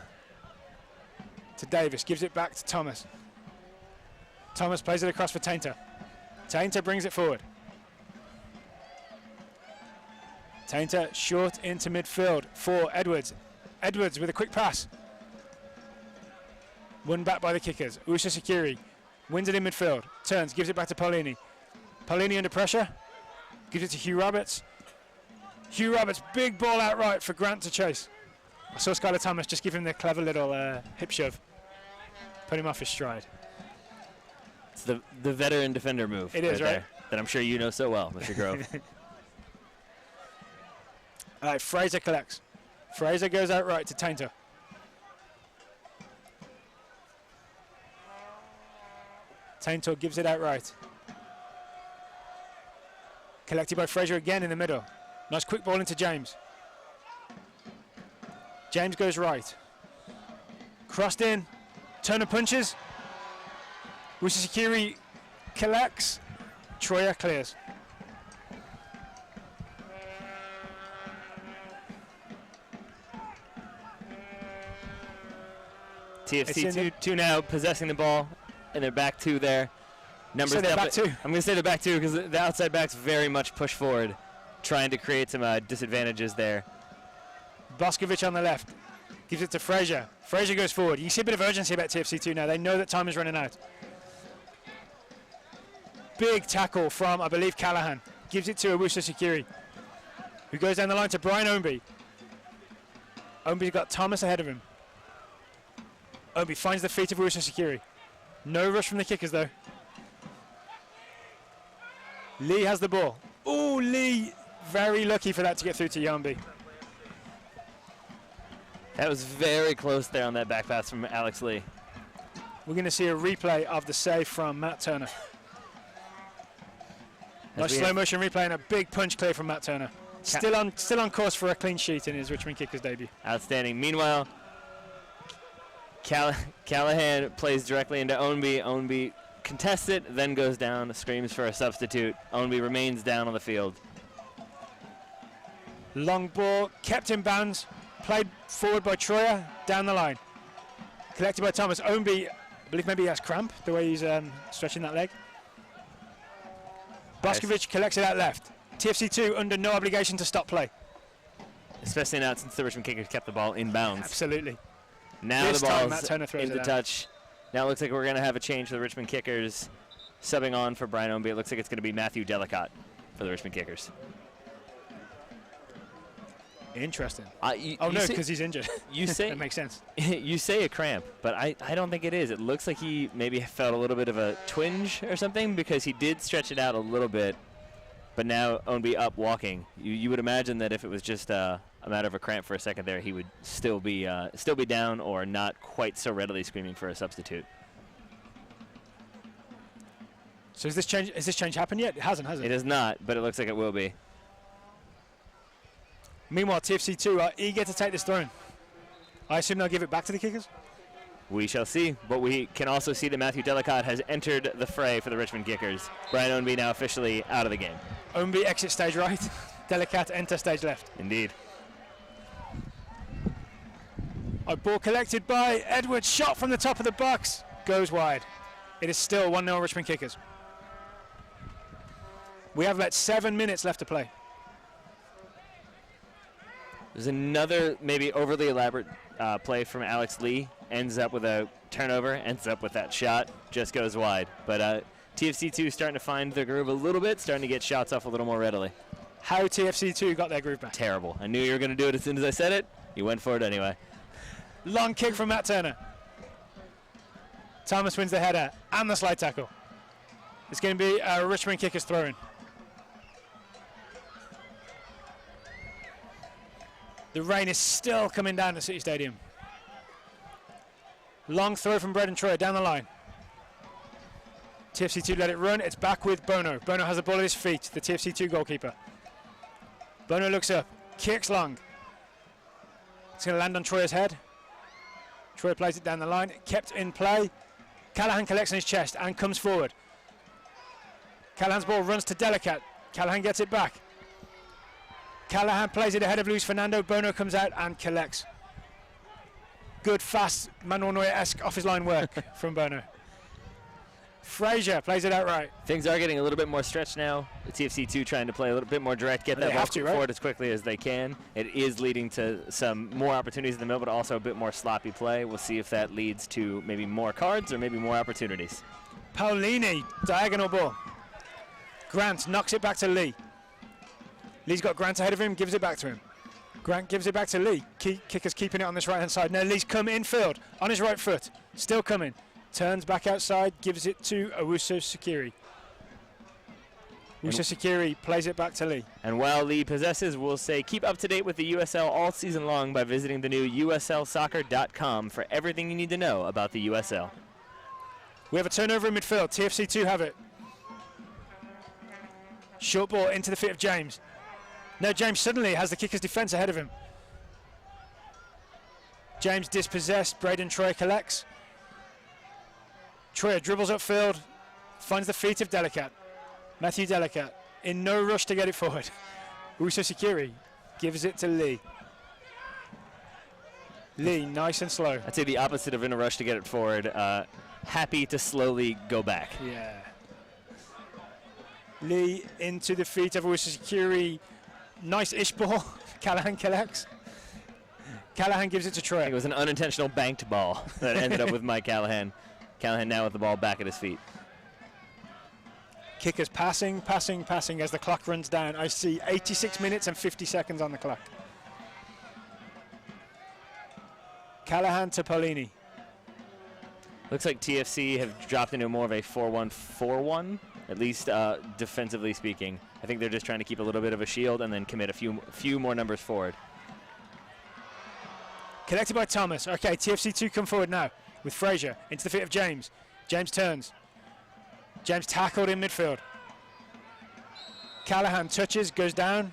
Davis. Gives it back to Thomas. Thomas plays it across for Tainter. Tainter brings it forward. Tainter short into midfield for Edwards. Edwards with a quick pass. Won back by the kickers. Wusa Sakiri wins it in midfield. Turns, gives it back to Paulini. Paulini under pressure. Gives it to Hugh Roberts. Hugh Roberts, big ball out right for Grant to chase. I saw Skylar Thomas just give him the clever little hip shove. Put him off his stride. It's the veteran defender move. It is, right? There, that I'm sure you know so well, Mr. Grove. All right, Fraser collects. Fraser goes out right to Tainter. Tainter gives it out right. Collected by Fraser again in the middle. Nice quick ball into James. James goes right. Crossed in. Turner punches. Wusa Sakiri collects. Troyer clears. TFC two now possessing the ball, and they're back two there. So they're back two. I'm going to say they're back two because the outside backs very much push forward, trying to create some disadvantages there. Boscovich on the left. Gives it to Fraser. Fraser goes forward. You see a bit of urgency about TFC2 now. They know that time is running out. Big tackle from, I believe, Callahan. Gives it to Wusa Sakiri, who goes down the line to Brian Ownby. Ownby's got Thomas ahead of him. Ownby finds the feet of Wusa Sakiri. No rush from the kickers, though. Lee has the ball. Oh, Lee, very lucky for that to get through to Yombi. That was very close there on that back pass from Alex Lee. We're going to see a replay of the save from Matt Turner. Nice slow motion replay and a big punch clear from Matt Turner. Still on course for a clean sheet in his Richmond Kickers debut. Outstanding. Meanwhile, Callahan plays directly into Ownby. Ownby contests it, then goes down, screams for a substitute. Ownby remains down on the field. Long ball, kept in bounds, played forward by Troyer, down the line. Collected by Thomas. Ownby, I believe maybe he has cramp, the way he's stretching that leg. Boscovich collects it out left. TFC2 under no obligation to stop play. Especially now since the Richmond Kickers kept the ball in bounds. Absolutely. Now this the time ball's Matt Turner throws into it out. touch. Now it looks like we're going to have a change for the Richmond Kickers. Subbing on for Brian Ownby. It looks like it's going to be Matthew Delicott for the Richmond Kickers. Interesting. No, because he's injured. You say that makes sense. You say a cramp, but I don't think it is. It looks like he maybe felt a little bit of a twinge or something because he did stretch it out a little bit, but now Ownby up walking. You would imagine that if it was just a matter of a cramp for a second there, he would still be down or not quite so readily screaming for a substitute. So has this change happened yet? It hasn't, has it? It has not, but it looks like it will be. Meanwhile, TFC2 are eager to take this throne. I assume they'll give it back to the kickers? We shall see, but we can also see that Matthew Delicott has entered the fray for the Richmond Kickers. Brian Ownby now officially out of the game. Ownby exit stage right, Delicott enter stage left. Indeed. A ball collected by Edwards, shot from the top of the box, goes wide. It is still 1-0 Richmond Kickers. We have about 7 minutes left to play. There's another maybe overly elaborate play from Alex Lee. Ends up with a turnover, ends up with that shot, just goes wide. But TFC2 starting to find their groove a little bit, starting to get shots off a little more readily. How TFC2 got their groove back? Terrible. I knew you were going to do it as soon as I said it. You went for it anyway. Long kick from Matt Turner. Thomas wins the header and the slide tackle. It's going to be a Richmond Kickers throw-in. The rain is still coming down the City Stadium. Long throw from Braden Troyer down the line. TFC2 let it run. It's back with Bono. Bono has the ball at his feet, the TFC2 goalkeeper. Bono looks up, kicks long. It's going to land on Troyer's head. Troyer plays it down the line, kept in play. Callahan collects on his chest and comes forward. Callahan's ball runs to Delicate. Callahan gets it back. Callahan plays it ahead of Luis Fernando. Bono comes out and collects. Good, fast, Manuel Neuer-esque off-his-line work from Bono. Frazier plays it outright. Things are getting a little bit more stretched now. The TFC2 trying to play a little bit more direct, get that ball forward as quickly as they can. It is leading to some more opportunities in the middle, but also a bit more sloppy play. We'll see if that leads to maybe more cards or maybe more opportunities. Paolini, diagonal ball. Grant knocks it back to Lee. Lee's got Grant ahead of him, gives it back to him. Grant gives it back to Lee. Kicker's keeping it on this right-hand side. Now Lee's come infield on his right foot. Still coming. Turns back outside, gives it to Owusu Sakiri. Owusu Sakiri plays it back to Lee. And while Lee possesses, we'll say keep up to date with the USL all season long by visiting the new USLsoccer.com for everything you need to know about the USL. We have a turnover in midfield. TFC2 have it. Short ball into the feet of James. Now James suddenly has the kicker's defence ahead of him. James dispossessed. Braden Troyer collects. Troyer dribbles upfield, finds the feet of Delicate. Matthew Delicate in no rush to get it forward. Uso Sakiri gives it to Lee. Lee, nice and slow. I'd say the opposite of in a rush to get it forward. Happy to slowly go back. Yeah. Lee into the feet of Uso Sakiri. Nice-ish ball. Callahan collects. Callahan gives it to Troyer. It was an unintentional banked ball that ended up with Mike Callahan. Callahan now with the ball back at his feet. Kickers passing as the clock runs down. I see 86 minutes and 50 seconds on the clock. Callahan to Paolini. Looks like TFC have dropped into more of a 4-1-4-1, at least defensively speaking. I think they're just trying to keep a little bit of a shield and then commit a few more numbers forward. Collected by Thomas. Okay, TFC2 come forward now with Frazier into the feet of James. James turns. James tackled in midfield. Callahan touches, goes down.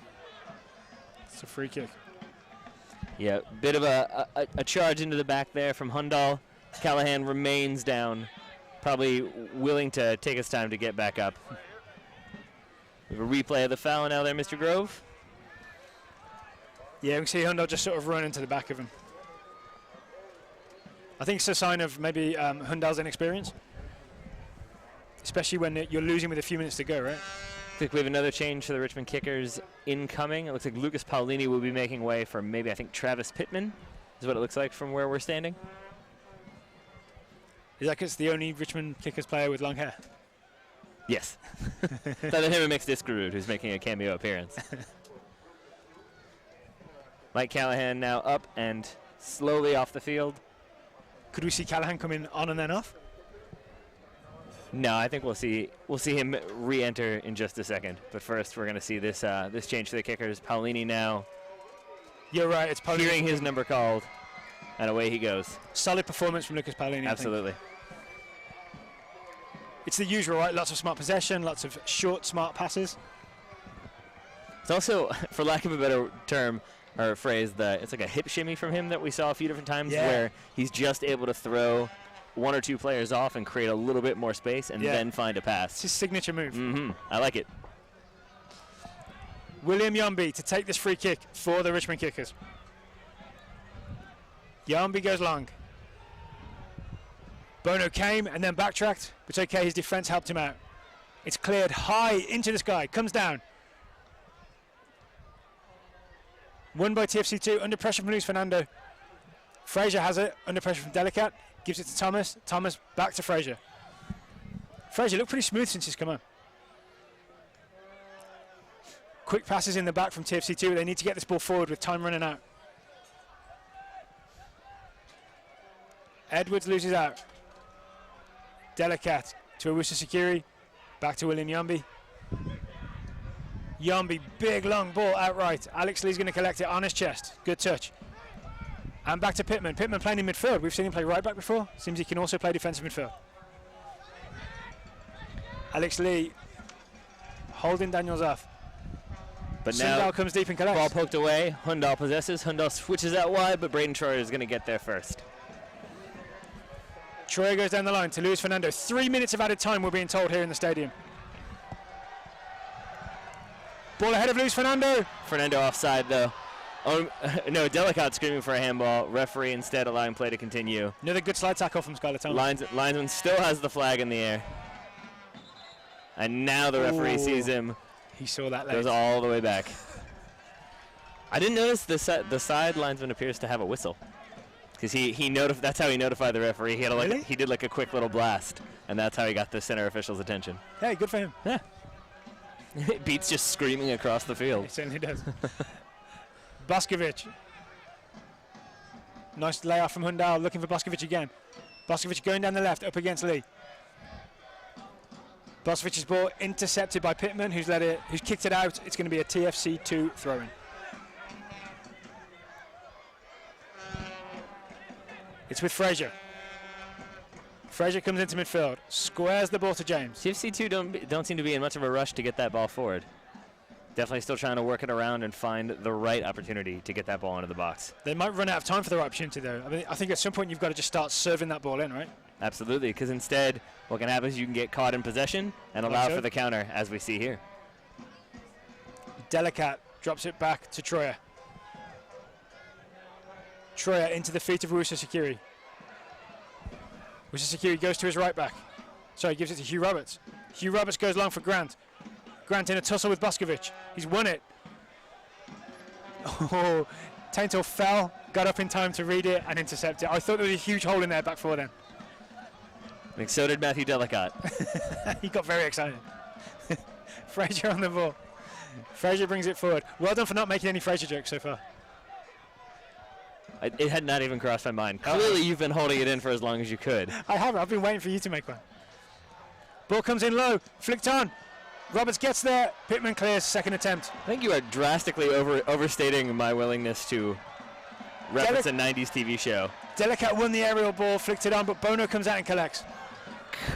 It's a free kick. Yeah, bit of a charge into the back there from Hundal. Callahan remains down, probably willing to take his time to get back up. We have a replay of the foul now there, Mr. Grove. Yeah, we can see Hundal just sort of run into the back of him. I think it's a sign of maybe Hundal's inexperience, especially when you're losing with a few minutes to go, right? I think we have another change for the Richmond Kickers incoming. It looks like Lucas Paolini will be making way for maybe, I think, Travis Pittman is what it looks like from where we're standing. Is that because the only Richmond Kickers player with long hair? Yes. Other than him and Mix Discarud, who's making a cameo appearance. Mike Callahan now up and slowly off the field. Could we see Callahan come in on and then off? No, I think we'll see him re-enter in just a second. But first, we're going to see this this change for the Kickers. Paolini now. You're right. It's Paolini. Hearing his number called, and away he goes. Solid performance from Lucas Paolini. Absolutely. it's the usual, right? Lots of smart possession, lots of short, smart passes. It's also, for lack of a better term or phrase, it's like a hip shimmy from him that we saw a few different times where he's just able to throw one or two players off and create a little bit more space and then find a pass. It's his signature move. I like it. William Yombi to take this free kick for the Richmond Kickers. Yombi goes long. Bono came and then backtracked, but okay, his defense helped him out. It's cleared high into the sky, comes down. Won by TFC2, under pressure from Luis Fernando. Fraser has it, under pressure from Delicat, gives it to Thomas. Thomas back to Fraser. Fraser looked pretty smooth since he's come on. Quick passes in the back from TFC2. They need to get this ball forward with time running out. Edwards loses out. Delicat to Owusu Sekiri. Back to William Yombi. Yombi, big long ball outright. Alex Lee's going to collect it on his chest. Good touch. And back to Pittman. Pittman playing in midfield. We've seen him play right back before. Seems he can also play defensive midfield. Alex Lee holding Daniels off. But Sundal now comes deep and collects. Ball poked away. Hundal possesses. Hundal switches out wide, but Braden Troyer is going to get there first. Troyer goes down the line to Luis Fernando. 3 minutes of added time, we're being told here in the stadium. Ball ahead of Luis Fernando. Fernando offside though. Oh, no, Delicat screaming for a handball. Referee instead allowing play to continue. Another good slide tackle from Skylar Thomas. Linesman still has the flag in the air. And now the referee sees him. He saw that late. Goes all the way back. I didn't notice the side linesman appears to have a whistle. Because that's how he notified the referee. He had he did like a quick little blast. And that's how he got the center official's attention. Hey, good for him. Yeah. Beats just screaming across the field. He certainly does. Boskovic. Nice layoff from Hundal, looking for Boskovic again. Boskovic going down the left, up against Lee. Boskovic's ball intercepted by Pittman, who's kicked it out. It's going to be a TFC2 throw-in. It's with Fraser. Fraser comes into midfield, squares the ball to James. TFC2 don't seem to be in much of a rush to get that ball forward. Definitely still trying to work it around and find the right opportunity to get that ball into the box. They might run out of time for the right opportunity, though. I think at some point you've got to just start serving that ball in, right? Absolutely, because instead what can happen is you can get caught in possession and allow for the counter, as we see here. Delicat drops it back to Troyer. Troyer into the feet of Owusu Sekiri. Owusu Sekiri goes to his right back. Sorry, gives it to Hugh Roberts. Hugh Roberts goes long for Grant. Grant in a tussle with Boskovic. He's won it. Oh, Tainto fell, got up in time to read it and intercept it. I thought there was a huge hole in there back four then. I think so did Matthew Delicat. He got very excited. Fraser on the ball. Fraser brings it forward. Well done for not making any Fraser jokes so far. It had not even crossed my mind. Clearly you've been holding it in for as long as you could. I have. I've been waiting for you to make one. Ball comes in low, flicked on. Roberts gets there. Pittman clears, second attempt. I think you are drastically overstating my willingness to reference a 90s TV show. Delicat won the aerial ball, flicked it on, but Bono comes out and collects.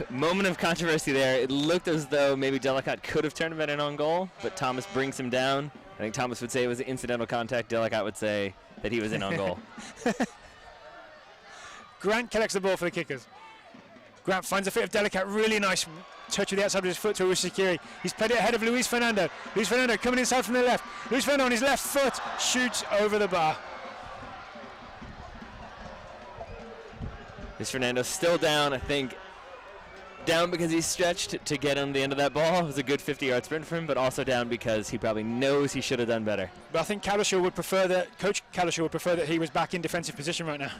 Moment of controversy there. It looked as though maybe Delicat could have turned it in on goal, but Thomas brings him down. I think Thomas would say it was incidental contact. Delicat would say that he was in on goal. Grant collects the ball for the Kickers. Grant finds the fit of Delicat. Really nice touch with the outside of his foot to Owusu Sekiri. He's played it ahead of Luis Fernando. Luis Fernando coming inside from the left. Luis Fernando on his left foot shoots over the bar. Luis Fernando still down, I think. Down because he's stretched to get on the end of that ball. It was a good 50-yard sprint for him, but also down because he probably knows he should have done better. But I think Cowlishaw would prefer that, Coach Cowlishaw would prefer that he was back in defensive position right now.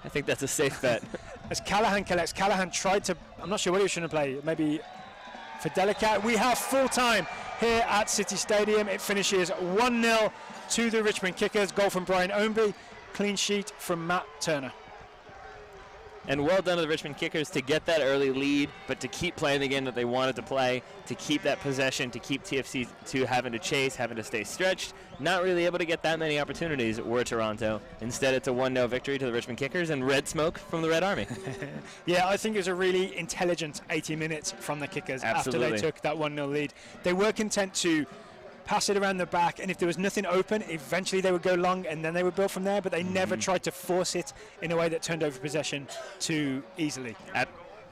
I think that's a safe bet. As Callahan collects, Callahan tried to, I'm not sure what he was trying to play, maybe for Delicat. We have full time here at City Stadium. It finishes 1-0 to the Richmond Kickers. Goal from Brian Ownby, clean sheet from Matt Turner. And well done to the Richmond Kickers to get that early lead, but to keep playing the game that they wanted to play, to keep that possession, to keep TFC2 having to chase, having to stay stretched. Not really able to get that many opportunities were Toronto. Instead, it's a 1-0 victory to the Richmond Kickers and red smoke from the Red Army. Yeah, I think it was a really intelligent 80 minutes from the Kickers. Absolutely. After they took that 1-0 lead. They were content to pass it around the back, and if there was nothing open, eventually they would go long and then they would build from there, but they never tried to force it in a way that turned over possession too easily.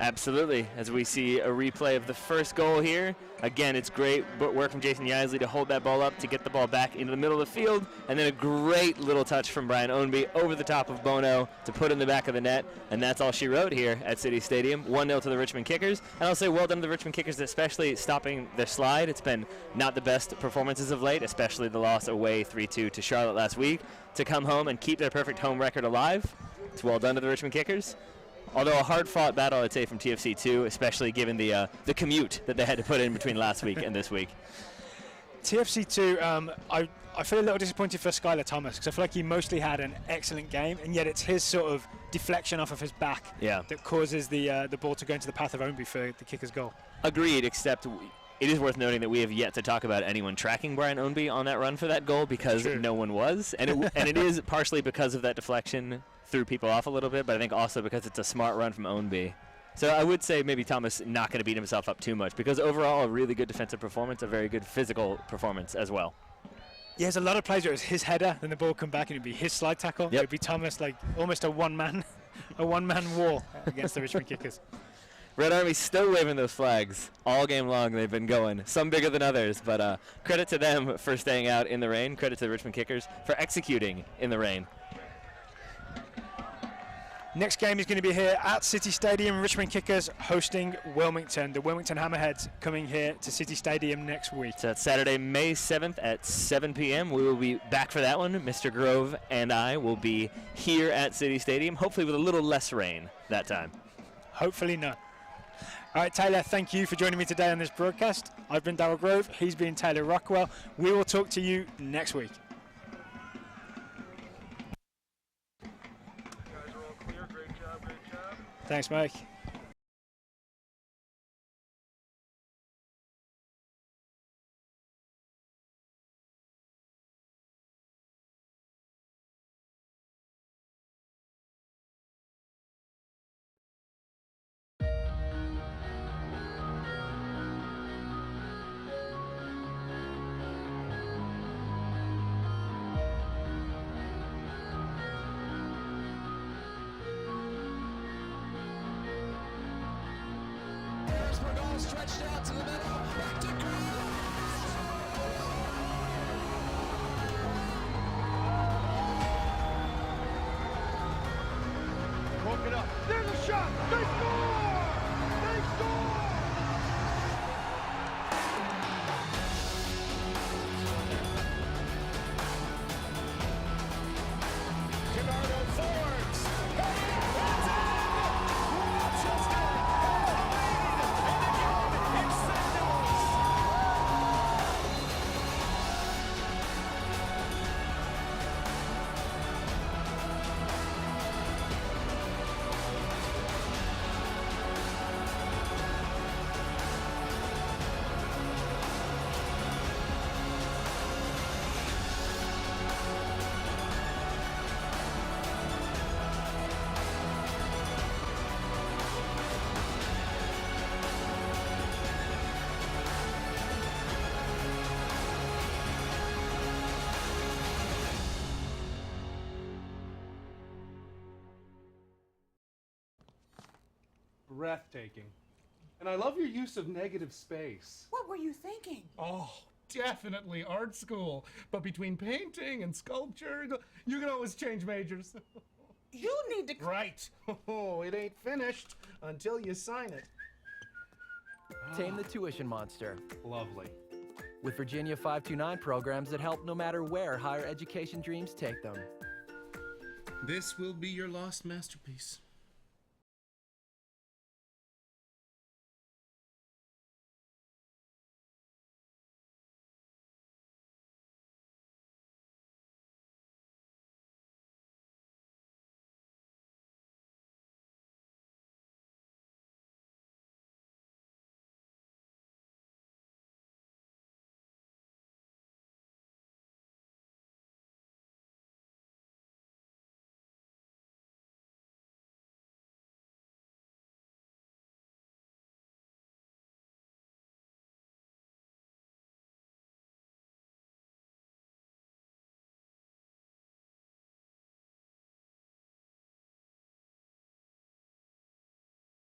Absolutely. As we see a replay of the first goal here. Again, it's great work from Jason Yisley to hold that ball up, to get the ball back into the middle of the field, and then a great little touch from Brian Ownby over the top of Bono to put in the back of the net, and that's all she wrote here at City Stadium. 1-0 to the Richmond Kickers, and I'll say well done to the Richmond Kickers, especially stopping their slide. It's been not the best performances of late, especially the loss away 3-2 to Charlotte last week. To come home and keep their perfect home record alive, it's well done to the Richmond Kickers. Although a hard-fought battle, I'd say, from TFC2, especially given the commute that they had to put in between last week and this week. TFC2, I feel a little disappointed for Skylar Thomas, because I feel like he mostly had an excellent game, and yet it's his sort of deflection off of his back that causes the ball to go into the path of Ownby for the kicker's goal. Agreed, except it is worth noting that we have yet to talk about anyone tracking Brian Ownby on that run for that goal, because no one was. And it is partially because of that deflection threw people off a little bit, but I think also because it's a smart run from Ownby. So I would say maybe Thomas not going to beat himself up too much, because overall a really good defensive performance, a very good physical performance as well. Yeah, there's a lot of plays where it was his header, then the ball come back and it'd be his slide tackle. It'd be Thomas, like almost a one-man wall against the Richmond Kickers. Red Army still waving those flags all game long. They've been going, some bigger than others, but credit to them for staying out in the rain. Credit to the Richmond Kickers for executing in the rain. Next game is going to be here at City Stadium. Richmond Kickers hosting Wilmington. The Wilmington Hammerheads coming here to City Stadium next week. So that's Saturday, May 7th at 7 p.m. We will be back for that one. Mr. Grove and I will be here at City Stadium, hopefully with a little less rain that time. Hopefully not. All right, Taylor, thank you for joining me today on this broadcast. I've been Darryl Grove. He's been Taylor Rockwell. We will talk to you next week. Thanks, Mike. Stretched out to the middle, back to Green. Broke it up. There's a shot. They score! They score! Gerardo Fords. Breathtaking. And I love your use of negative space. What were you thinking? Oh, definitely art school. But between painting and sculpture, you can always change majors. You need to... Right. Oh, it ain't finished until you sign it. Tame the tuition monster. Lovely. With Virginia 529 programs that help no matter where higher education dreams take them. This will be your lost masterpiece.